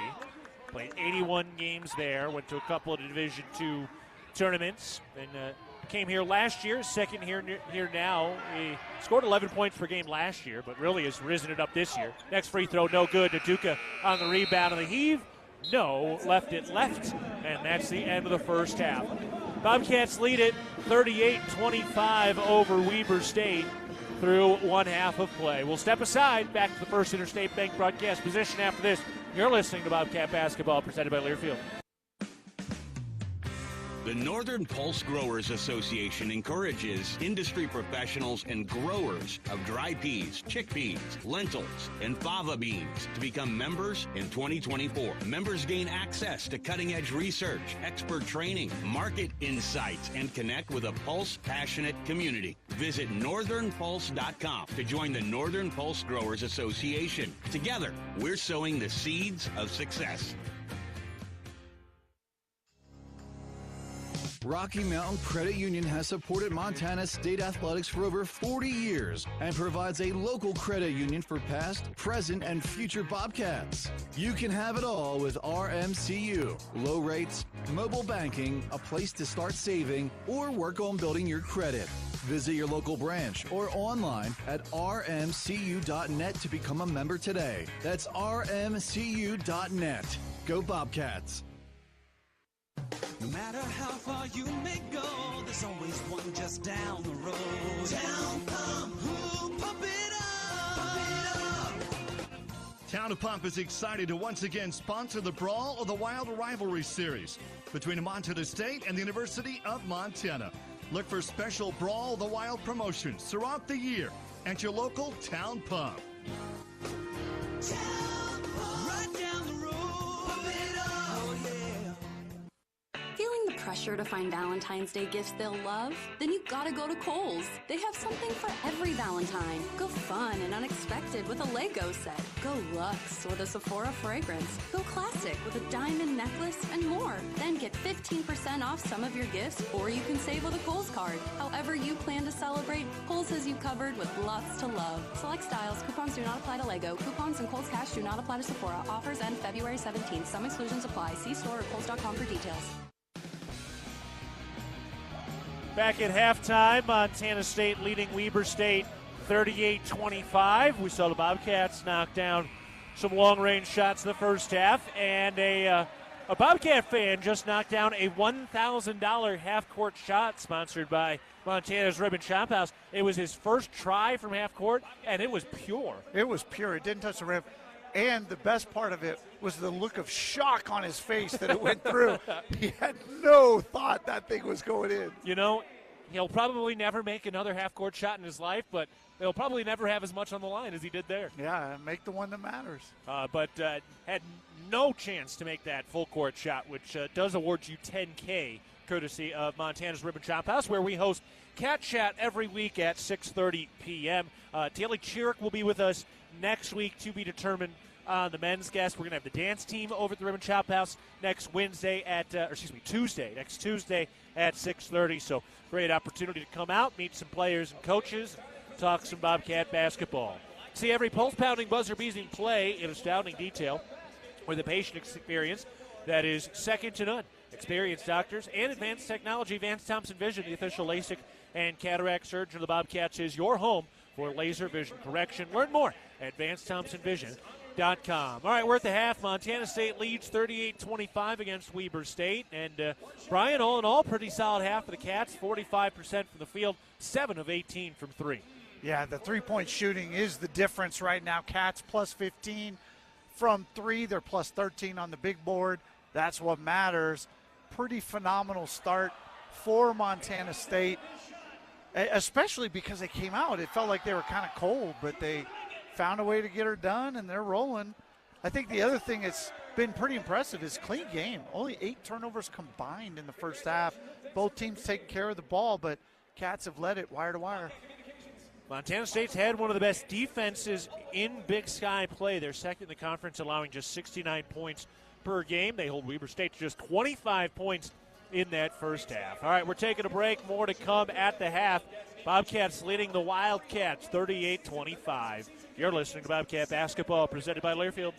Played 81 games there. Went to a couple of Division II tournaments. And came here last year. Second here now. He scored 11 points per game last year, but really has risen it up this year. Next free throw, no good. Naduka on the rebound on the heave. No, left it left. And that's the end of the first half. Bobcats lead it 38-25 over Weber State through one half of play. We'll step aside, back to the First Interstate Bank broadcast position after this. You're listening to Bobcat Basketball, presented by Learfield. The Northern Pulse Growers Association encourages industry professionals and growers of dry peas, chickpeas, lentils, and fava beans to become members in 2024. Members gain access to cutting-edge research, expert training, market insights, and connect with a Pulse-passionate community. Visit northernpulse.com to join the Northern Pulse Growers Association. Together, we're sowing the seeds of success. Rocky Mountain Credit Union has supported Montana State athletics for over 40 years and provides a local credit union for past, present, and future Bobcats. You can have it all with RMCU. Low rates, mobile banking, a place to start saving, or work on building your credit. Visit your local branch or online at rmcu.net to become a member today. That's rmcu.net. Go Bobcats. No matter how far you may go, there's always one just down the road. Town Pump, pump it up. Town of Pump is excited to once again sponsor the Brawl of the Wild Rivalry Series between Montana State and the University of Montana. Look for special Brawl of the Wild promotions throughout the year at your local Town Pump. Town Pump, right down the road. Pump it up, oh yeah. Feeling the pressure to find Valentine's Day gifts they'll love? Then you gotta go to Kohl's. They have something for every Valentine. Go fun and unexpected with a Lego set. Go luxe with a Sephora fragrance. Go classic with a diamond necklace and more. Then get 15% off some of your gifts, or you can save with a Kohl's card. However you plan to celebrate, Kohl's has you covered with lots to love. Select styles. Coupons do not apply to Lego. Coupons and Kohl's Cash do not apply to Sephora. Offers end February 17th. Some exclusions apply. See store or kohls.com for details. Back at halftime, Montana State leading Weber State 38-25. We saw the Bobcats knock down some long-range shots in the first half, and a Bobcat fan just knocked down a $1,000 half-court shot sponsored by Montana's Ribbon Shop House. It was his first try from half-court, and it was pure. It was pure. It didn't touch the rim. And the best part of it was the look of shock on his face that it went through. He had no thought that thing was going in. You know, he'll probably never make another half-court shot in his life, but he'll probably never have as much on the line as he did there. Yeah, make the one that matters. But had no chance to make that full-court shot, which does award you $10K, courtesy of Montana's Ribbon Chop House, where we host Cat Chat every week at 6:30 p.m. Taylor Chiric will be with us next week, to be determined on the men's guest. We're going to have the dance team over at the Ribbon Chop House next Tuesday at 6:30. So great opportunity to come out, meet some players and coaches, talk some Bobcat basketball. See every pulse-pounding, buzzer-beating play in astounding detail with a patient experience that is second to none. Experienced doctors and advanced technology. Vance Thompson Vision, the official LASIK and cataract surgeon of the Bobcats, is your home for laser vision correction. Learn more at VanceThompsonVision.com. All right, we're at the half. Montana State leads 38-25 against Weber State. And, Brian, all in all, pretty solid half for the Cats. 45% from the field, 7 of 18 from 3. Yeah, the three-point shooting is the difference right now. Cats plus 15 from 3. They're plus 13 on the big board. That's what matters. Pretty phenomenal start for Montana State, especially because they came out. It felt like they were kind of cold, but they found a way to get her done, and they're rolling. I think the other thing that's been pretty impressive is clean game. Only 8 turnovers combined in the first half. Both teams taking care of the ball, but Cats have led it wire to wire. Montana State's had one of the best defenses in Big Sky play. They're second in the conference, allowing just 69 points per game. They hold Weber State to just 25 points in that first half. All right, we're taking a break. More to come at the half. Bobcats leading the Wildcats 38-25. You're listening to Bobcat Basketball, presented by Learfield.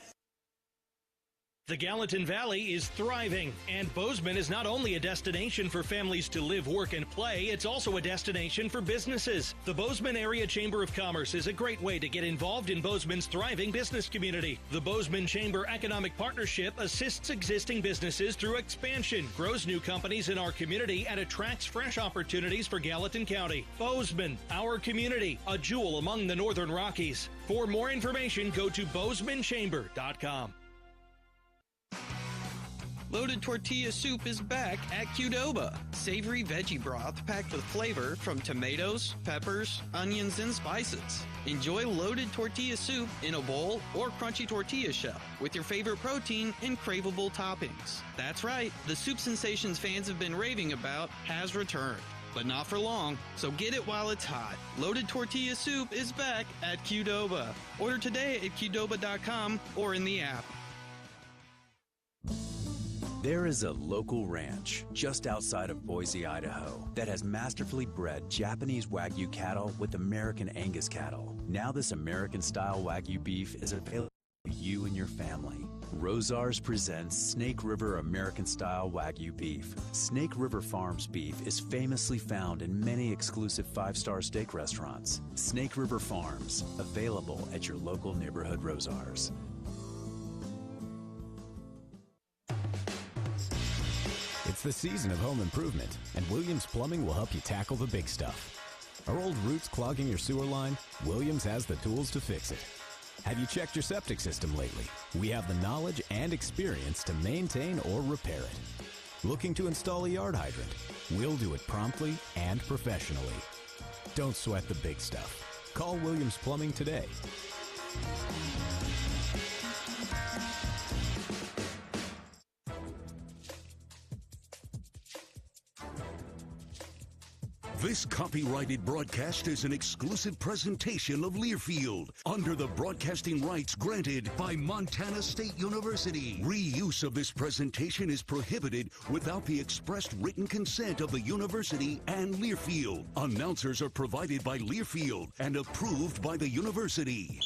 The Gallatin Valley is thriving, and Bozeman is not only a destination for families to live, work, and play, it's also a destination for businesses. The Bozeman Area Chamber of Commerce is a great way to get involved in Bozeman's thriving business community. The Bozeman Chamber Economic Partnership assists existing businesses through expansion, grows new companies in our community, and attracts fresh opportunities for Gallatin County. Bozeman, our community, a jewel among the Northern Rockies. For more information, go to bozemanchamber.com. Loaded Tortilla Soup is back at Qdoba. Savory veggie broth packed with flavor from tomatoes, peppers, onions, and spices. Enjoy loaded tortilla soup in a bowl or crunchy tortilla shell with your favorite protein and craveable toppings. That's right, the soup sensations fans have been raving about has returned. But not for long, so get it while it's hot. Loaded Tortilla Soup is back at Qdoba. Order today at Qdoba.com or in the app. There is a local ranch just outside of Boise, Idaho, that has masterfully bred Japanese Wagyu cattle with American Angus cattle. Now this American-style Wagyu beef is available to you and your family. Rosars presents Snake River American-style Wagyu beef. Snake River Farms beef is famously found in many exclusive 5-star steak restaurants. Snake River Farms, available at your local neighborhood Rosars. It's the season of home improvement, and Williams Plumbing will help you tackle the big stuff. Are old roots clogging your sewer line? Williams has the tools to fix it. Have you checked your septic system lately? We have the knowledge and experience to maintain or repair it. Looking to install a yard hydrant? We'll do it promptly and professionally. Don't sweat the big stuff. Call Williams Plumbing today. This copyrighted broadcast is an exclusive presentation of Learfield under the broadcasting rights granted by Montana State University. Reuse of this presentation is prohibited without the expressed written consent of the university and Learfield. Announcers are provided by Learfield and approved by the university.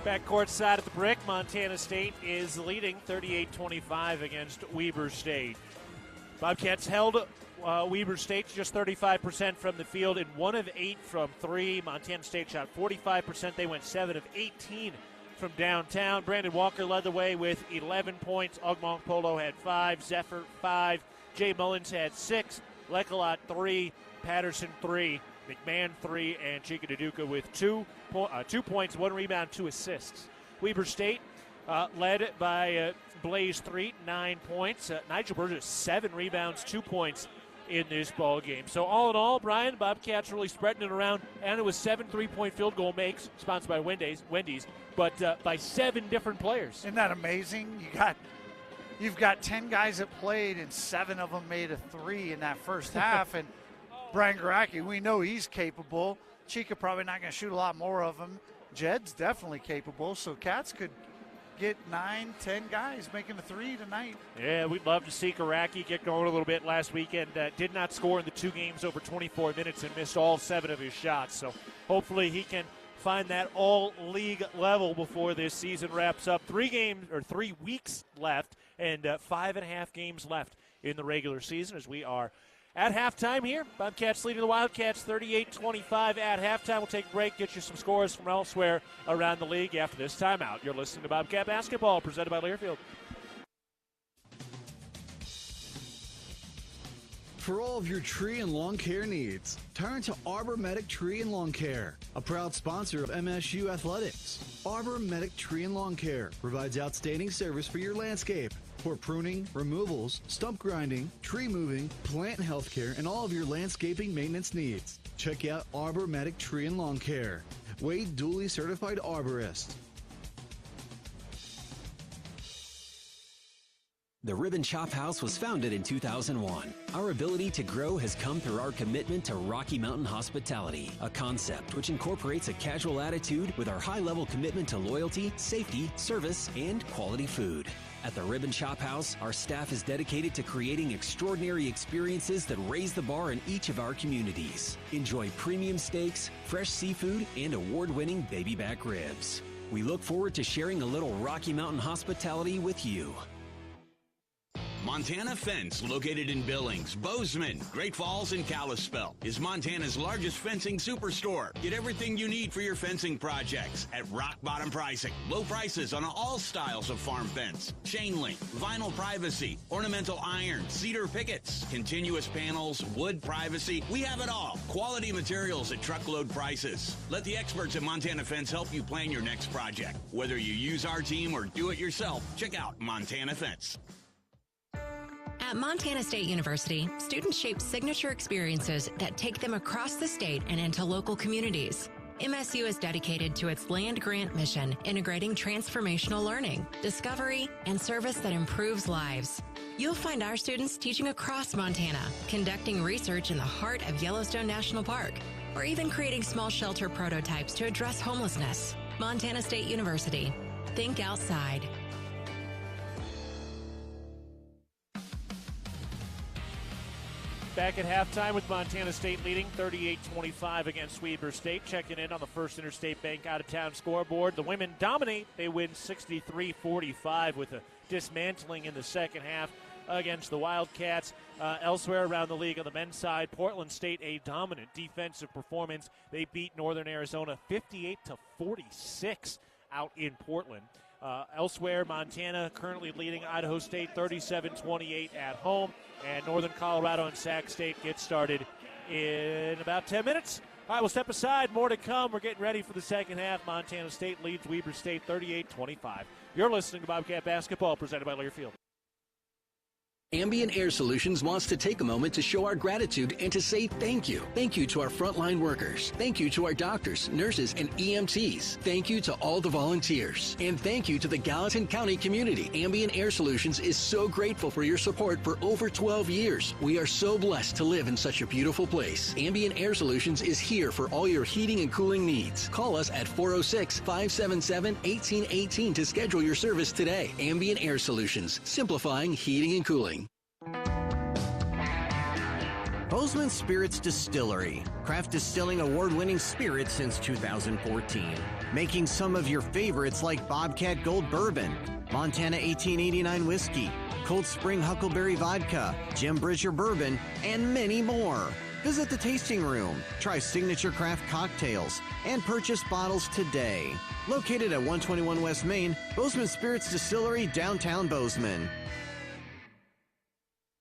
Backcourt side of the brick, Montana State is leading 38-25 against Weber State. Bobcats held Weber State just 35% from the field and 1 of 8 from 3. Montana State shot 45%. They went 7 of 18 from downtown. Brandon Walker led the way with 11 points. Ogmong Polo had 5. Zephyr 5. Jay Mullins had 6. Lekalot 3. Patterson 3. McMahon 3. And Chika Duduka with 2 points, 1 rebound, 2 assists Weber State led by Blaze Threet, 9 points. Nigel Burgess, 7 rebounds, 2 points in this ball game. So all in all, Brian, Bobcats really spreading it around, and it was 7 3-point field goal makes, sponsored by Wendy's, but by 7 different players. Isn't that amazing? You've got 10 guys that played, and 7 of them made a 3 in that first half. And Brian Garacki, we know he's capable. Chica probably not going to shoot a lot more of them. Jed's definitely capable, so Cats could get 9, 10 guys making a 3 tonight. Yeah, we'd love to see Garacki get going a little bit last weekend. Did not score in the 2 games over 24 minutes and missed all 7 of his shots. So hopefully he can find that all-league level before this season wraps up. 3 weeks left and 5.5 games left in the regular season as we are at halftime here. Bobcats leading the Wildcats 38-25 at halftime. We'll take a break, get you some scores from elsewhere around the league after this timeout. You're listening to Bobcat Basketball, presented by Learfield. For all of your tree and lawn care needs, turn to Arbor Medic Tree and Lawn Care, a proud sponsor of MSU Athletics. Arbor Medic Tree and Lawn Care provides outstanding service for your landscape. For pruning, removals, stump grinding, tree moving, plant health care, and all of your landscaping maintenance needs. Check out Arbor Medic Tree and Lawn Care. Wade duly certified arborist. The Ribbon Chop House was founded in 2001. Our ability to grow has come through our commitment to Rocky Mountain hospitality, a concept which incorporates a casual attitude with our high-level commitment to loyalty, safety, service, and quality food. At the Ribbon Chop House, our staff is dedicated to creating extraordinary experiences that raise the bar in each of our communities. Enjoy premium steaks, fresh seafood, and award-winning baby back ribs. We look forward to sharing a little Rocky Mountain hospitality with you. Montana Fence, located in Billings, Bozeman, Great Falls, and Kalispell, is Montana's largest fencing superstore. Get everything you need for your fencing projects at rock bottom pricing. Low prices on all styles of farm fence, chain link, vinyl privacy, ornamental iron, cedar pickets, continuous panels, wood privacy. We have it all. Quality materials at truckload prices. Let the experts at Montana Fence help you plan your next project. Whether you use our team or do it yourself, check out Montana Fence. At Montana State University, students shape signature experiences that take them across the state and into local communities. MSU is dedicated to its land-grant mission, integrating transformational learning, discovery, and service that improves lives. You'll find our students teaching across Montana, conducting research in the heart of Yellowstone National Park, or even creating small shelter prototypes to address homelessness. Montana State University. Think outside. Back at halftime with Montana State leading 38-25 against Weber State. Checking in on the First Interstate Bank out-of-town scoreboard. The women dominate. They win 63-45 with a dismantling in the second half against the Wildcats. Elsewhere around the league on the men's side, Portland State, a dominant defensive performance. They beat Northern Arizona 58-46 out in Portland. Elsewhere, Montana currently leading Idaho State 37-28 at home. And Northern Colorado and Sac State get started in about 10 minutes. All right, we'll step aside. More to come. We're getting ready for the second half. Montana State leads Weber State 38-25. You're listening to Bobcat Basketball, presented by Learfield. Ambient Air Solutions wants to take a moment to show our gratitude and to say thank you. Thank you to our frontline workers. Thank you to our doctors, nurses, and EMTs. Thank you to all the volunteers. And thank you to the Gallatin County community. Ambient Air Solutions is so grateful for your support for over 12 years. We are so blessed to live in such a beautiful place. Ambient Air Solutions is here for all your heating and cooling needs. Call us at 406-577-1818 to schedule your service today. Ambient Air Solutions, simplifying heating and cooling. Bozeman Spirits Distillery, craft distilling award-winning spirits since 2014. Making some of your favorites like Bobcat Gold Bourbon, Montana 1889 Whiskey, Cold Spring Huckleberry Vodka, Jim Bridger Bourbon, and many more. Visit the tasting room, try signature craft cocktails, and purchase bottles today. Located at 121 West Main, Bozeman Spirits Distillery, downtown Bozeman.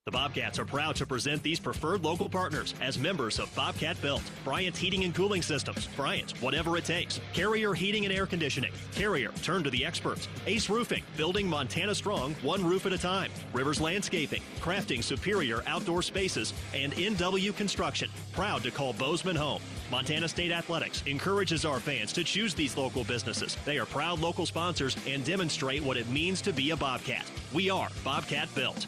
The Bobcats are proud to present these preferred local partners as members of Bobcat Built, Bryant's Heating and Cooling Systems, Bryant, whatever it takes, Carrier Heating and Air Conditioning, Carrier, turn to the experts, Ace Roofing, building Montana strong, one roof at a time, Rivers Landscaping, crafting superior outdoor spaces, and NW Construction, proud to call Bozeman home. Montana State Athletics encourages our fans to choose these local businesses. They are proud local sponsors and demonstrate what it means to be a Bobcat. We are Bobcat Built.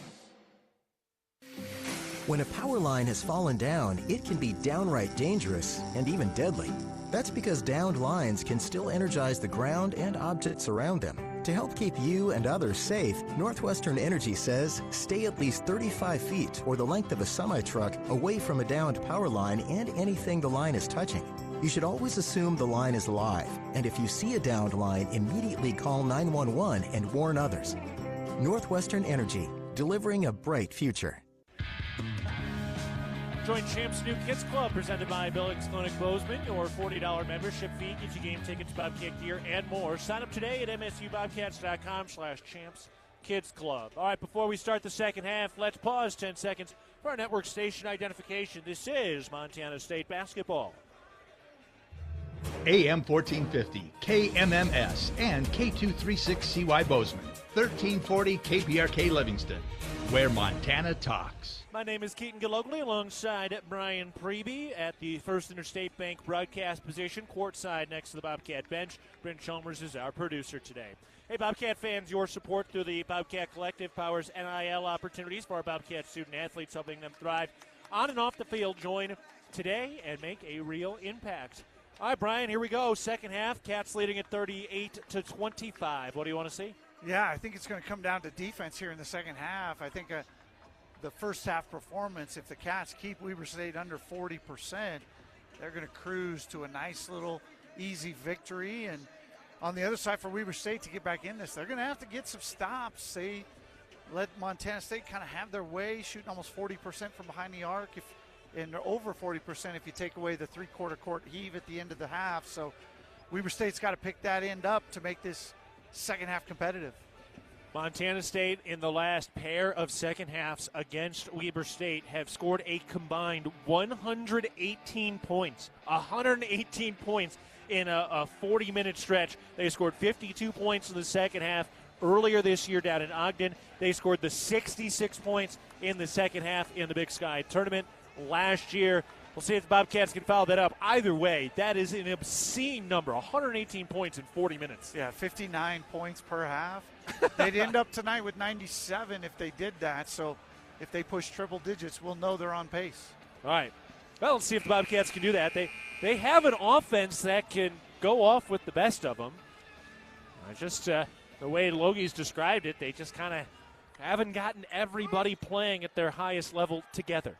When a power line has fallen down, it can be downright dangerous and even deadly. That's because downed lines can still energize the ground and objects around them. To help keep you and others safe, Northwestern Energy says stay at least 35 feet or the length of a semi-truck away from a downed power line and anything the line is touching. You should always assume the line is live, and if you see a downed line, immediately call 911 and warn others. Northwestern Energy, delivering a bright future. Join Champs New Kids Club presented by Billings Clinic Bozeman. Your $40 membership fee gets you game tickets, Bobcat gear, and more. Sign up today at msubobcats.com/Champs Kids Club. All right, before we start the second half, let's pause 10 seconds for our network station identification. This is Montana State basketball. AM 1450, KMMS, and K236CY Bozeman, 1340 KPRK Livingston, where Montana talks. My name is Keaton Gillogly alongside Brian Priebe at the First Interstate Bank broadcast position, courtside next to the Bobcat bench. Brent Chalmers is our producer today. Hey, Bobcat fans, your support through the Bobcat Collective powers NIL opportunities for our Bobcat student athletes, helping them thrive on and off the field. Join today and make a real impact. All right, Brian, here we go. Second half, Cats leading at 38-25. What do you want to see? Yeah, I think it's going to come down to defense here in the second half. I think the first half performance, if the Cats keep Weber State under 40%, they're going to cruise to a nice little easy victory. And on the other side for Weber State to get back in this, they're going to have to get some stops. They let Montana State kind of have their way, shooting almost 40% from behind the arc, and over 40% if you take away the three-quarter court heave at the end of the half. So Weber State's got to pick that end up to make this second half competitive. Montana State in the last pair of second halves against Weber State have scored a combined 118 points. 118 points in a 40-minute stretch. They scored 52 points in the second half. Earlier this year down in Ogden, they scored the 66 points in the second half in the Big Sky tournament last year. We'll see if the Bobcats can follow that up. Either way, that is an obscene number, 118 points in 40 minutes. Yeah, 59 points per half. They'd end up tonight with 97 if they did that. So if they push triple digits, we'll know they're on pace. All right. Well, let's see if the Bobcats can do that. They have an offense that can go off with the best of them. Just the way Logie's described it, they just kind of haven't gotten everybody playing at their highest level together.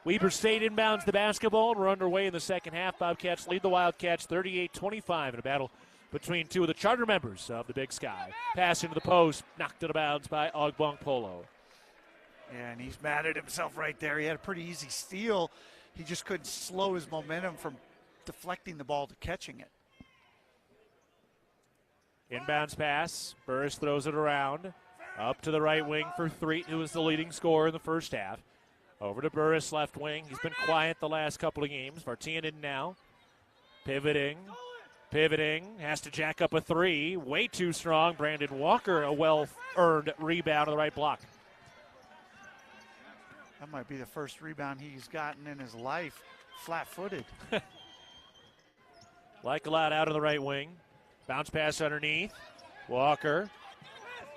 Weber State inbounds the basketball. We're underway in the second half. Bobcats lead the Wildcats 38-25 in a battle between two of the charter members of the Big Sky. Pass into the post, knocked out of bounds by Ogbong Polo. Yeah, and he's mad at himself right there. He had a pretty easy steal. He just couldn't slow his momentum from deflecting the ball to catching it. Inbounds pass. Burris throws it around. Up to the right wing for Threet, who was the leading scorer in the first half. Over to Burris, left wing. He's been quiet the last couple of games. Vartianen now. Pivoting. Has to jack up a three. Way too strong. Brandon Walker, a well-earned rebound on the right block. That might be the first rebound he's gotten in his life, flat-footed. Like a lot out of the right wing. Bounce pass underneath. Walker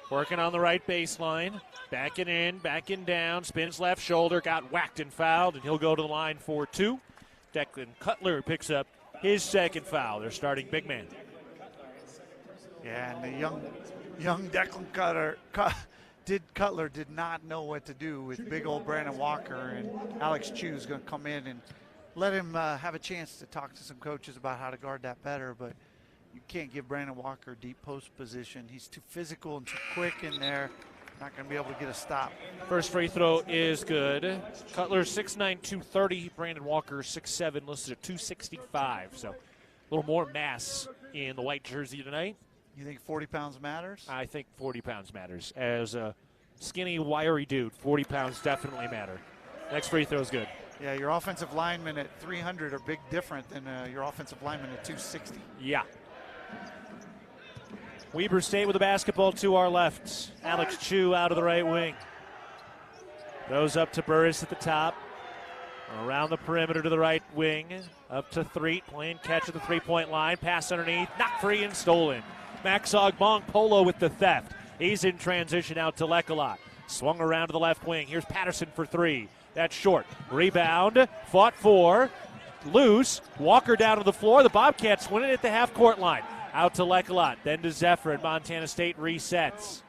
working on the right baseline. Backing in, down. Spins left shoulder. Got whacked and fouled, and he'll go to the line for two. Declan Cutler picks up his second foul. They're starting big man. Yeah, and the young Declan Cutler did not know what to do with big old Brandon Walker, and Alex Chu's going to come in and let him have a chance to talk to some coaches about how to guard that better. But you can't give Brandon Walker deep post position. He's too physical and too quick in there. Not going to be able to get a stop. First free throw is good. Cutler 6'9", 230. Brandon Walker 6'7", listed at 265. So a little more mass in the white jersey tonight. You think 40 pounds matters? I think 40 pounds matters. As skinny, wiry dude. 40 pounds definitely matter. Next free throw is good. Yeah, your offensive linemen at 300 are big different than your offensive linemen at 260. Yeah. Weber State with the basketball to our left. Alex Chu out of the right wing. Goes up to Burris at the top. Around the perimeter to the right wing. Up to Threet, playing catch at the three-point line. Pass underneath, knocked free and stolen. Max Ogbong Polo with the theft. He's in transition out to Lekalot. Swung around to the left wing. Here's Patterson for three. That's short. Rebound, fought for, loose. Walker down to the floor. The Bobcats win it at the half-court line. Out to Lekalot, then to Zephyr, and Montana State resets.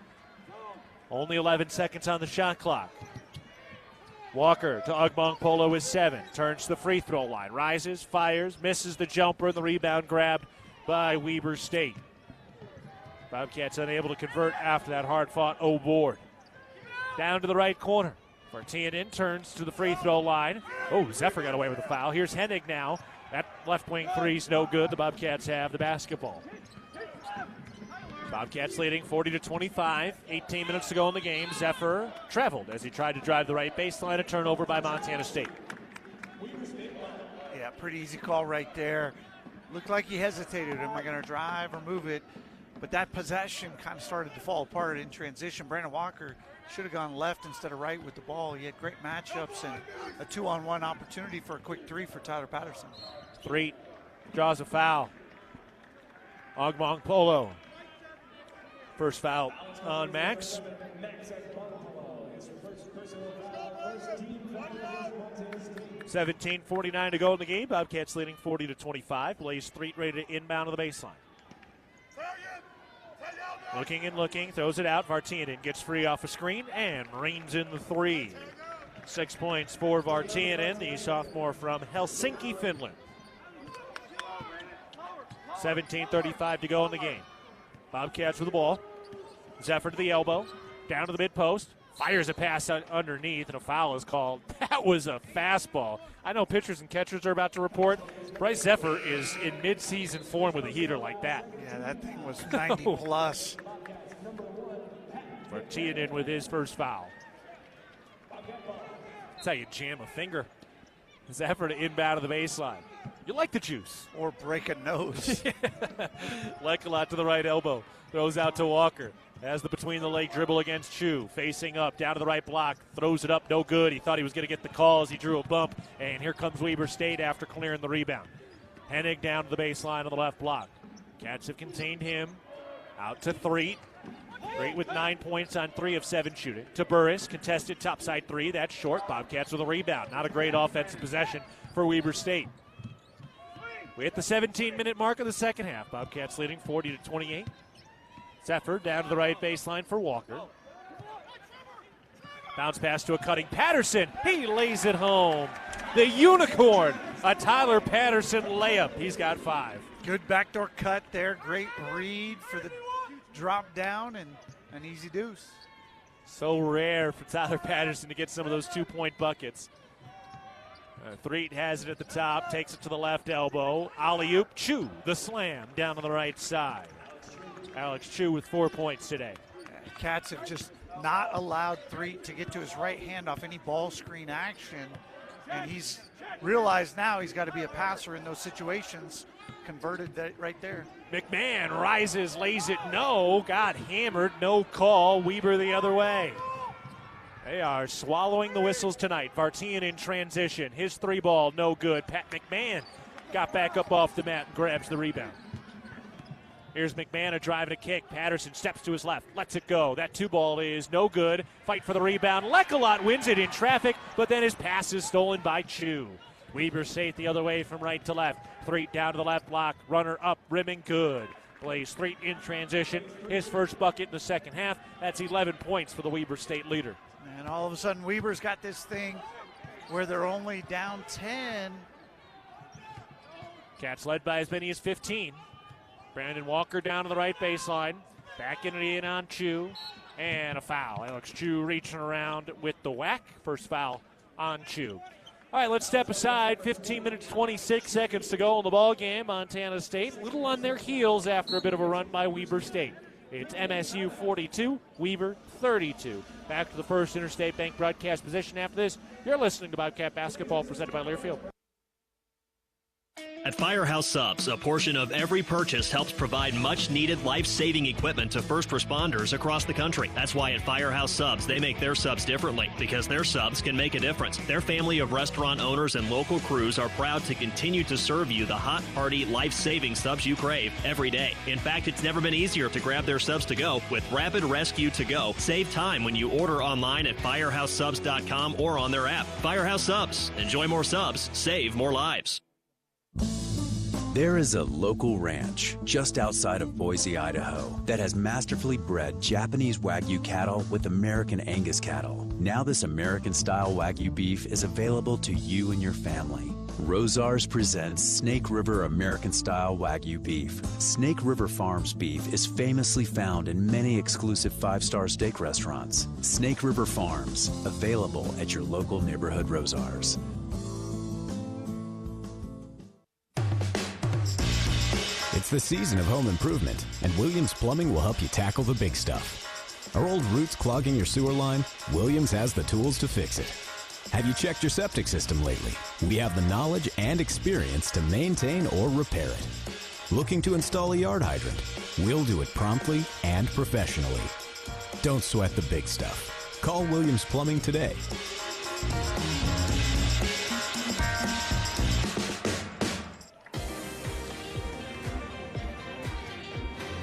Only 11 seconds on the shot clock. Walker to Ogbong Polo with 7. Turns to the free throw line. Rises, fires, misses the jumper, and the rebound grabbed by Weber State. Bobcats unable to convert after that hard-fought O-board. Down to the right corner. Vartianen turns to the free throw line. Oh, Zephyr got away with a foul. Here's Hennig now. That left wing three's no good. The Bobcats have the basketball. Bobcats leading 40-25. 18 minutes to go in the game. Zephyr traveled as he tried to drive the right baseline. A turnover by Montana State. Yeah, pretty easy call right there. Looked like he hesitated. Am I going to drive or move it? But that possession kind of started to fall apart in transition. Brandon Walker should have gone left instead of right with the ball. He had great matchups and a 2-on-1 opportunity for a quick three for Tyler Patterson. Threet draws a foul. Ogbong Polo. First foul on Max. $17:49 to go in the game. Bobcats leading 40-25. Blaze Threet ready to inbound to the baseline. Looking and looking, throws it out. Vartianen gets free off a screen and reins in the three. 6 points for Vartianen, the sophomore from Helsinki, Finland. 17:35 to go in the game. Bobcats with the ball. Zephyr to the elbow, down to the mid-post. Fires a pass underneath, and a foul is called. That was a fastball. I know pitchers and catchers are about to report. Bryce Zephyr is in mid-season form with a heater like that. Yeah, that thing was 90 plus. Vartianen with his first foul. That's how you jam a finger. Zephyr to inbound to the baseline. You like the juice. Or break a nose. Lekalot to the right elbow. Throws out to Walker. Has the between-the-leg dribble against Chu. Facing up, down to the right block. Throws it up, no good. He thought he was going to get the call as he drew a bump. And here comes Weber State after clearing the rebound. Hennig down to the baseline on the left block. Cats have contained him. Out to Threet. Threet with 9 points on 3 of 7 shooting. To Burris, contested topside three. That's short. Bobcats with a rebound. Not a great offensive possession for Weber State. We hit the 17-minute mark of the second half. Bobcats leading 40-28. Zephyr down to the right baseline for Walker. Bounce pass to a cutting Patterson. He lays it home. The unicorn, a Tyler Patterson layup. He's got 5. Good backdoor cut there. Great read for the drop down and an easy deuce. So rare for Tyler Patterson to get some of those 2-point buckets. Threet has it at the top, takes it to the left elbow. Alley-oop, Chu, the slam down on the right side. Alex Chu with 4 points today. Cats have just not allowed Threet to get to his right hand off any ball screen action. And he's realized now he's got to be a passer in those situations. Converted that right there. McMahon rises, lays it, no. Got hammered, no call. Weber the other way. They are swallowing the whistles tonight. Vartianen in transition. His 3-ball, no good. Pat McMahon got back up off the mat and grabs the rebound. Here's McMahon, a drive and a kick. Patterson steps to his left, lets it go. That 2-ball is no good. Fight for the rebound. Lekalot wins it in traffic, but then his pass is stolen by Chu. Weber State the other way from right to left. Threet down to the left block. Runner up, rimming good. Blaze Threet in transition. His first bucket in the second half. That's 11 points for the Weber State leader. And all of a sudden, Weber's got this thing where they're only down 10. Cats led by as many as 15. Brandon Walker down to the right baseline. Backing it in on Chu. And a foul. Alex Chu reaching around with the whack. First foul on Chu. All right, let's step aside. 15 minutes, 26 seconds to go in the ball game. Montana State a little on their heels after a bit of a run by Weber State. It's MSU 42, Weber 32. Back to the First Interstate Bank broadcast position after this. You're listening to Bobcat Basketball presented by Learfield. At Firehouse Subs, a portion of every purchase helps provide much-needed life-saving equipment to first responders across the country. That's why at Firehouse Subs, they make their subs differently, because their subs can make a difference. Their family of restaurant owners and local crews are proud to continue to serve you the hot, hearty, life-saving subs you crave every day. In fact, it's never been easier to grab their subs to go with Rapid Rescue to Go. Save time when you order online at firehousesubs.com or on their app. Firehouse Subs. Enjoy more subs. Save more lives. There is a local ranch just outside of Boise, Idaho, that has masterfully bred Japanese Wagyu cattle with American Angus cattle. Now this American-style Wagyu beef is available to you and your family. Rosars presents Snake River American-style Wagyu beef. Snake River Farms beef is famously found in many exclusive five-star steak restaurants. Snake River Farms, available at your local neighborhood Rosars. It's the season of home improvement, and Williams Plumbing will help you tackle the big stuff. Are old roots clogging your sewer line? Williams has the tools to fix it. Have you checked your septic system lately? We have the knowledge and experience to maintain or repair it. Looking to install a yard hydrant? We'll do it promptly and professionally. Don't sweat the big stuff. Call Williams Plumbing today.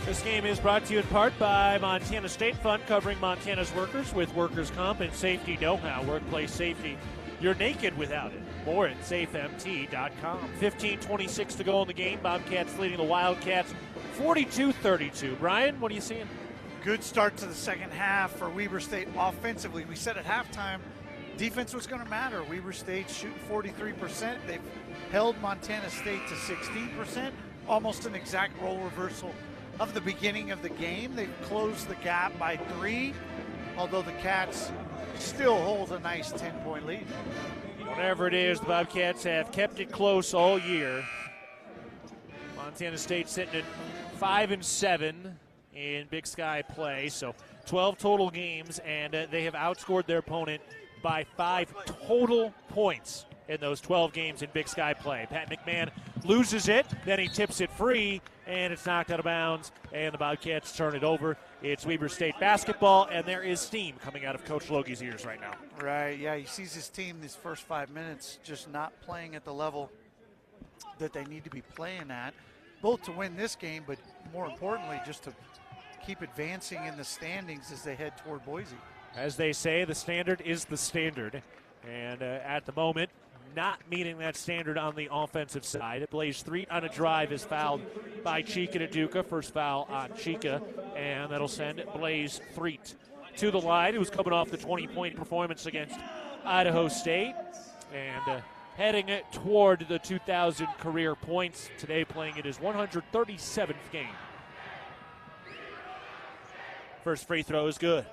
This game is brought to you in part by Montana State Fund, covering Montana's workers with workers' comp and safety know-how. Workplace safety, you're naked without it. More at safemt.com. 15:26 to go in the game. Bobcats leading the Wildcats 42-32. Brian, what are you seeing? Good start to the second half for Weber State offensively. We said at halftime defense was going to matter. Weber State shooting 43%. They've held Montana State to 16%, almost an exact role reversal of the beginning of the game. They've closed the gap by 3, although the Cats still hold a nice 10-point lead. Whatever it is, the Bobcats have kept it close all year. Montana State sitting at 5-7 in Big Sky play, so 12 total games, and they have outscored their opponent by 5 total points in those 12 games in Big Sky play. Pat McMahon loses it, then he tips it free, and it's knocked out of bounds, and the Bobcats turn it over. It's Weber State basketball, and there is steam coming out of Coach Logie's ears right now. Right, yeah, he sees his team these first 5 minutes just not playing at the level that they need to be playing at, both to win this game, but more importantly, just to keep advancing in the standings as they head toward Boise. As they say, the standard is the standard, and at the moment, not meeting that standard on the offensive side. Blaze Threet on a drive is fouled by Chika Naduka. First foul on Chika, and that'll send Blaze Threet to the line, who's coming off the 20-point performance against Idaho State, and heading toward the 2,000 career points. Today playing it his 137th game. First free throw is good.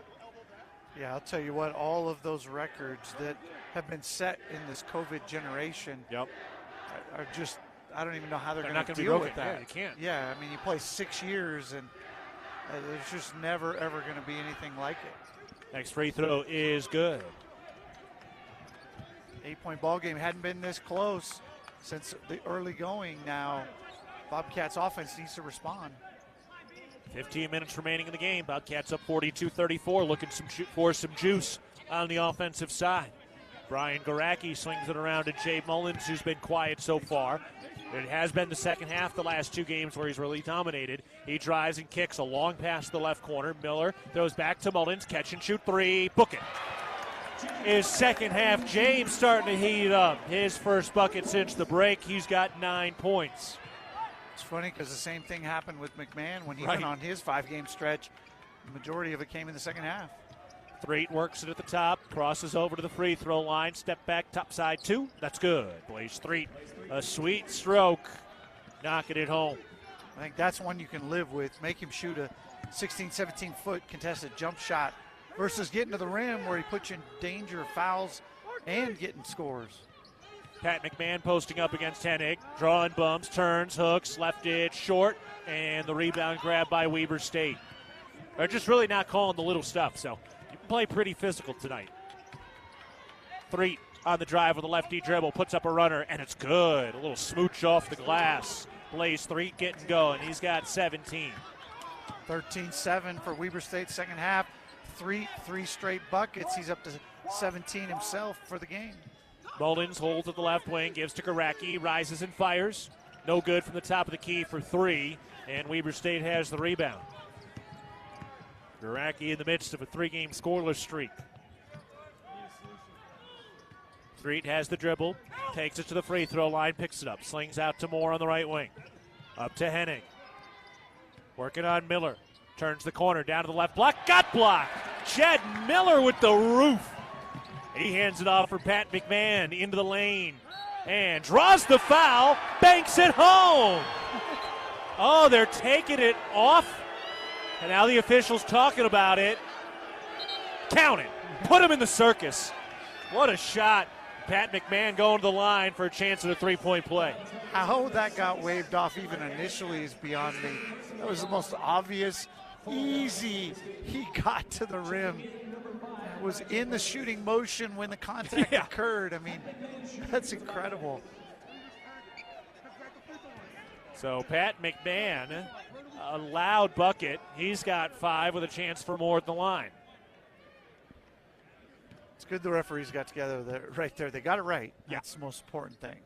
Yeah, I'll tell you what, all of those records that have been set in this COVID generation are just, I don't even know how they're going to deal with that. Yeah, you can't. Yeah, I mean, you play 6 years, and there's just never, ever going to be anything like it. Next free throw is good. 8-point ball game. Hadn't been this close since the early going. Now, Bobcats offense needs to respond. 15 minutes remaining in the game. Bobcats up 42-34, looking for some juice on the offensive side. Brian Garacki swings it around to Jay Mullins, who's been quiet so far. It has been the second half, the last 2 games where he's really dominated. He drives and kicks a long pass to the left corner. Miller throws back to Mullins, catch and shoot 3, book it. His second half, James starting to heat it up. His first bucket since the break. He's got 9 points. It's funny because the same thing happened with McMahon when he went on his 5-game stretch. The majority of it came in the second half. Threet works it at the top, crosses over to the free throw line, step back, top side 2. That's good. Blaze Threet, a sweet stroke, knocking it home. I think that's one you can live with. Make him shoot a 16, 17-foot contested jump shot versus getting to the rim where he puts you in danger of fouls and getting scores. Pat McMahon posting up against Hennig, drawing bumps, turns, hooks, left it short, and the rebound grab by Weber State. They're just really not calling the little stuff, so you can play pretty physical tonight. Threet on the drive with a lefty dribble, puts up a runner, and it's good. A little smooch off the glass. Blaze Threet getting going. He's got 17. 13-7 for Weber State second half. Three straight buckets. He's up to 17 himself for the game. Mullins holds at the left wing, gives to Garacki, rises and fires. No good from the top of the key for 3, and Weber State has the rebound. Garacki in the midst of a 3-game scoreless streak. Threet has the dribble, takes it to the free throw line, picks it up, slings out to Moore on the right wing. Up to Hennig. Working on Miller. Turns the corner, down to the left block, got blocked. Jed Miller with the roof. He hands it off for Pat McMahon into the lane and draws the foul, banks it home. Oh, they're taking it off, and now the official's talking about it. Count it. Put him in the circus. What a shot. Pat McMahon going to the line for a chance at a 3-point play. How that got waved off even initially is beyond me. That was the most obvious, easy. He got to the rim. Was in the shooting motion when the contact occurred. I mean, that's incredible. So Pat McMahon, a loud bucket. He's got 5 with a chance for more at the line. It's good the referees got together right there. They got it right. That's the most important thing.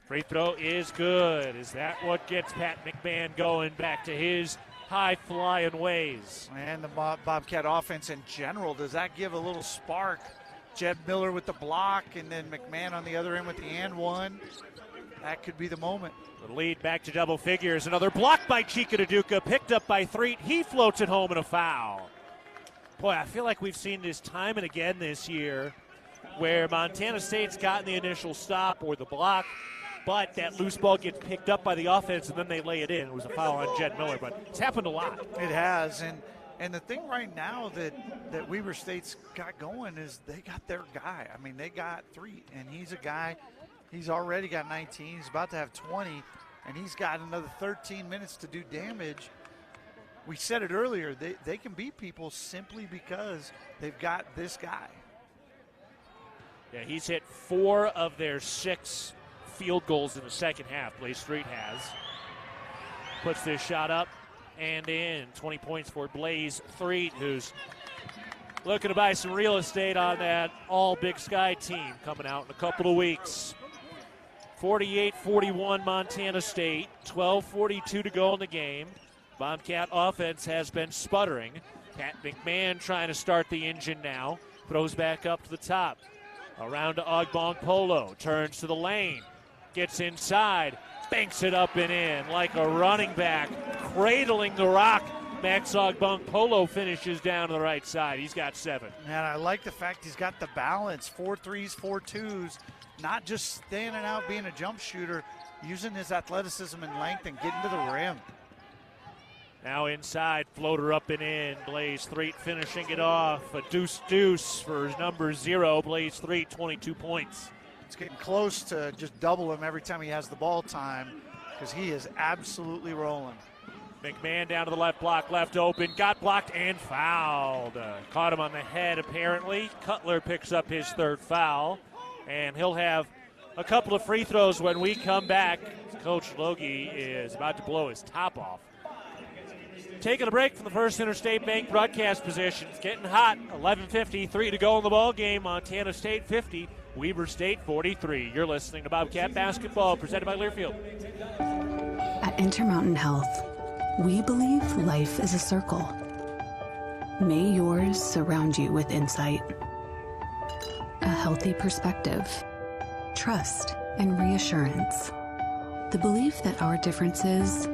Free throw is good. Is that what gets Pat McMahon going back to his high-flying ways? And the Bobcat offense in general, does that give a little spark? Jed Miller with the block, and then McMahon on the other end with the and one. That could be the moment. The lead back to double figures. Another block by Chikadduka, picked up by Threet. He floats it home in a foul. Boy, I feel like we've seen this time and again this year where Montana State's gotten the initial stop or the block, but that loose ball gets picked up by the offense and then they lay it in. It was a foul on Jed Miller, but it's happened a lot. It has, and the thing right now that Weber State's got going is they got their guy. I mean, they got Threet, and he's a guy, he's already got 19. He's about to have 20, and he's got another 13 minutes to do damage. We said it earlier, they can beat people simply because they've got this guy. Yeah, he's hit 4 of their 6 field goals in the second half. Blaze Threet has. Puts this shot up and in. 20 points for Blaze Threet, who's looking to buy some real estate on that all-Big Sky team coming out in a couple of weeks. 48-41 Montana State. 12:42 to go in the game. Bobcat offense has been sputtering. Pat McMahon trying to start the engine now. Throws back up to the top. Around to Ogbong Polo. Turns to the lane. Gets inside. Banks it up and in like a running back. Cradling the rock. Max Ogbong Polo finishes down to the right side. He's got 7. And I like the fact he's got the balance. 4 threes, 4 twos. Not just standing out being a jump shooter. Using his athleticism and length and getting to the rim. Now inside, floater up and in. Blaze Threet finishing it off. A deuce for number 0. Blaze Threet, 22 points. It's getting close to just double him every time he has the ball time because he is absolutely rolling. McMahon down to the left block, left open, got blocked and fouled. Caught him on the head apparently. Cutler picks up his 3rd foul, and he'll have a couple of free throws when we come back. Coach Logie is about to blow his top off. Taking a break from the First Interstate Bank broadcast position. It's getting hot. 11:53 to go in the ball game. Montana State 50, Weber State 43. You're listening to Bobcat Basketball, presented by Learfield. At Intermountain Health, we believe life is a circle. May yours surround you with insight, a healthy perspective, trust, and reassurance. The belief that our differences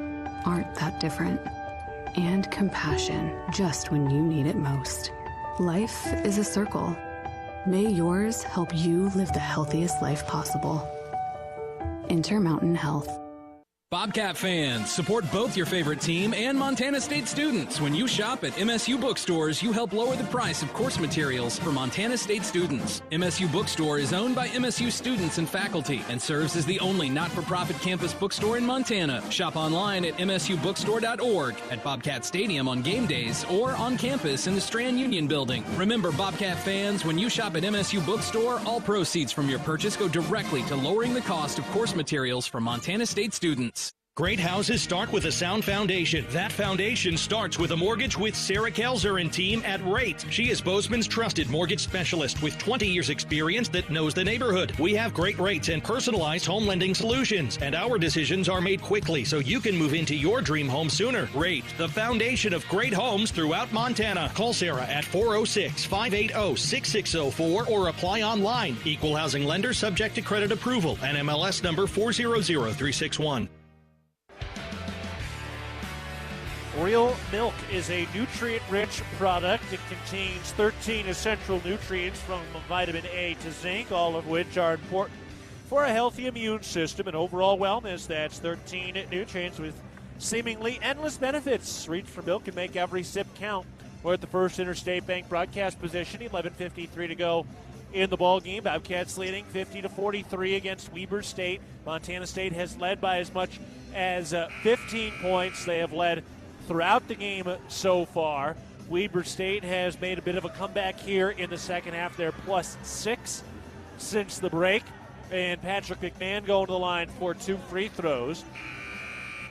aren't that different. And compassion just when you need it most. Life is a circle. May yours help you live the healthiest life possible. Intermountain Health. Bobcat fans, support both your favorite team and Montana State students. When you shop at MSU bookstores, you help lower the price of course materials for Montana State students. MSU Bookstore is owned by MSU students and faculty and serves as the only not-for-profit campus bookstore in Montana. Shop online at msubookstore.org, at Bobcat Stadium on game days, or on campus in the Strand Union Building. Remember, Bobcat fans, when you shop at MSU Bookstore, all proceeds from your purchase go directly to lowering the cost of course materials for Montana State students. Great houses start with a sound foundation. That foundation starts with a mortgage with Sarah Kelzer and team at Rate. She is Bozeman's trusted mortgage specialist with 20 years experience that knows the neighborhood. We have great rates and personalized home lending solutions, and our decisions are made quickly so you can move into your dream home sooner. Rate, the foundation of great homes throughout Montana. Call Sarah at 406-580-6604 or apply online. Equal housing lender subject to credit approval. NMLS number 400361. Real milk is a nutrient-rich product. It contains 13 essential nutrients from vitamin A to zinc, all of which are important for a healthy immune system and overall wellness. That's 13 nutrients with seemingly endless benefits. Reach for milk and make every sip count. We're at the First Interstate Bank broadcast position, 11:53 to go in the ball game. Bobcats leading 50-43 against Weber State. Montana State has led by as much as 15 points. They have led throughout the game so far. Weber State has made a bit of a comeback here in the second half. They're +6 since the break. And Patrick McMahon going to the line for 2 free throws.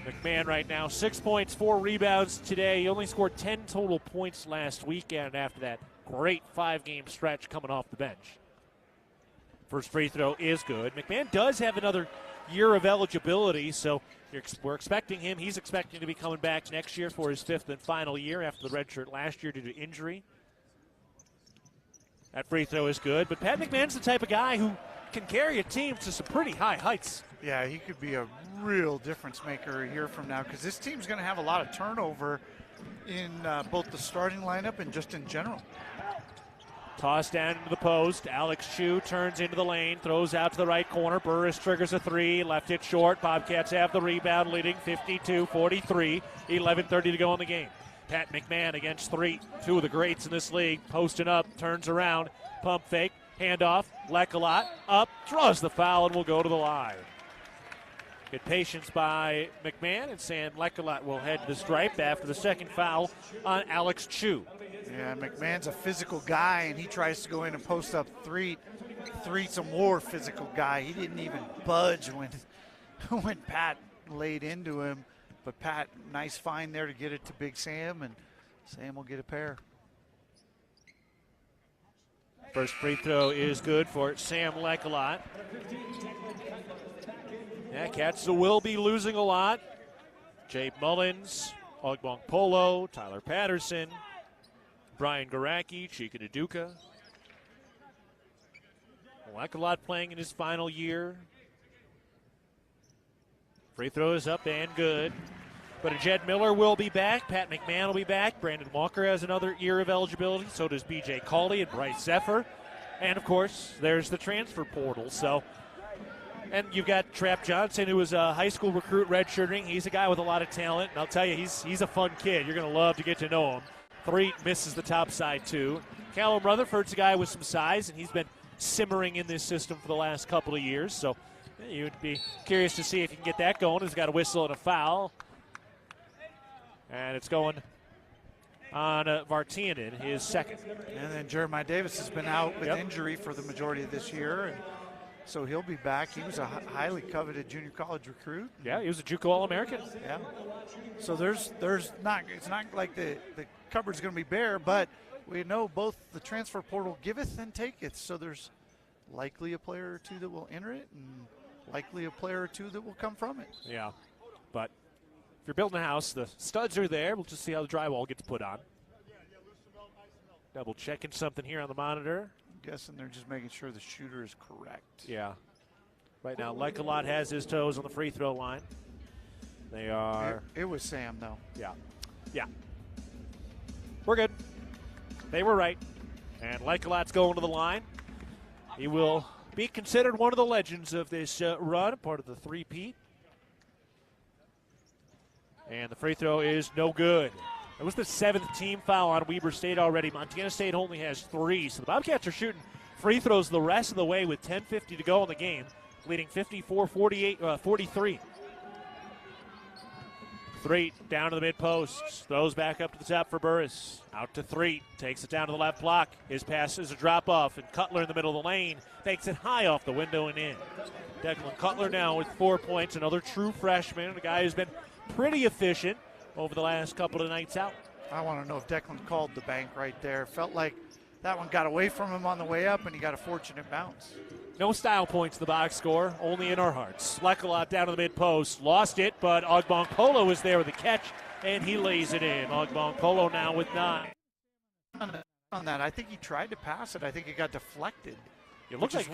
McMahon right now 6 points, 4 rebounds today. He only scored 10 total points last weekend after that great 5-game stretch coming off the bench. First free throw is good. McMahon does have another year of eligibility, so we're expecting him. He's expecting to be coming back next year for his 5th and final year after the redshirt last year due to injury. That free throw is good, but Pat McMahon's the type of guy who can carry a team to some pretty high heights. Yeah, he could be a real difference maker a year from now because this team's going to have a lot of turnover in both the starting lineup and just in general. Toss down into the post. Alex Chu turns into the lane, throws out to the right corner. Burris triggers a 3, left it short. Bobcats have the rebound, leading 52-43. 11:30 to go in the game. Pat McMahon against 3. 2 of the greats in this league. Posting up, turns around, pump fake, handoff. Lekalot up, draws the foul, and will go to the line. Good patience by McMahon, and Sam Lekalot will head to the stripe after the second foul on Alex Chu. Yeah, McMahon's a physical guy, and he tries to go in and post up 3. 3's a more physical guy. He didn't even budge when Pat laid into him. But Pat, nice find there to get it to Big Sam, and Sam will get a pair. First free throw is good for Sam Lekalot. Yeah, Cats will be losing a lot. Jay Mullins, Ogbong Polo, Tyler Patterson, Brian Garacki, Chika Naduka. Lekalot playing in his final year. Free throw is up and good. But Jed Miller will be back. Pat McMahon will be back. Brandon Walker has another year of eligibility. So does B.J. Cawley and Bryce Zephyr. And, of course, there's the transfer portal. And you've got Trap Johnson, who was a high school recruit redshirting. He's a guy with a lot of talent. And I'll tell you, he's a fun kid. You're going to love to get to know him. 3 misses the top side, 2. Callum Rutherford's a guy with some size, and he's been simmering in this system for the last couple of years. So you would be curious to see if you can get that going. He's got a whistle and a foul. And it's going on Vartianen, his second. And then Jeremiah Davis has been out with injury for the majority of this year. And so he'll be back. He was a highly coveted junior college recruit. Yeah, he was a JUCO All-American. Yeah. So it's not like the cupboard's going to be bare, but we know both the transfer portal giveth and taketh. So there's likely a player or 2 that will enter it and likely a player or 2 that will come from it. Yeah, but if you're building a house, the studs are there. We'll just see how the drywall gets put on. Double checking something here on the monitor. I'm guessing they're just making sure the shooter is correct. Yeah. Right now, Lekalot has his toes on the free throw line. They are. It was Sam, though. Yeah. Yeah. We're good. They were right. And Lekalot's going to the line. He will be considered one of the legends of this run, part of the three-peat. And the free throw is no good. It was the 7th team foul on Weber State already. Montana State only has 3. So the Bobcats are shooting free throws the rest of the way with 10:50 to go in the game, leading 44-43. Threet down to the mid-post. Throws back up to the top for Burris. Out to Threet. Takes it down to the left block. His pass is a drop-off, and Cutler in the middle of the lane takes it high off the window and in. Declan Cutler now with 4 points, another true freshman, a guy who's been pretty efficient over the last couple of nights out. I want to know if Declan called the bank right there. Felt like that one got away from him on the way up, and he got a fortunate bounce. No style points the box score, only in our hearts. Lekalot down to the mid-post. Lost it, but Ogbong Polo is there with the catch, and he lays it in. Ogbong Polo now with 9. On that, I think he tried to pass it. I think it got deflected. It looks like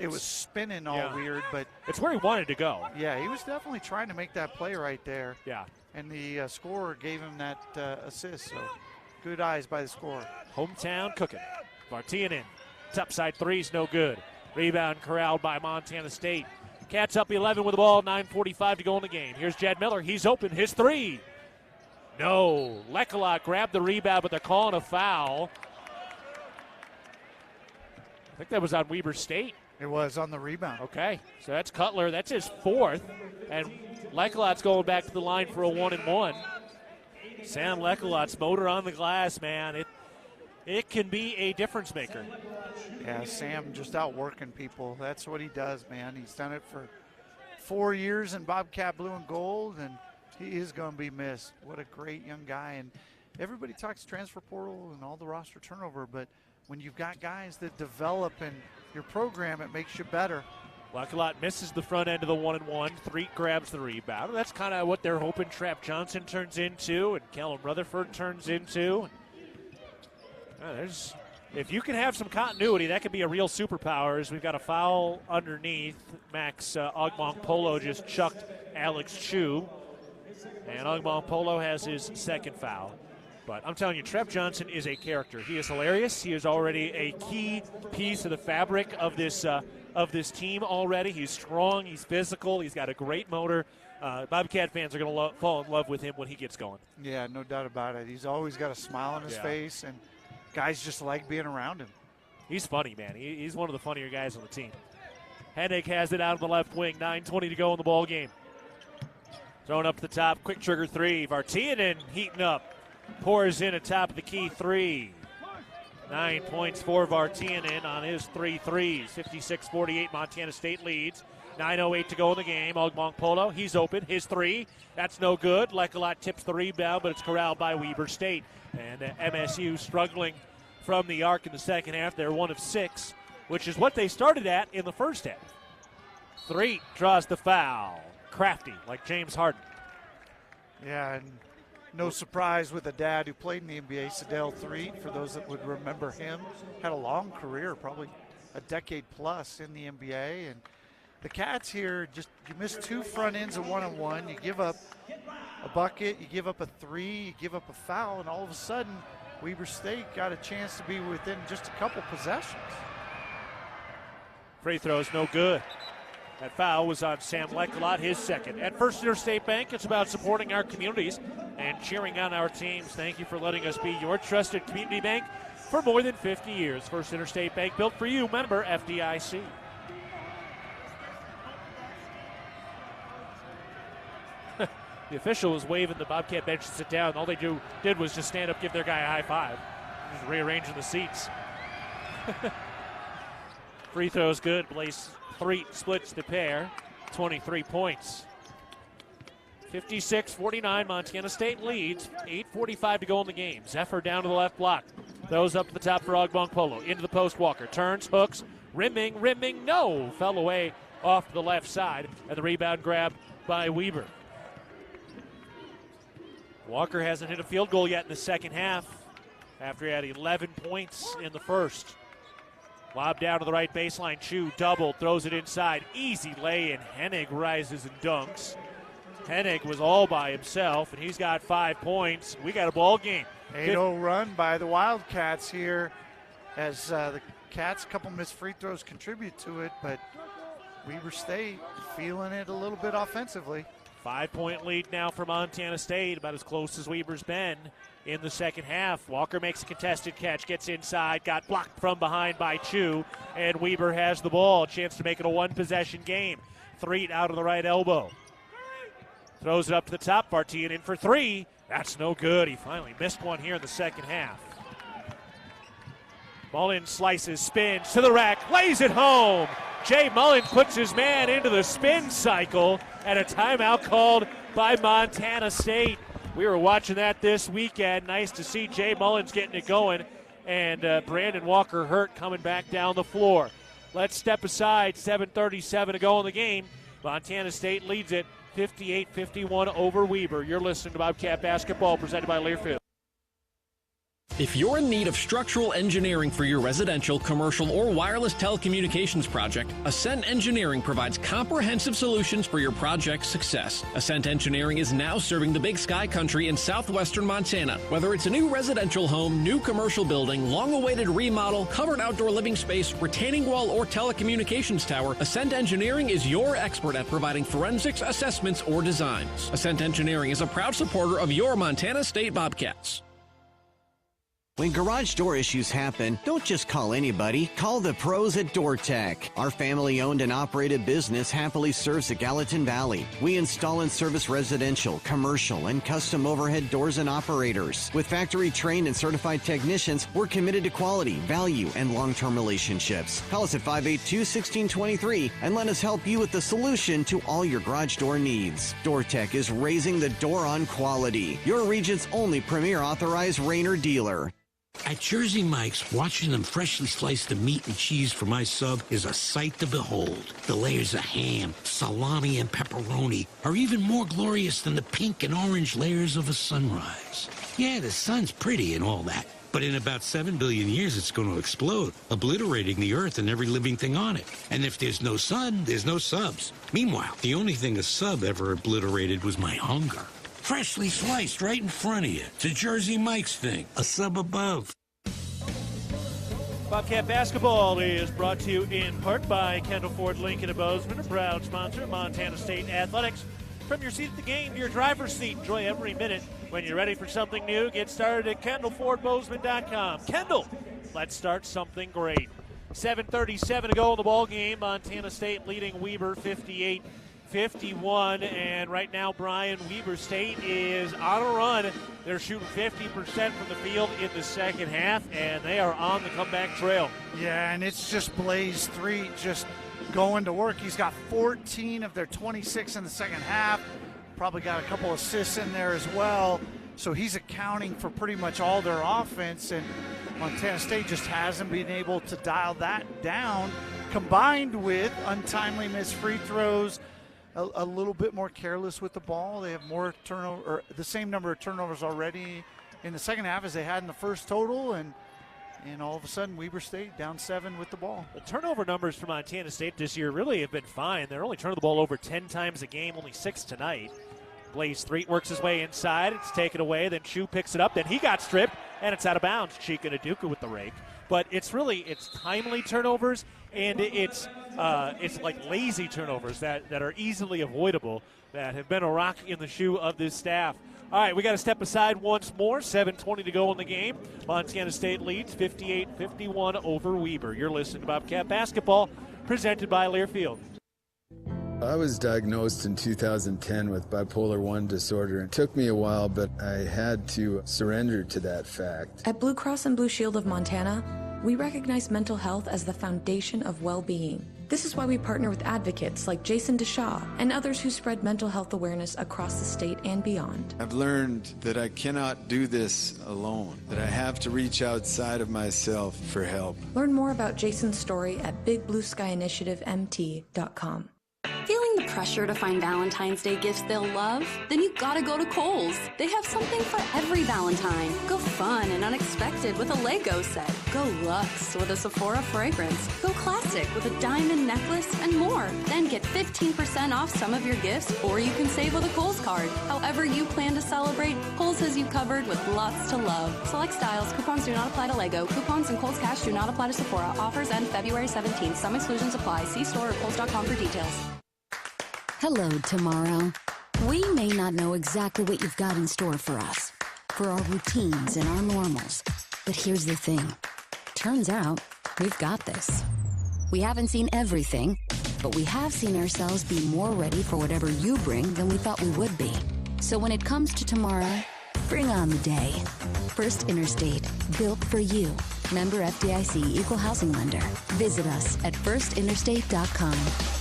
it was spinning all weird, but it's where he wanted to go. Yeah, he was definitely trying to make that play right there. Yeah. And the scorer gave him that assist, so good eyes by the scorer. Hometown cooking. Vartianen, top side three's no good. Rebound corralled by Montana State. Cats up 11 with the ball, 9:45 to go in the game. Here's Jed Miller, he's open, his 3. No, Lekalot grabbed the rebound, but they're calling a foul. I think that was on Weber State. It was on the rebound. Okay, so that's Cutler, that's his 4th, and Lekalot's going back to the line for a 1-and-1. Sam Lekalot's motor on the glass, man. It can be a difference maker. Yeah, Sam just out working people. That's what he does, man. He's done it for 4 years in Bobcat Blue and Gold, and he is going to be missed. What a great young guy. And everybody talks transfer portal and all the roster turnover, but when you've got guys that develop in your program, it makes you better. Lekalot misses the front end of the 1-and-1. Threet grabs the rebound. That's kind of what they're hoping Trap Johnson turns into and Kellen Rutherford turns into. If you can have some continuity, that could be a real superpower. As we've got a foul underneath. Max Ogbong Polo just chucked Alex Chu. And Ogbong Polo has his 2nd foul. But I'm telling you, Trev Johnson is a character. He is hilarious. He is already a key piece of the fabric of this team already. He's strong. He's physical. He's got a great motor. Bobcat fans are going to fall in love with him when he gets going. Yeah, no doubt about it. He's always got a smile on his face, and guys just like being around him. He's funny, man. He's one of the funnier guys on the team. Hennig has it out on the left wing. 9:20 to go in the ball game. Thrown up to the top. Quick trigger 3. Vartianen heating up. Pours in atop of the key 3. 9 points for Vartianen on his 3 threes. 56-48, Montana State leads. 9:08 to go in the game. Ogbong Polo, he's open. His 3, that's no good. Lekalot tips the rebound, but it's corralled by Weber State. And MSU struggling from the arc in the second half. They're 1 of 6, which is what they started at in the first half. Threet draws the foul. Crafty, like James Harden. Yeah, and no surprise with a dad who played in the NBA, Sedale Threet, for those that would remember him. Had a long career, probably a decade plus in the NBA. And the Cats here, you miss 2 front ends of 1-on-1. You give up a bucket, you give up a 3, you give up a foul, and all of a sudden, Weber State got a chance to be within just a couple possessions. Free throw's no good. That foul was on Sam Lekalot, his 2nd. At First Interstate Bank, it's about supporting our communities and cheering on our teams. Thank you for letting us be your trusted community bank for more than 50 years. First Interstate Bank, built for you, member FDIC. The official was waving the Bobcat bench to sit down. All they did was just stand up, give their guy a high five. Just rearranging the seats. Free throw's good. Blaze Threet splits the pair. 23 points. 56-49, Montana State leads. 8:45 to go in the game. Zephyr down to the left block. Throws up to the top for Ogbong Polo. Into the post, Walker. Turns, hooks, rimming, no! Fell away off to the left side. And the rebound grabbed by Weber. Walker hasn't hit a field goal yet in the second half after he had 11 points in the first. Lob down to the right baseline. Chu double, throws it inside. Easy lay, and Hennig rises and dunks. Hennig was all by himself, and he's got 5 points. We got a ball game. 8-0 run by the Wildcats here as the Cats, a couple missed free throws contribute to it, but Weber State feeling it a little bit offensively. 5-point lead now for Montana State, about as close as Weber's been in the second half. Walker makes a contested catch, gets inside, got blocked from behind by Chu, and Weber has the ball. A chance to make it a one-possession game. Threet out of the right elbow. Throws it up to the top. Bartian in for three. That's no good. He finally missed one here in the second half. Mullen slices, spins to the rack, lays it home. Jay Mullen puts his man into the spin cycle, and a timeout called by Montana State. We were watching that this weekend. Nice to see Jay Mullins getting it going, and Brandon Walker hurt coming back down the floor. Let's step aside. 7:37 to go in the game. Montana State leads it 58-51 over Weber. You're listening to Bobcat Basketball presented by Learfield. If you're in need of structural engineering for your residential, commercial, or wireless telecommunications project, Ascent Engineering provides comprehensive solutions for your project's success. Ascent Engineering is now serving the Big Sky Country in southwestern Montana. Whether it's a new residential home, new commercial building, long-awaited remodel, covered outdoor living space, retaining wall, or telecommunications tower, Ascent Engineering is your expert at providing forensics, assessments, or designs. Ascent Engineering is a proud supporter of your Montana State Bobcats. When garage door issues happen, don't just call anybody. Call the pros at DoorTech. Our family-owned and operated business happily serves the Gallatin Valley. We install and service residential, commercial, and custom overhead doors and operators. With factory-trained and certified technicians, we're committed to quality, value, and long-term relationships. Call us at 582-1623 and let us help you with the solution to all your garage door needs. DoorTech is raising the door on quality. Your region's only premier authorized Rainer dealer. At Jersey Mike's, watching them freshly slice the meat and cheese for my sub is a sight to behold. The layers of ham, salami, and pepperoni are even more glorious than the pink and orange layers of a sunrise. Yeah, the sun's pretty and all that, but in about 7 billion years it's going to explode, obliterating the earth and every living thing on it. And if there's no sun, there's no subs. Meanwhile, the only thing a sub ever obliterated was my hunger. Freshly sliced right in front of you. It's a Jersey Mike's thing. A sub above. Bobcat Basketball is brought to you in part by Kendall Ford Lincoln of Bozeman, a proud sponsor of Montana State Athletics. From your seat at the game to your driver's seat, enjoy every minute. When you're ready for something new, get started at KendallFordBozeman.com. Kendall, let's start something great. 7:37 to go in the ball game. Montana State leading Weber 58-51, and right now, Brian, Weber State is on a run. They're shooting 50% from the field in the second half, and they are on the comeback trail. Yeah, and it's just Blaze Threet just going to work. He's got 14 of their 26 in the second half. Probably got a couple assists in there as well. So he's accounting for pretty much all their offense, and Montana State just hasn't been able to dial that down, combined with untimely missed free throws, a little bit more careless with the ball. They have more turnover, or the same number of turnovers already in the second half as they had in the first total, and all of a sudden Weber State down 7 with the ball. The turnover numbers for Montana State this year really have been fine. They're only turning the ball over 10 times a game, only 6 tonight. Blaze Threet works his way inside. It's taken away. Then Chu picks it up. Then he got stripped, and it's out of bounds. Chika Naduka with the rake. But it's timely turnovers, and it's like lazy turnovers that are easily avoidable, that have been a rock in the shoe of this staff. All right, we got to step aside once more. 7:20 to go in the game. Montana State leads 58-51 over Weber. You're listening to Bobcat Basketball, presented by Learfield. I was diagnosed in 2010 with bipolar 1 disorder. It took me a while, but I had to surrender to that fact. At Blue Cross and Blue Shield of Montana, we recognize mental health as the foundation of well-being. This is why we partner with advocates like Jason DeShaw and others who spread mental health awareness across the state and beyond. I've learned that I cannot do this alone, that I have to reach outside of myself for help. Learn more about Jason's story at bigblueskyinitiativemt.com. Feeling the pressure to find Valentine's Day gifts they'll love? Then you gotta go to Kohl's. They have something for every Valentine. Go fun and unexpected with a Lego set. Go luxe with a Sephora fragrance. Go classic with a diamond necklace and more. Then get 15% off some of your gifts, or you can save with a Kohl's card. However you plan to celebrate, Kohl's has you covered with lots to love. Select styles. Coupons do not apply to Lego. Coupons and Kohl's Cash do not apply to Sephora. Offers end February 17th. Some exclusions apply. See store or Kohls.com for details. Hello, tomorrow. We may not know exactly what you've got in store for us, for our routines and our normals. But here's the thing. Turns out, we've got this. We haven't seen everything, but we have seen ourselves be more ready for whatever you bring than we thought we would be. So when it comes to tomorrow, bring on the day. First Interstate, built for you. Member FDIC Equal Housing Lender. Visit us at firstinterstate.com.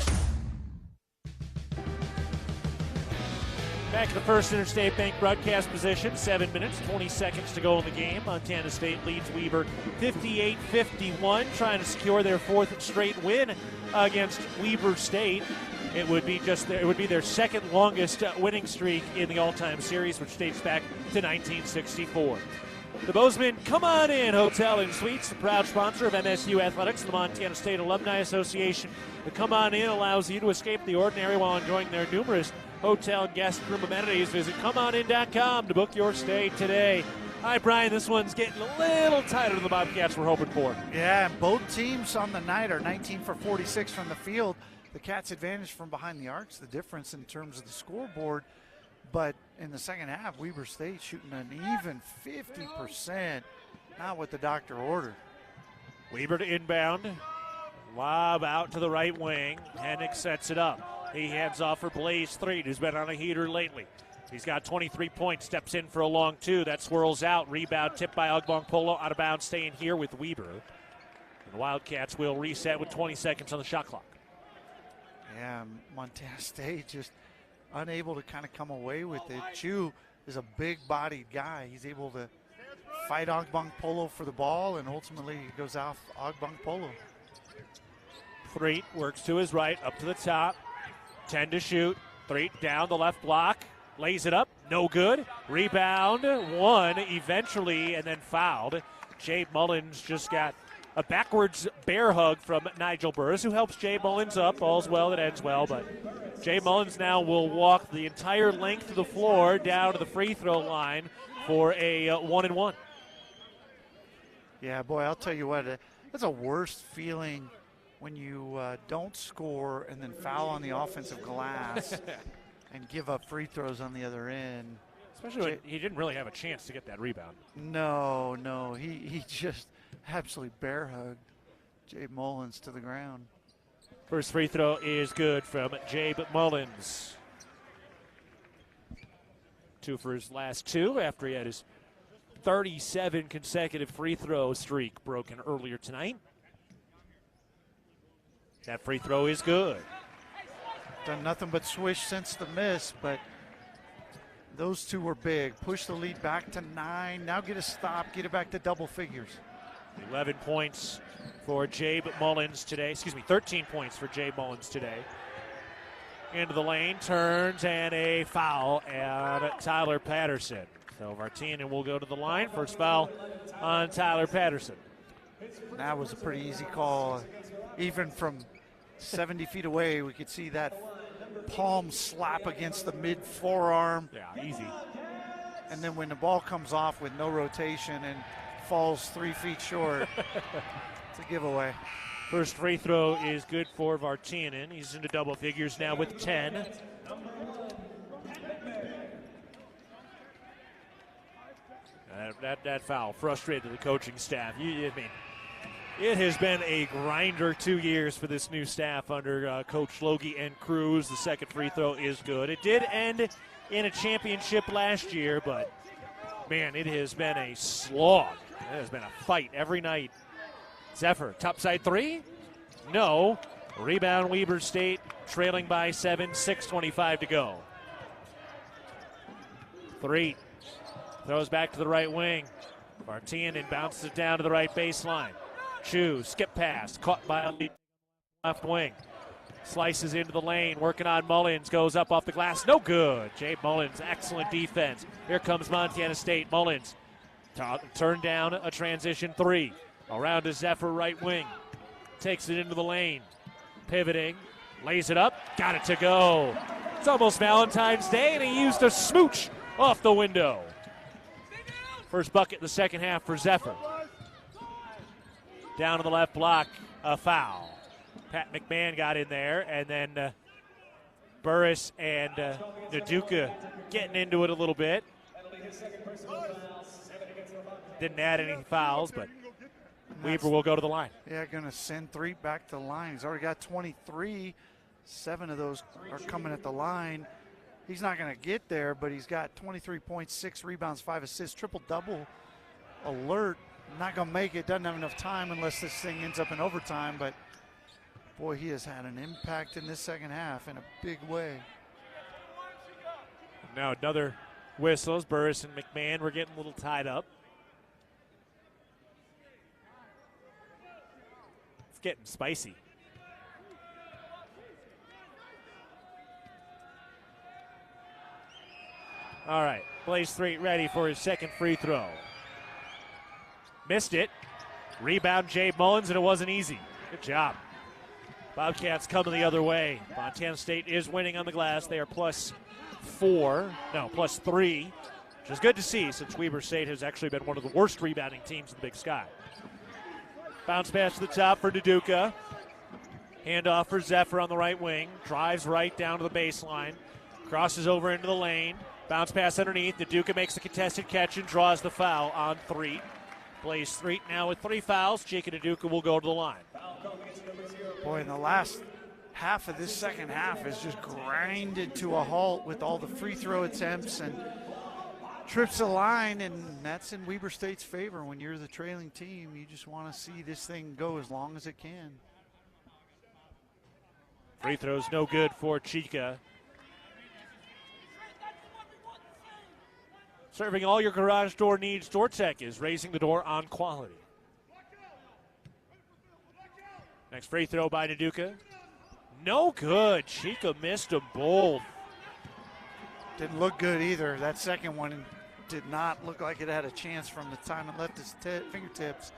Back to the First Interstate Bank broadcast position. 7 minutes, 20 seconds to go in the game. Montana State leads Weber 58-51, trying to secure their fourth straight win against Weber State. It would be their second longest winning streak in the all-time series, which dates back to 1964. The Bozeman Come On In Hotel and Suites, the proud sponsor of MSU Athletics and the Montana State Alumni Association. The Come On In allows you to escape the ordinary while enjoying their numerous hotel and guest room amenities. Visit ComeOnIn.com to book your stay today. Hi, Brian. This one's getting a little tighter than the Bobcats were hoping for. Yeah, and both teams on the night are 19 for 46 from the field. The Cats' advantage from behind the arc's the difference in terms of the scoreboard. But in the second half, Weber State shooting an even 50%. Not what the doctor ordered. Weber to inbound. Lob out to the right wing. Hennick sets it up. He hands off for Blaze Threed, who's been on a heater lately. He's got 23 points, steps in for a long two. That swirls out. Rebound tipped by Ogbong Polo. Out of bounds, staying here with Weber. And the Wildcats will reset with 20 seconds on the shot clock. Yeah, Montana State just unable to kind of come away with it. Chu is a big-bodied guy. He's able to fight Ogbong Polo for the ball, and ultimately he goes off Ogbong Polo. Threet works to his right, up to the top. 10 to shoot. Threet down the left block. Lays it up. No good. Rebound. One eventually, and then fouled. Jay Mullins just got a backwards bear hug from Nigel Burris, who helps Jay Mullins up. All's well that ends well, but Jay Mullins now will walk the entire length of the floor down to the free throw line for a 1-and-1. Yeah, boy, I'll tell you what, that's a worst feeling when you don't score and then foul on the offensive glass and give up free throws on the other end. Especially when he didn't really have a chance to get that rebound. No, he just absolutely bear hugged Jay Mullins to the ground. First free throw is good from Jay Mullins. 2 for his last 2 after he had his 37 consecutive free throw streak broken earlier tonight. That free throw is good. Done nothing but swish since the miss, but those two were big. Push the lead back to 9. Now get a stop, get it back to double figures. 11 points for Jay Mullins today. 13 points for Jay Mullins today. Into the lane, turns, and a foul on Tyler Patterson. So Vartinen will go to the line. First foul on Tyler Patterson. That was a pretty easy call. Even from 70 feet away, we could see that palm slap against the mid forearm. Yeah, easy. And then when the ball comes off with no rotation and falls 3 feet short, it's a giveaway. First free throw is good for Vartinen. He's into double figures now with 10. That foul frustrated the coaching staff. It has been a grinder 2 years for this new staff under Coach Logie and Cruz. The second free throw is good. It did end in a championship last year, but, man, it has been a slog. It has been a fight every night. Zephyr, topside 3? No. Rebound Weber State, trailing by 7, 6:25 to go. 3. Throws back to the right wing. Vartinen bounces it down to the right baseline. Chu, skip pass, caught by the left wing. Slices into the lane, working on Mullins, goes up off the glass, no good. Jay Mullins, excellent defense. Here comes Montana State. Mullins turned down a transition 3. Around to Zephyr right wing. Takes it into the lane. Pivoting, lays it up, got it to go. It's almost Valentine's Day, and he used a smooch off the window. First bucket in the second half for Zephyr. Down to the left block, a foul. Pat McMahon got in there, and then Burris and Naduka getting into it a little bit. Didn't add any fouls, but Weber will go to the line. Yeah, going to send Threet back to the line. He's already got 23. 7 of those are coming at the line. He's not going to get there, but he's got 23 points, 6 rebounds, 5 assists, triple-double alert. Not going to make it. Doesn't have enough time unless this thing ends up in overtime, but boy, he has had an impact in this second half in a big way. Now another whistle as Burris and McMahon were getting a little tied up. It's getting spicy. All right, Blaze Threet ready for his second free throw. Missed it. Rebound Jay Mullins, and it wasn't easy. Good job. Bobcats coming the other way. Montana State is winning on the glass. They are +3, which is good to see since Weber State has actually been one of the worst rebounding teams in the Big Sky. Bounce pass to the top for Naduka. Handoff for Zephyr on the right wing. Drives right down to the baseline. Crosses over into the lane. Bounce pass underneath. Naduka makes the contested catch and draws the foul on Threet. Blaze Threet now with 3 fouls. Jacob Naduka will go to the line. Boy, in the last half of this second half is just grinded to a halt with all the free throw attempts and trips the line, and that's in Weber State's favor. When you're the trailing team, you just want to see this thing go as long as it can. Free throws no good for Chica. Serving all your garage door needs, DoorTech is raising the door on quality. Next free throw by Naduka. No good. Chica missed them both. Didn't look good either. That second one did not look like it had a chance from the time it left his fingertips.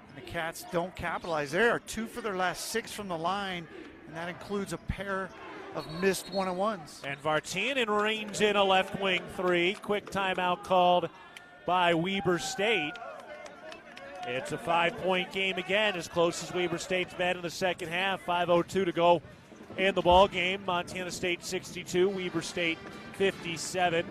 And the Cats don't capitalize. There are 2 for their last 6 from the line, and that includes a pair of missed one-on-ones. And Vartanen reins in a left wing 3. Quick timeout called by Weber State. It's a 5-point game again, as close as Weber State's been in the second half. 5:02 to go in the ball game. Montana State 62, Weber State 57.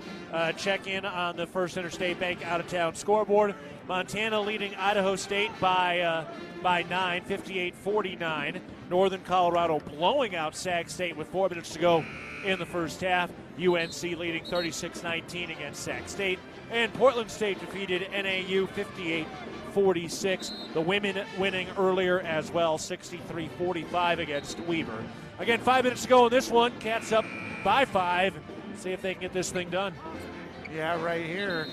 Check in on the First Interstate Bank out-of-town scoreboard. Montana leading Idaho State by 9, 58-49. Northern Colorado blowing out Sac State with 4 minutes to go in the first half. UNC leading 36-19 against Sac State. And Portland State defeated NAU 58-46. The women winning earlier as well, 63-45 against Weber. Again, 5 minutes to go in this one. Cats up by 5. See if they can get this thing done. Yeah, right here.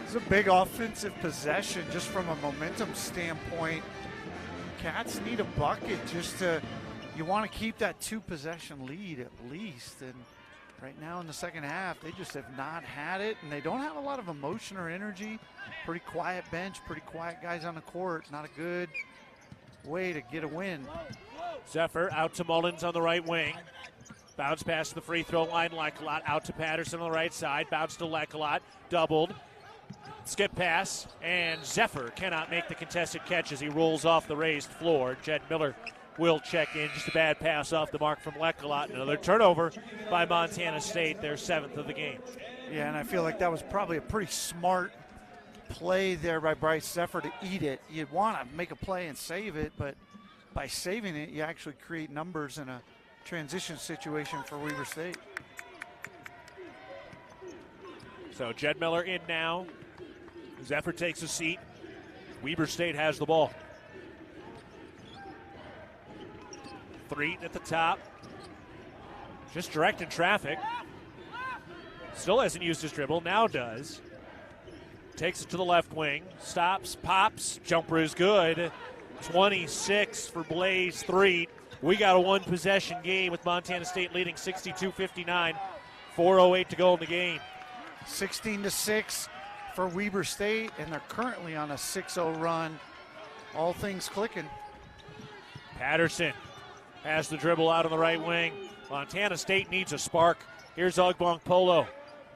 It's a big offensive possession just from a momentum standpoint. Cats need a bucket just to, you want to keep that 2-possession lead at least. And right now in the second half, they just have not had it, and they don't have a lot of emotion or energy. Pretty quiet bench, pretty quiet guys on the court. Not a good way to get a win. Zephyr out to Mullins on the right wing. Bounce pass to the free throw line. Lekelot out to Patterson on the right side. Bounce to Lekelot. Doubled. Skip pass. And Zephyr cannot make the contested catch as he rolls off the raised floor. Jed Miller will check in. Just a bad pass off the mark from Lekelot. Another turnover by Montana State, their 7th of the game. Yeah, and I feel like that was probably a pretty smart play there by Bryce Zephyr to eat it. You'd want to make a play and save it, but by saving it, you actually create numbers in a transition situation for Weber State. So Jed Miller in now. Zephyr takes a seat. Weber State has the ball. Threet at the top. Just directing traffic. Still hasn't used his dribble, now does. Takes it to the left wing. Stops, pops, jumper is good. 26 for Blaze Threet. We got a 1-possession game with Montana State leading 62-59. 4:08 to go in the game. 16-6 for Weber State, and they're currently on a 6-0 run. All things clicking. Patterson has the dribble out on the right wing. Montana State needs a spark. Here's Ogbong Polo.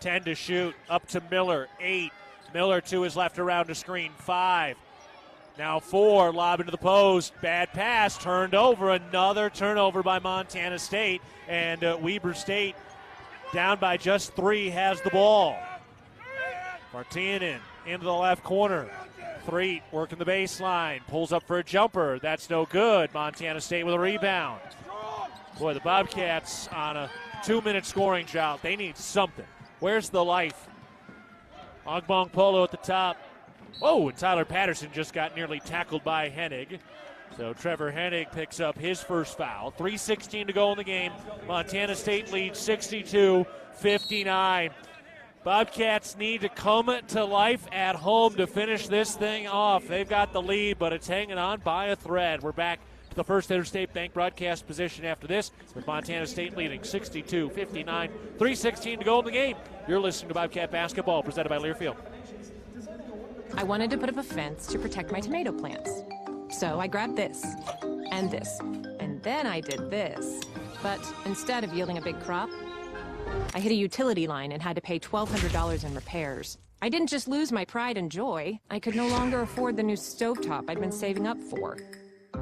10 to shoot. Up to Miller. 8. Miller to his left around the screen. 5. Now 4, lob into the post. Bad pass, turned over. Another turnover by Montana State. And Weber State, down by just 3, has the ball. Martinen into the left corner. Threet working the baseline. Pulls up for a jumper. That's no good. Montana State with a rebound. Boy, the Bobcats on a 2-minute scoring drought. They need something. Where's the life? Ogbong Polo at the top. Oh, and Tyler Patterson just got nearly tackled by Hennig. So Trevor Hennig picks up his first foul. 3:16 to go in the game. Montana State leads 62-59. Bobcats need to come to life at home to finish this thing off. They've got the lead, but it's hanging on by a thread. We're back to the First Interstate Bank broadcast position after this, with Montana State leading 62-59. 3:16 to go in the game. You're listening to Bobcat Basketball, presented by Learfield. I wanted to put up a fence to protect my tomato plants. So I grabbed this, and then I did this. But instead of yielding a big crop, I hit a utility line and had to pay $1,200 in repairs. I didn't just lose my pride and joy, I could no longer afford the new stovetop I'd been saving up for.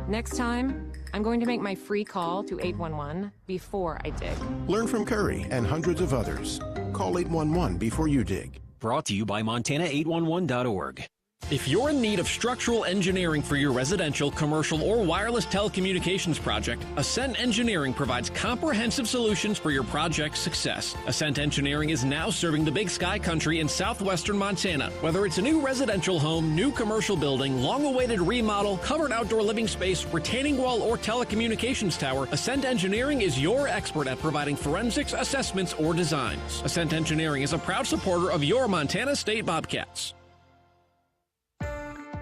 Next time, I'm going to make my free call to 811 before I dig. Learn from Curry and hundreds of others. Call 811 before you dig. Brought to you by Montana811.org. If you're in need of structural engineering for your residential, commercial, or wireless telecommunications project, Ascent Engineering provides comprehensive solutions for your project's success. Ascent Engineering is now serving the Big Sky country in southwestern Montana. Whether it's a new residential home, new commercial building, long-awaited remodel, covered outdoor living space, retaining wall, or telecommunications tower, Ascent Engineering is your expert at providing forensics, assessments, or designs. Ascent Engineering is a proud supporter of your Montana State Bobcats.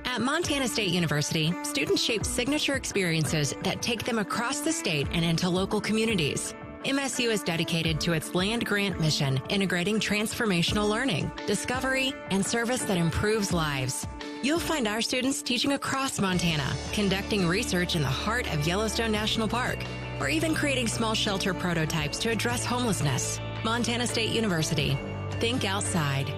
At Montana State University, students shape signature experiences that take them across the state and into local communities. MSU is dedicated to its land-grant mission, integrating transformational learning, discovery, and service that improves lives. You'll find our students teaching across Montana, conducting research in the heart of Yellowstone National Park, or even creating small shelter prototypes to address homelessness. Montana State University. Think outside.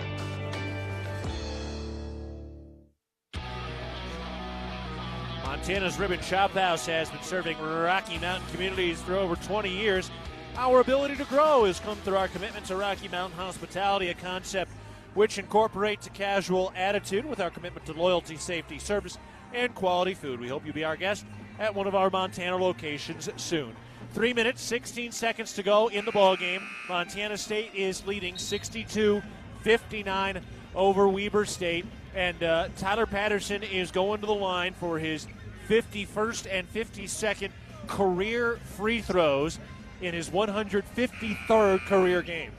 Montana's Ribbon Chop House has been serving Rocky Mountain communities for over 20 years. Our ability to grow has come through our commitment to Rocky Mountain hospitality, a concept which incorporates a casual attitude with our commitment to loyalty, safety, service, and quality food. We hope you'll be our guest at one of our Montana locations soon. 3 minutes, 16 seconds to go in the ballgame. Montana State is leading 62-59 over Weber State. And Tyler Patterson is going to the line for his 51st and 52nd career free throws in his 153rd career game.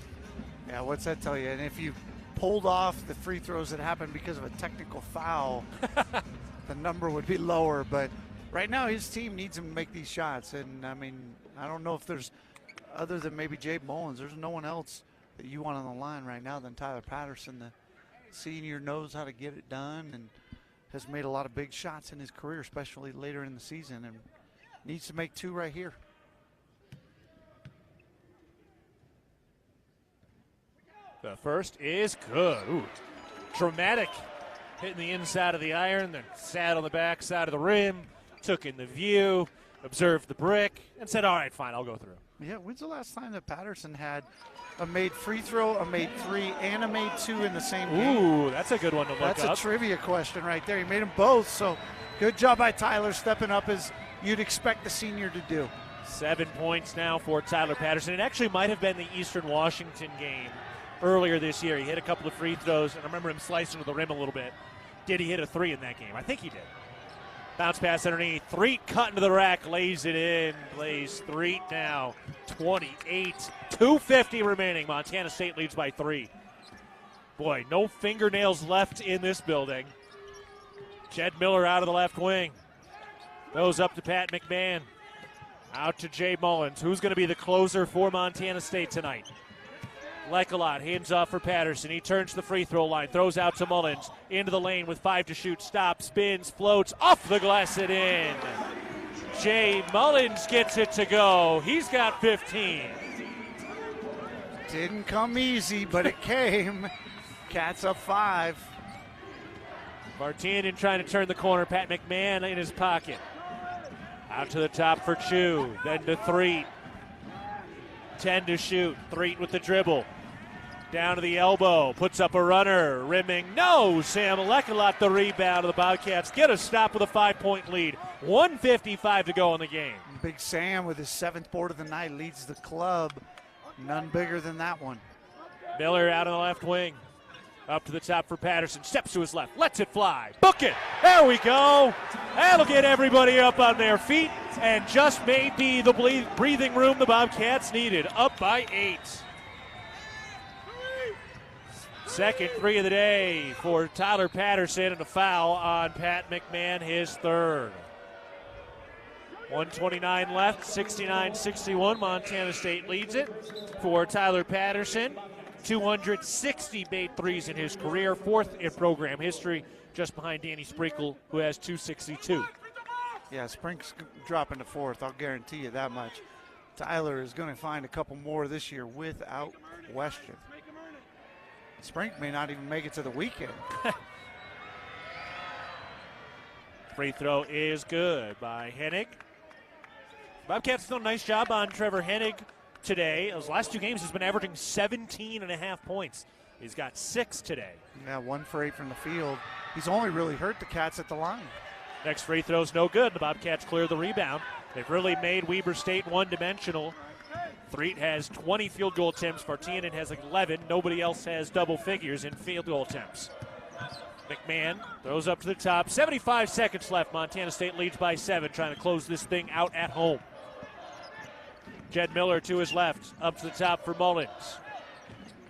Yeah, what's that tell you? And if you pulled off the free throws that happened because of a technical foul, the number would be lower. But right now his team needs him to make these shots. And, I mean, I don't know if there's, other than maybe Jay Mullins, there's no one else that you want on the line right now than Tyler Patterson. The senior knows how to get it done and has made a lot of big shots in his career, especially later in the season, and needs to make 2 right here. The first is good. Ooh, dramatic. Hitting the inside of the iron, then sat on the back side of the rim, took in the view, observed the brick, and said, all right, fine, I'll go through. Yeah, when's the last time that Patterson had a made free throw, a made 3, and a made 2 in the same game? Ooh, that's a good one to look up. That's a trivia question right there. He made them both, so good job by Tyler stepping up as you'd expect the senior to do. 7 points now for Tyler Patterson. It actually might have been the Eastern Washington game earlier this year. He hit a couple of free throws, and I remember him slicing to the rim a little bit. Did he hit a 3 in that game? I think he did. Bounce pass underneath. Threet cut into the rack, lays it in. Plays Threet now. 28. 2:50 remaining. Montana State leads by 3. Boy, no fingernails left in this building. Jed Miller out of the left wing. Those up to Pat McMahon. Out to Jay Mullins. Who's going to be the closer for Montana State tonight? Lekalot hands off for Patterson. He turns to the free throw line, throws out to Mullins. Into the lane with 5 to shoot. Stops, spins, floats, off the glass and in. Jay Mullins gets it to go. He's got 15. Didn't come easy, but it came. Cats up 5. Vartanian trying to turn the corner. Pat McMahon in his pocket. Out to the top for Chu. Then to Threet. 10 to shoot. Threet with the dribble. Down to the elbow. Puts up a runner. Rimming. No! Sam Lekalot the rebound of the Bobcats. Get a stop with a 5-point lead. 1:55 to go in the game. Big Sam with his 7th board of the night leads the club. None bigger than that one. Miller out on the left wing. Up to the top for Patterson. Steps to his left. Lets it fly. Book it. There we go. That'll get everybody up on their feet. And just may be the breathing room the Bobcats needed. Up by 8. Second 3 of the day for Tyler Patterson, and a foul on Pat McMahon, his 3rd. 1:29 left, 69-61. Montana State leads it for Tyler Patterson. 260 made threes in his career, 4th in program history, just behind Danny Sprinkle, who has 262. Yeah, Sprink's dropping to 4th, I'll guarantee you that much. Tyler is going to find a couple more this year without question. Sprink may not even make it to the weekend. Free throw is good by Hennig. Bobcats done a nice job on Trevor Hennig today. His last 2 games, he's been averaging 17.5 points. He's got 6 today. Yeah, 1 for 8 from the field. He's only really hurt the Cats at the line. Next free throw's no good. The Bobcats clear the rebound. They've really made Weber State one-dimensional. Threet has 20 field goal attempts. Vartanian has 11. Nobody else has double figures in field goal attempts. McMahon throws up to the top. 75 seconds left. Montana State leads by 7, trying to close this thing out at home. Jed Miller to his left, up to the top for Mullins.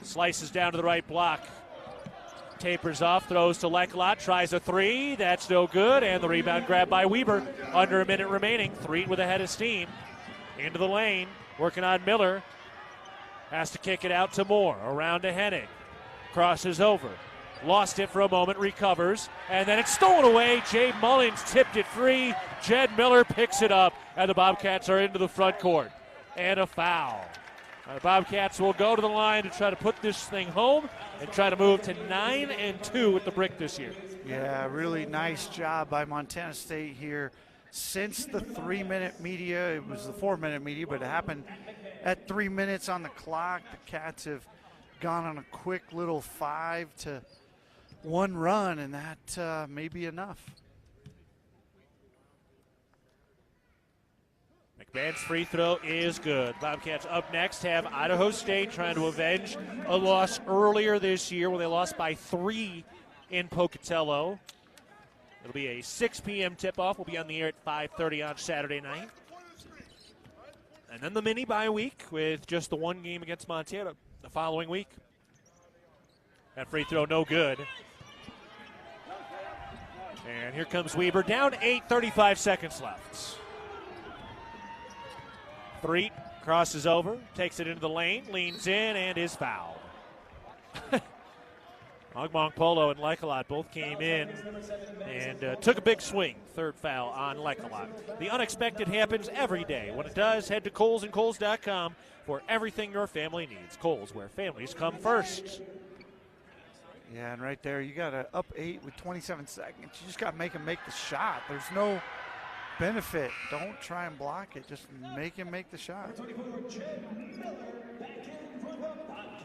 Slices down to the right block. Tapers off, throws to Lekalot, tries a 3. That's no good, and the rebound grabbed by Weber. Under a minute remaining. Threet with a head of steam. Into the lane, working on Miller. Has to kick it out to Moore. Around to Hennig. Crosses over. Lost it for a moment, recovers, and then it's stolen away. Jay Mullins tipped it free. Jed Miller picks it up, and the Bobcats are into the front court. And a foul. The Bobcats will go to the line to try to put this thing home and try to move to 9-2 with the brick this year. Yeah, really nice job by Montana State here. Since the 3-minute media, it was the 4-minute media, but it happened at 3 minutes on the clock. The Cats have gone on a quick little 5-1 run, and that may be enough. McMahon's free throw is good. Bobcats up next have Idaho State trying to avenge a loss earlier this year when they lost by 3 in Pocatello. It'll be a 6 p.m. tip-off. We'll be on the air at 5:30 on Saturday night. And then the mini bye week with just the 1 game against Montana the following week. That free throw no good. And here comes Weber, down 8, 35 seconds left. Threet crosses over, takes it into the lane, leans in, and is fouled. Ogbong Polo and Lekalot both came in and took a big swing. 3rd foul on Lekalot. The unexpected happens every day. When it does, head to Kohl's and Kohl's.com for everything your family needs. Kohl's, where families come first. Yeah, and right there, you got to up 8 with 27 seconds. You just got to make him make the shot. There's no benefit. Don't try and block it. Just make him make the shot.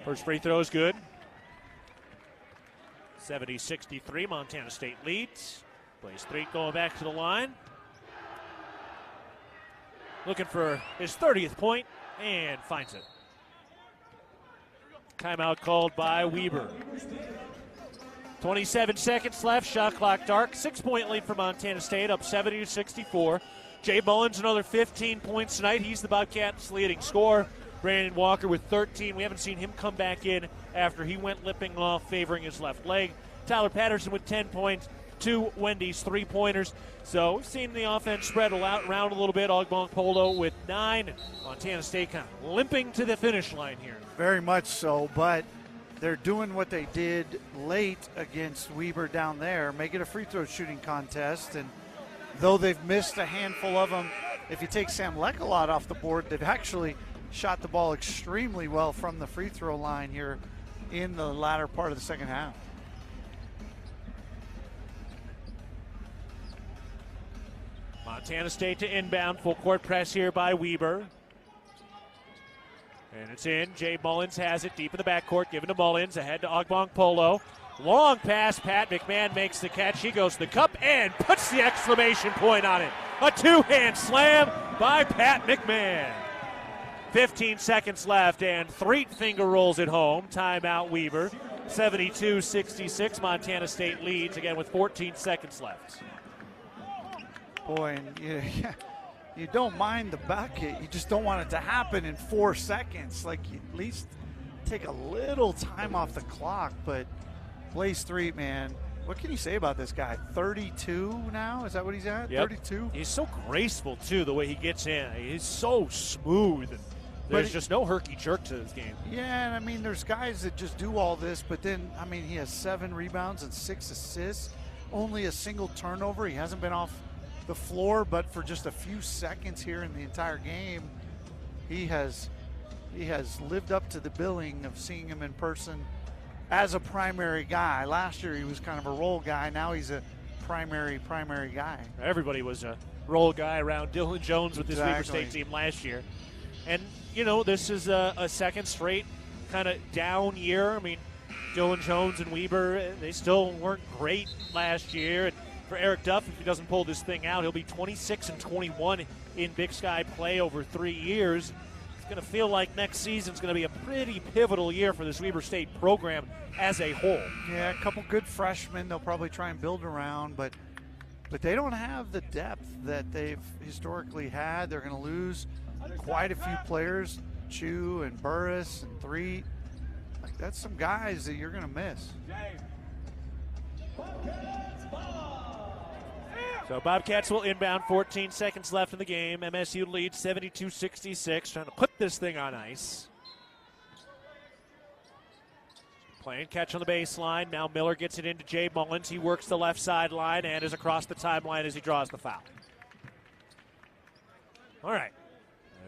First free throw is good. 70-63, Montana State leads. Plays Threet going back to the line. Looking for his 30th point and finds it. Timeout called by Weber. 27 seconds left, shot clock dark. 6-point lead for Montana State, up 70-64. Jay Mullins, another 15 points tonight. He's the Bobcats' leading scorer. Brandon Walker with 13. We haven't seen him come back in after he went limping off, favoring his left leg. Tyler Patterson with 10 points, 2 Wendy's 3-pointers. So we've seen the offense spread around a little bit. Ogbong Polo with 9. Montana State kind of limping to the finish line here. Very much so, but they're doing what they did late against Weber down there, make it a free throw shooting contest. And though they've missed a handful of them, if you take Sam Lekalot off the board, they've actually shot the ball extremely well from the free throw line here in the latter part of the second half. Montana State to inbound. Full court press here by Weber. And it's in. Jay Mullins has it deep in the backcourt. Given to Mullins. Ahead to Ogbong Polo. Long pass. Pat McMahon makes the catch. He goes to the cup and puts the exclamation point on it. A two-hand slam by Pat McMahon. 15 seconds left, and Threet finger rolls it home. Timeout Weber. 72-66. Montana State leads again with 14 seconds left. Boy, and you don't mind the bucket. You just don't want it to happen in 4 seconds. Like, you at least take a little time off the clock. But Blaze Threet, man, what can you say about this guy? 32 now? Is that what he's at? Yep. 32? He's so graceful, too, the way he gets in. He's so smooth. There's just no herky-jerk to this game. Yeah, and I mean, there's guys that just do all this, but then, I mean, he has 7 rebounds and 6 assists, only a single turnover. He hasn't been off the floor, but for just a few seconds here in the entire game, he has lived up to the billing of seeing him in person as a primary guy. Last year, he was kind of a role guy. Now he's a primary guy. Everybody was a role guy around Dylan Jones with this Weber State team last year. And, you know, this is a second straight kind of down year. I mean, Dylan Jones and Weber, they still weren't great last year. And for Eric Duff, if he doesn't pull this thing out, he'll be 26-21 in Big Sky play over 3 years. It's going to feel like next season's going to be a pretty pivotal year for this Weber State program as a whole. Yeah, a couple good freshmen they'll probably try and build around, but they don't have the depth that they've historically had. They're going to lose quite a few players, Chu and Burris and Threet. Like, that's some guys that you're going to miss. So Bobcats will inbound. 14 seconds left in the game. MSU leads 72-66, trying to put this thing on ice. Playing catch on the baseline. Now Miller gets it into Jay Mullins. He works the left sideline and is across the timeline as he draws the foul. All right.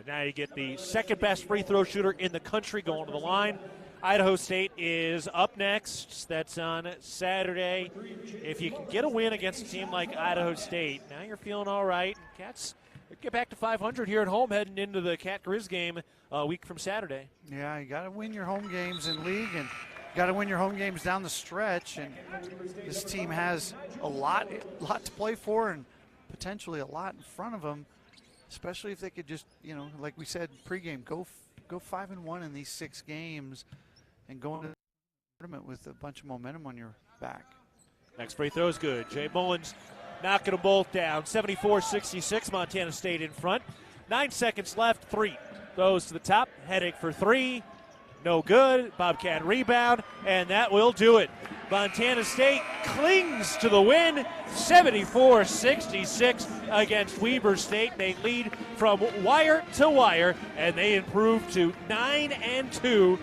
Now you get the second best free throw shooter in the country going to the line. Idaho State is up next. That's on Saturday. If you can get a win against a team like Idaho State, now you're feeling all right. Cats get back to 500 here at home heading into the Cat Grizz game a week from Saturday. Yeah, you got to win your home games in league and got to win your home games down the stretch. And this team has a lot to play for and potentially a lot in front of them. Especially if they could just, you know, like we said pregame, go 5-1 in these 6 games and go into the tournament with a bunch of momentum on your back. Next free throw is good. Jay Mullins knocking them both down. 74-66, Montana State in front. 9 seconds left. Threet goes to the top. Headache for 3. No good. Bobcat rebound, and that will do it. Montana State clings to the win, 74-66 against Weber State. They lead from wire to wire, and they improve to 9-2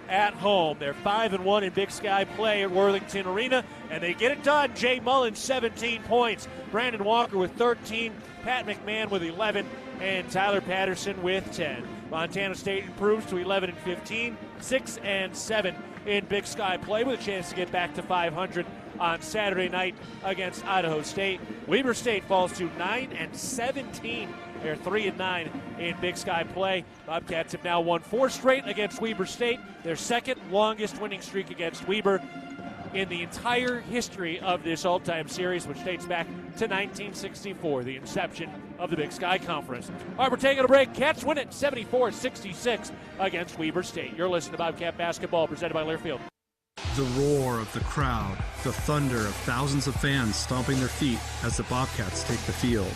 at home. They're 5-1 in Big Sky play at Worthington Arena, and they get it done. Jay Mullins, 17 points. Brandon Walker with 13. Pat McMahon with 11. And Tyler Patterson with 10. Montana State improves to 11-15, 6-7 in Big Sky play with a chance to get back to 500 on Saturday night against Idaho State. Weber State falls to 9-17. They're 3-9 in Big Sky play. Bobcats have now won 4 straight against Weber State, their second longest winning streak against Weber in the entire history of this all-time series, which dates back to 1964, the inception of the Big Sky Conference. All right, we're taking a break. Cats win it 74-66 against Weber State. You're listening to Bobcat Basketball, presented by Learfield. The roar of the crowd, the thunder of thousands of fans stomping their feet as the Bobcats take the field.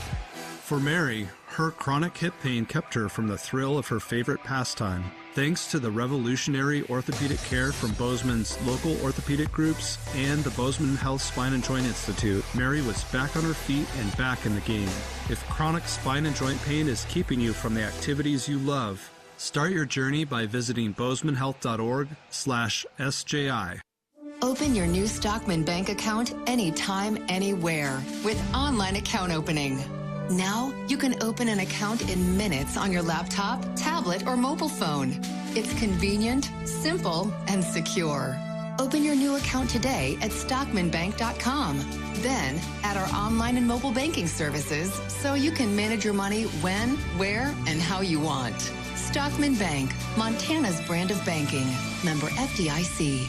For Mary, her chronic hip pain kept her from the thrill of her favorite pastime. Thanks to the revolutionary orthopedic care from Bozeman's local orthopedic groups and the Bozeman Health Spine and Joint Institute, Mary was back on her feet and back in the game. If chronic spine and joint pain is keeping you from the activities you love, start your journey by visiting bozemanhealth.org/SJI. Open your new Stockman Bank account anytime, anywhere with online account opening. Now, you can open an account in minutes on your laptop, tablet, or mobile phone. It's convenient, simple, and secure. Open your new account today at stockmanbank.com. Then add our online and mobile banking services so you can manage your money when, where, and how you want. Stockman Bank, Montana's brand of banking. Member FDIC.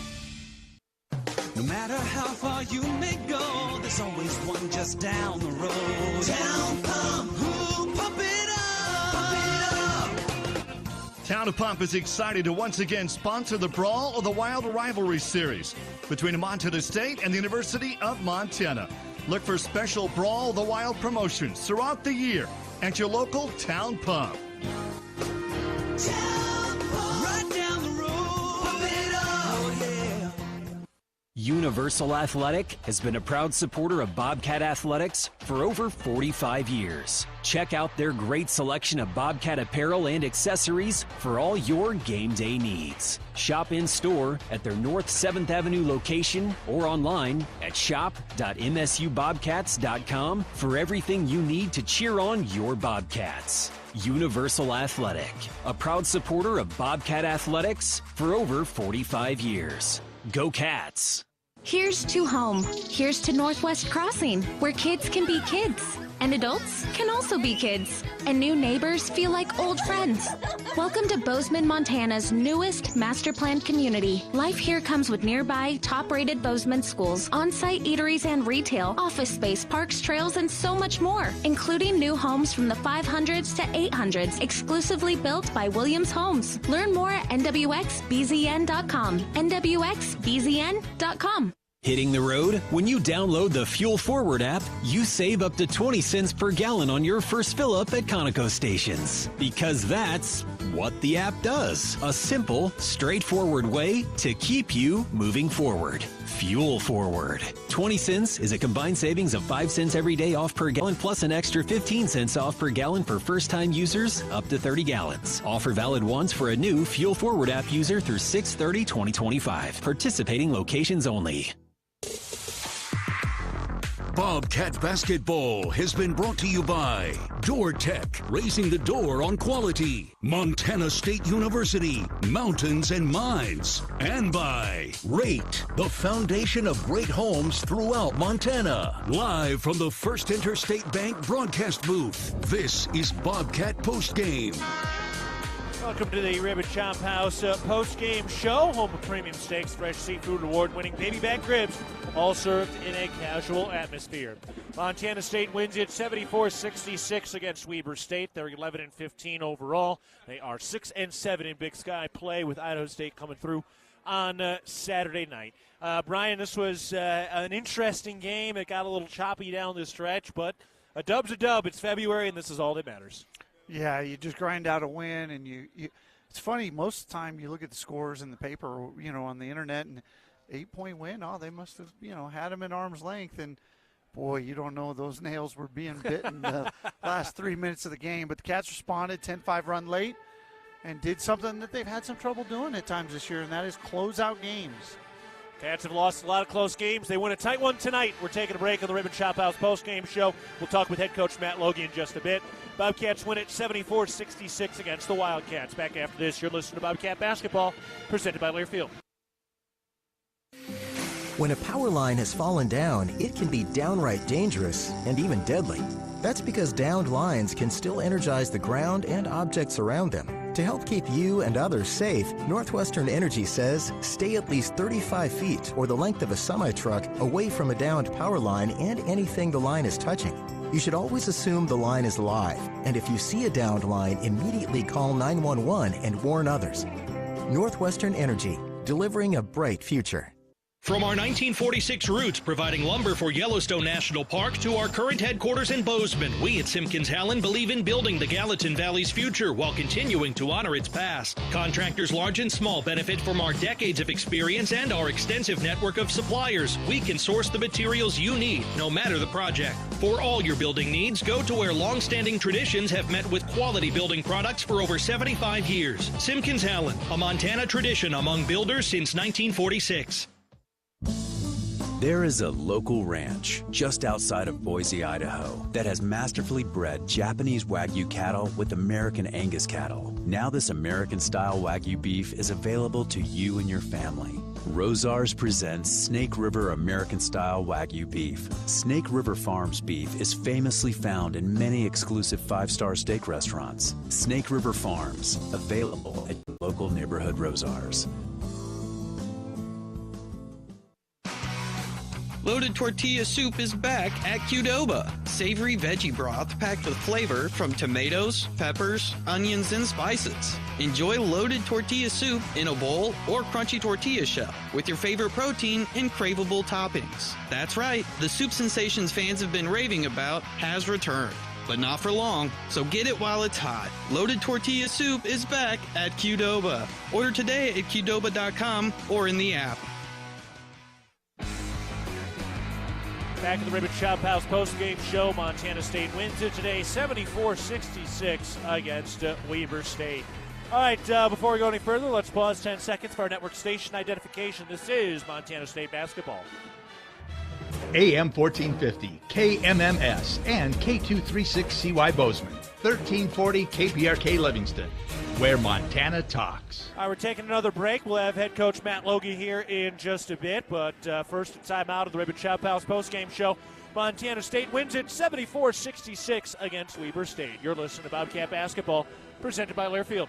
No matter how far you may go, there's always one just down the road. Town Pump, who pump it up, pump it up. Town of Pump is excited to once again sponsor the Brawl of the Wild Rivalry Series between Montana State and the University of Montana. Look for special Brawl of the Wild promotions throughout the year at your local Town Pump. Town Pump, right down the road, pump it up, oh yeah. Universal Athletic has been a proud supporter of Bobcat Athletics for over 45 years. Check out their great selection of Bobcat apparel and accessories for all your game day needs. Shop in store at their North 7th Avenue location or online at shop.msubobcats.com for everything you need to cheer on your Bobcats. Universal Athletic, a proud supporter of Bobcat Athletics for over 45 years. Go Cats! Here's to home. Here's to Northwest Crossing, where kids can be kids, and adults can also be kids, and new neighbors feel like old friends. Welcome to Bozeman, Montana's newest master planned community. Life here comes with nearby, top-rated Bozeman schools, on-site eateries and retail, office space, parks, trails, and so much more, including new homes from the 500s to 800s, exclusively built by Williams Homes. Learn more at nwxbzn.com. nwxbzn.com. Hitting the road? When you download the Fuel Forward app, you save up to 20 cents per gallon on your first fill-up at Conoco stations. Because that's what the app does. A simple, straightforward way to keep you moving forward. Fuel Forward. 20 cents is a combined savings of 5 cents every day off per gallon, plus an extra 15 cents off per gallon for first-time users up to 30 gallons. Offer valid once for a new Fuel Forward app user through 6/30/2025. Participating locations only. Bobcat Basketball has been brought to you by Door Tech, raising the door on quality, Montana State University, Mountains and Mines, and by Rate, the foundation of great homes throughout Montana. Live from the First Interstate Bank broadcast booth, this is Bobcat Postgame. Welcome to the Ribbon Chop House post-game show. Home of premium steaks, fresh seafood, award-winning baby back ribs, all served in a casual atmosphere. Montana State wins it 74-66 against Weber State. They're 11-15 overall. They are 6-7 in Big Sky play, with Idaho State coming through on Saturday night. Brian, this was an interesting game. It got a little choppy down the stretch, but a dub's a dub. It's February, and this is all that matters. Yeah, you just grind out a win, and you it's funny, most of the time you look at the scores in the paper, on the internet, and 8-point win, they must have, had them in arm's length, and boy, you don't know, those nails were being bitten the last 3 minutes of the game, but the Cats responded, 10-5 run late, and did something that they've had some trouble doing at times this year, and that is close out games. Cats have lost a lot of close games. They win a tight one tonight. We're taking a break on the Ribbon Chop House post-game show. We'll talk with head coach Matt Logie in just a bit. Bobcats win it 74-66 against the Wildcats. Back after this, you're listening to Bobcat Basketball, presented by Learfield. When a power line has fallen down, it can be downright dangerous and even deadly. That's because downed lines can still energize the ground and objects around them. To help keep you and others safe, Northwestern Energy says stay at least 35 feet or the length of a semi-truck away from a downed power line and anything the line is touching. You should always assume the line is live, and if you see a downed line, immediately call 911 and warn others. Northwestern Energy, delivering a bright future. From our 1946 roots providing lumber for Yellowstone National Park to our current headquarters in Bozeman, we at Simpkins Hallen believe in building the Gallatin Valley's future while continuing to honor its past. Contractors large and small benefit from our decades of experience and our extensive network of suppliers. We can source the materials you need, no matter the project. For all your building needs, go to where long-standing traditions have met with quality building products for over 75 years. Simpkins Hallen, a Montana tradition among builders since 1946. There is a local ranch just outside of Boise, Idaho, that has masterfully bred Japanese Wagyu cattle with American Angus cattle. Now this American-style Wagyu beef is available to you and your family. Rosars presents Snake River American-style Wagyu beef. Snake River Farms beef is famously found in many exclusive five-star steak restaurants. Snake River Farms, available at local neighborhood Rosars. Loaded tortilla soup is back at Qdoba. Savory veggie broth packed with flavor from tomatoes, peppers, onions, and spices. Enjoy loaded tortilla soup in a bowl or crunchy tortilla shell with your favorite protein and craveable toppings. That's right, the soup sensations fans have been raving about has returned. But not for long, so get it while it's hot. Loaded tortilla soup is back at Qdoba. Order today at Qdoba.com or in the app. Back at the Ribbon Shop House postgame show, Montana State wins it today 74-66 against Weber State. All right, before we go any further, let's pause 10 seconds for our network station identification. This is Montana State basketball. AM 1450, KMMS, and K236CY Bozeman, 1340 KPRK Livingston, where Montana talks. All right, we're taking another break. We'll have head coach Matt Logie here in just a bit, but first a timeout of the Ribbon Shop House postgame show. Montana State wins it 74-66 against Weber State. You're listening to Bobcat Basketball, presented by Learfield.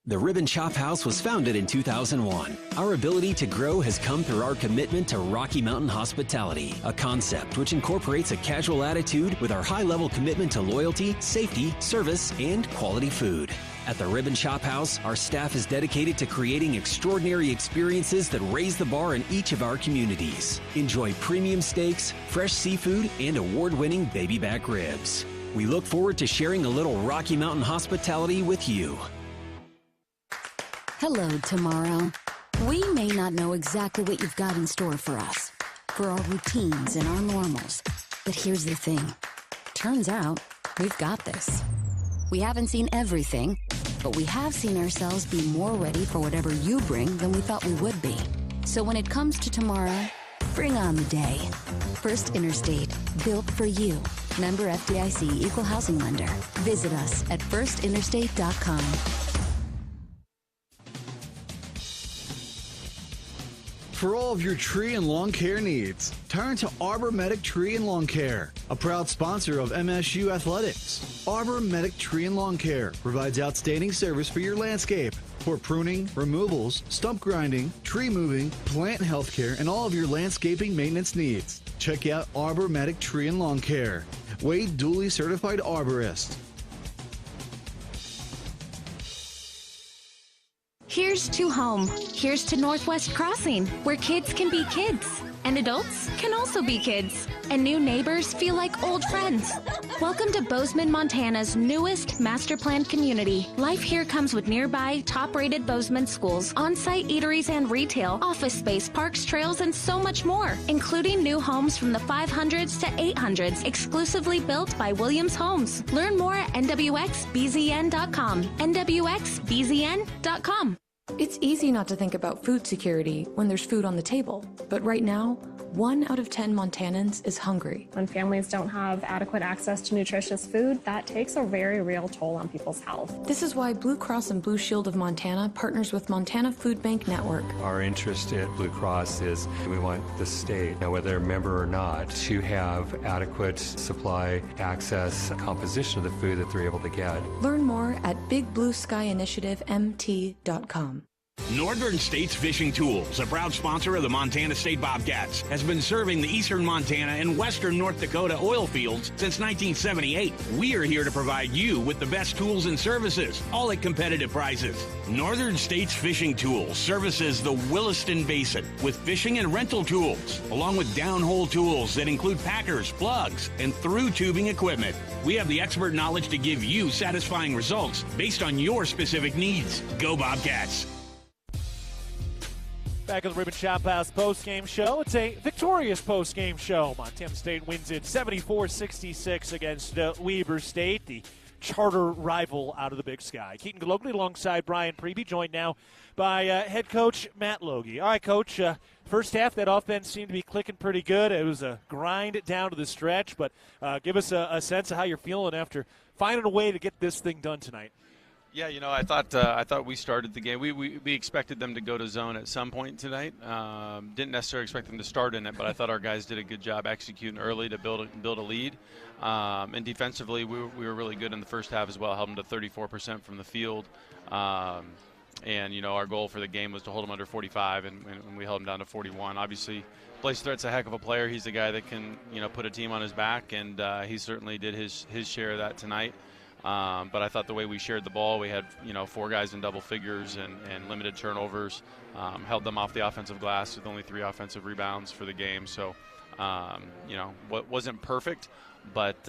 The Ribbon Chop House was founded in 2001. Our ability to grow has come through our commitment to Rocky Mountain hospitality, a concept which incorporates a casual attitude with our high-level commitment to loyalty, safety, service, and quality food. At the Ribbon Chop House, our staff is dedicated to creating extraordinary experiences that raise the bar in each of our communities. Enjoy premium steaks, fresh seafood, and award-winning baby back ribs. We look forward to sharing a little Rocky Mountain hospitality with you. Hello, tomorrow. We may not know exactly what you've got in store for us, for our routines and our normals. But here's the thing. Turns out, we've got this. We haven't seen everything, but we have seen ourselves be more ready for whatever you bring than we thought we would be. So when it comes to tomorrow, bring on the day. First Interstate, built for you. Member FDIC, Equal Housing Lender. Visit us at firstinterstate.com. For all of your tree and lawn care needs, turn to Arbor Medic Tree and Lawn Care, a proud sponsor of MSU Athletics. Arbor Medic Tree and Lawn Care provides outstanding service for your landscape. For pruning, removals, stump grinding, tree moving, plant health care, and all of your landscaping maintenance needs. Check out Arbor Medic Tree and Lawn Care. Wade duly certified arborist. Here's to home. Here's to Northwest Crossing, where kids can be kids, and adults can also be kids, and new neighbors feel like old friends. Welcome to Bozeman, Montana's newest master planned community. Life here comes with nearby top-rated Bozeman schools, on-site eateries and retail, office space, parks, trails, and so much more, including new homes from the 500s to 800s, exclusively built by Williams Homes. Learn more at nwxbzn.com. nwxbzn.com. It's easy not to think about food security when there's food on the table. But right now, 1 out of 10 Montanans is hungry. When families don't have adequate access to nutritious food, that takes a very real toll on people's health. This is why Blue Cross and Blue Shield of Montana partners with Montana Food Bank Network. Our interest at Blue Cross is we want the state, whether they're a member or not, to have adequate supply, access, composition of the food that they're able to get. Learn more at bigblueskyyinitiativemt.com. Northern States Fishing Tools, a proud sponsor of the Montana State Bobcats, has been serving the eastern Montana and western North Dakota oil fields since 1978. We are here to provide you with the best tools and services, all at competitive prices. Northern States Fishing Tools services the Williston Basin with fishing and rental tools, along with downhole tools that include packers, plugs, and through tubing equipment. We have the expert knowledge to give you satisfying results based on your specific needs. Go Bobcats! Back at the Ribbon Shop House post-game show. It's a victorious post-game show. Montana State wins it 74-66 against Weber State, the charter rival out of the Big Sky. Keaton Gillogly alongside Brian Priebe, joined now by head coach Matt Logie. All right, Coach, first half that offense seemed to be clicking pretty good. It was a grind down to the stretch, but give us a sense of how you're feeling after finding a way to get this thing done tonight. Yeah, I thought we started the game. We expected them to go to zone at some point tonight. Didn't necessarily expect them to start in it, but I thought our guys did a good job executing early to build a lead. And defensively, we were really good in the first half as well. Held them to 34% from the field. And our goal for the game was to hold them under 45, and we held them down to 41. Obviously, Blaze Threat's a heck of a player. He's the guy that can put a team on his back, and he certainly did his share of that tonight. But I thought the way we shared the ball, we had 4 guys in double figures and limited turnovers, held them off the offensive glass with only 3 offensive rebounds for the game. So, what wasn't perfect, but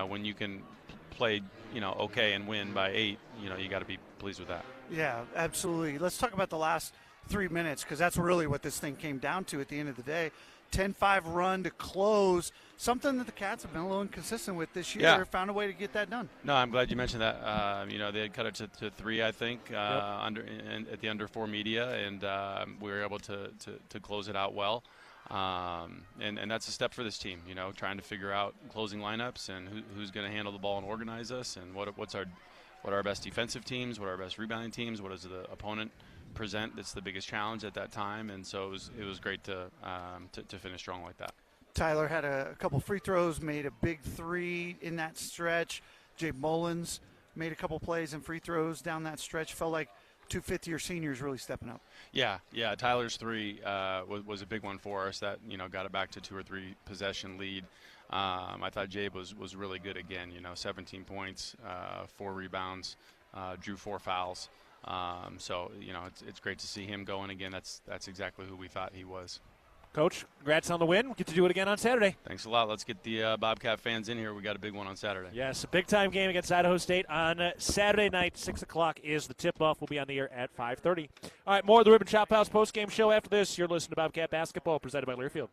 when you can play okay and win by 8, you got to be pleased with that. Yeah, absolutely. Let's talk about the last 3 minutes, because that's really what this thing came down to at the end of the day. 10-5 run to close, something that the Cats have been a little inconsistent with this year. Yeah. Found a way to get that done. No, I'm glad you mentioned that. They had cut it to 3, I think, at the under 4 media, and we were able to close it out well. And that's a step for this team, trying to figure out closing lineups and who's going to handle the ball and organize us, and what are our best defensive teams, what are our best rebounding teams, what does the opponent present. That's the biggest challenge at that time, and so it was great to finish strong like that. Tyler had a couple free throws, made a big 3 in that stretch. Jay Mullins made a couple plays and free throws down that stretch. Felt like 2 fifth-year seniors really stepping up. Yeah. Tyler's 3 was a big one for us. That got it back to 2 or 3 possession lead. I thought Jay was really good again. 17 points, 4 rebounds, drew 4 fouls. So it's great to see him going again. That's exactly who we thought he was. Coach, congrats on the win. We'll get to do it again on Saturday. Thanks a lot. Let's get the Bobcat fans in here. We got a big one on Saturday. Yes, a big-time game against Idaho State on Saturday night. 6 o'clock is the tip-off. We'll be on the air at 5:30. All right, more of the Ribbon Chop House post-game show after this. You're listening to Bobcat Basketball, presented by Learfield.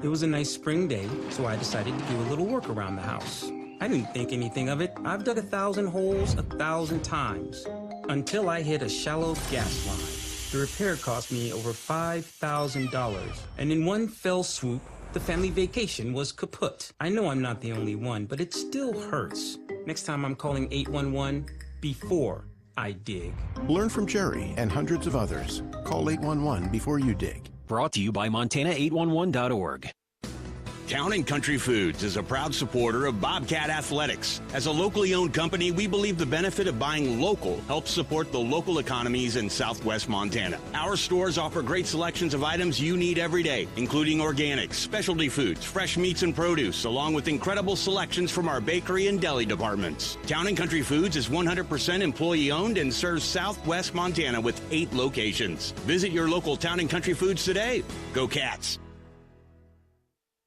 It was a nice spring day, so I decided to do a little work around the house. I didn't think anything of it. I've dug 1,000 holes 1,000 times until I hit a shallow gas line. The repair cost me over $5,000, and in one fell swoop, the family vacation was kaput. I know I'm not the only one, but it still hurts. Next time I'm calling 811 before I dig. Learn from Jerry and hundreds of others. Call 811 before you dig. Brought to you by Montana811.org. Town & Country Foods is a proud supporter of Bobcat Athletics. As a locally owned company, we believe the benefit of buying local helps support the local economies in southwest Montana. Our stores offer great selections of items you need every day, including organics, specialty foods, fresh meats and produce, along with incredible selections from our bakery and deli departments. Town & Country Foods is 100% employee-owned and serves southwest Montana with 8 locations. Visit your local Town & Country Foods today. Go Cats!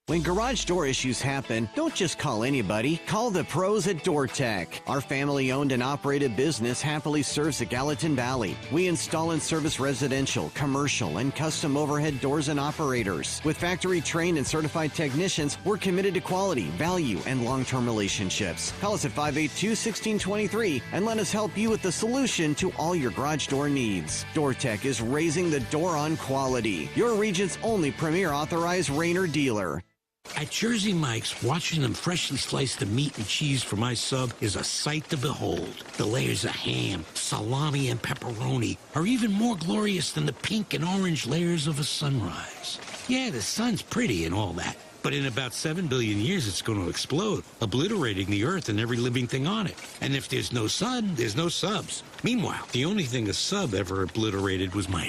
When garage door issues happen, don't just call anybody. Call the pros at DoorTech. Our family-owned and operated business happily serves the Gallatin Valley. We install and service residential, commercial, and custom overhead doors and operators. With factory-trained and certified technicians, we're committed to quality, value, and long-term relationships. Call us at 582-1623 and let us help you with the solution to all your garage door needs. DoorTech is raising the door on quality. Your region's only premier authorized Rainer dealer. At Jersey Mike's, watching them freshly slice the meat and cheese for my sub is a sight to behold. The layers of ham, salami, and pepperoni are even more glorious than the pink and orange layers of a sunrise. Yeah, the sun's pretty and all that, but in about 7 billion years it's going to explode, obliterating the earth and every living thing on it. And if there's no sun, there's no subs. Meanwhile, the only thing a sub ever obliterated was my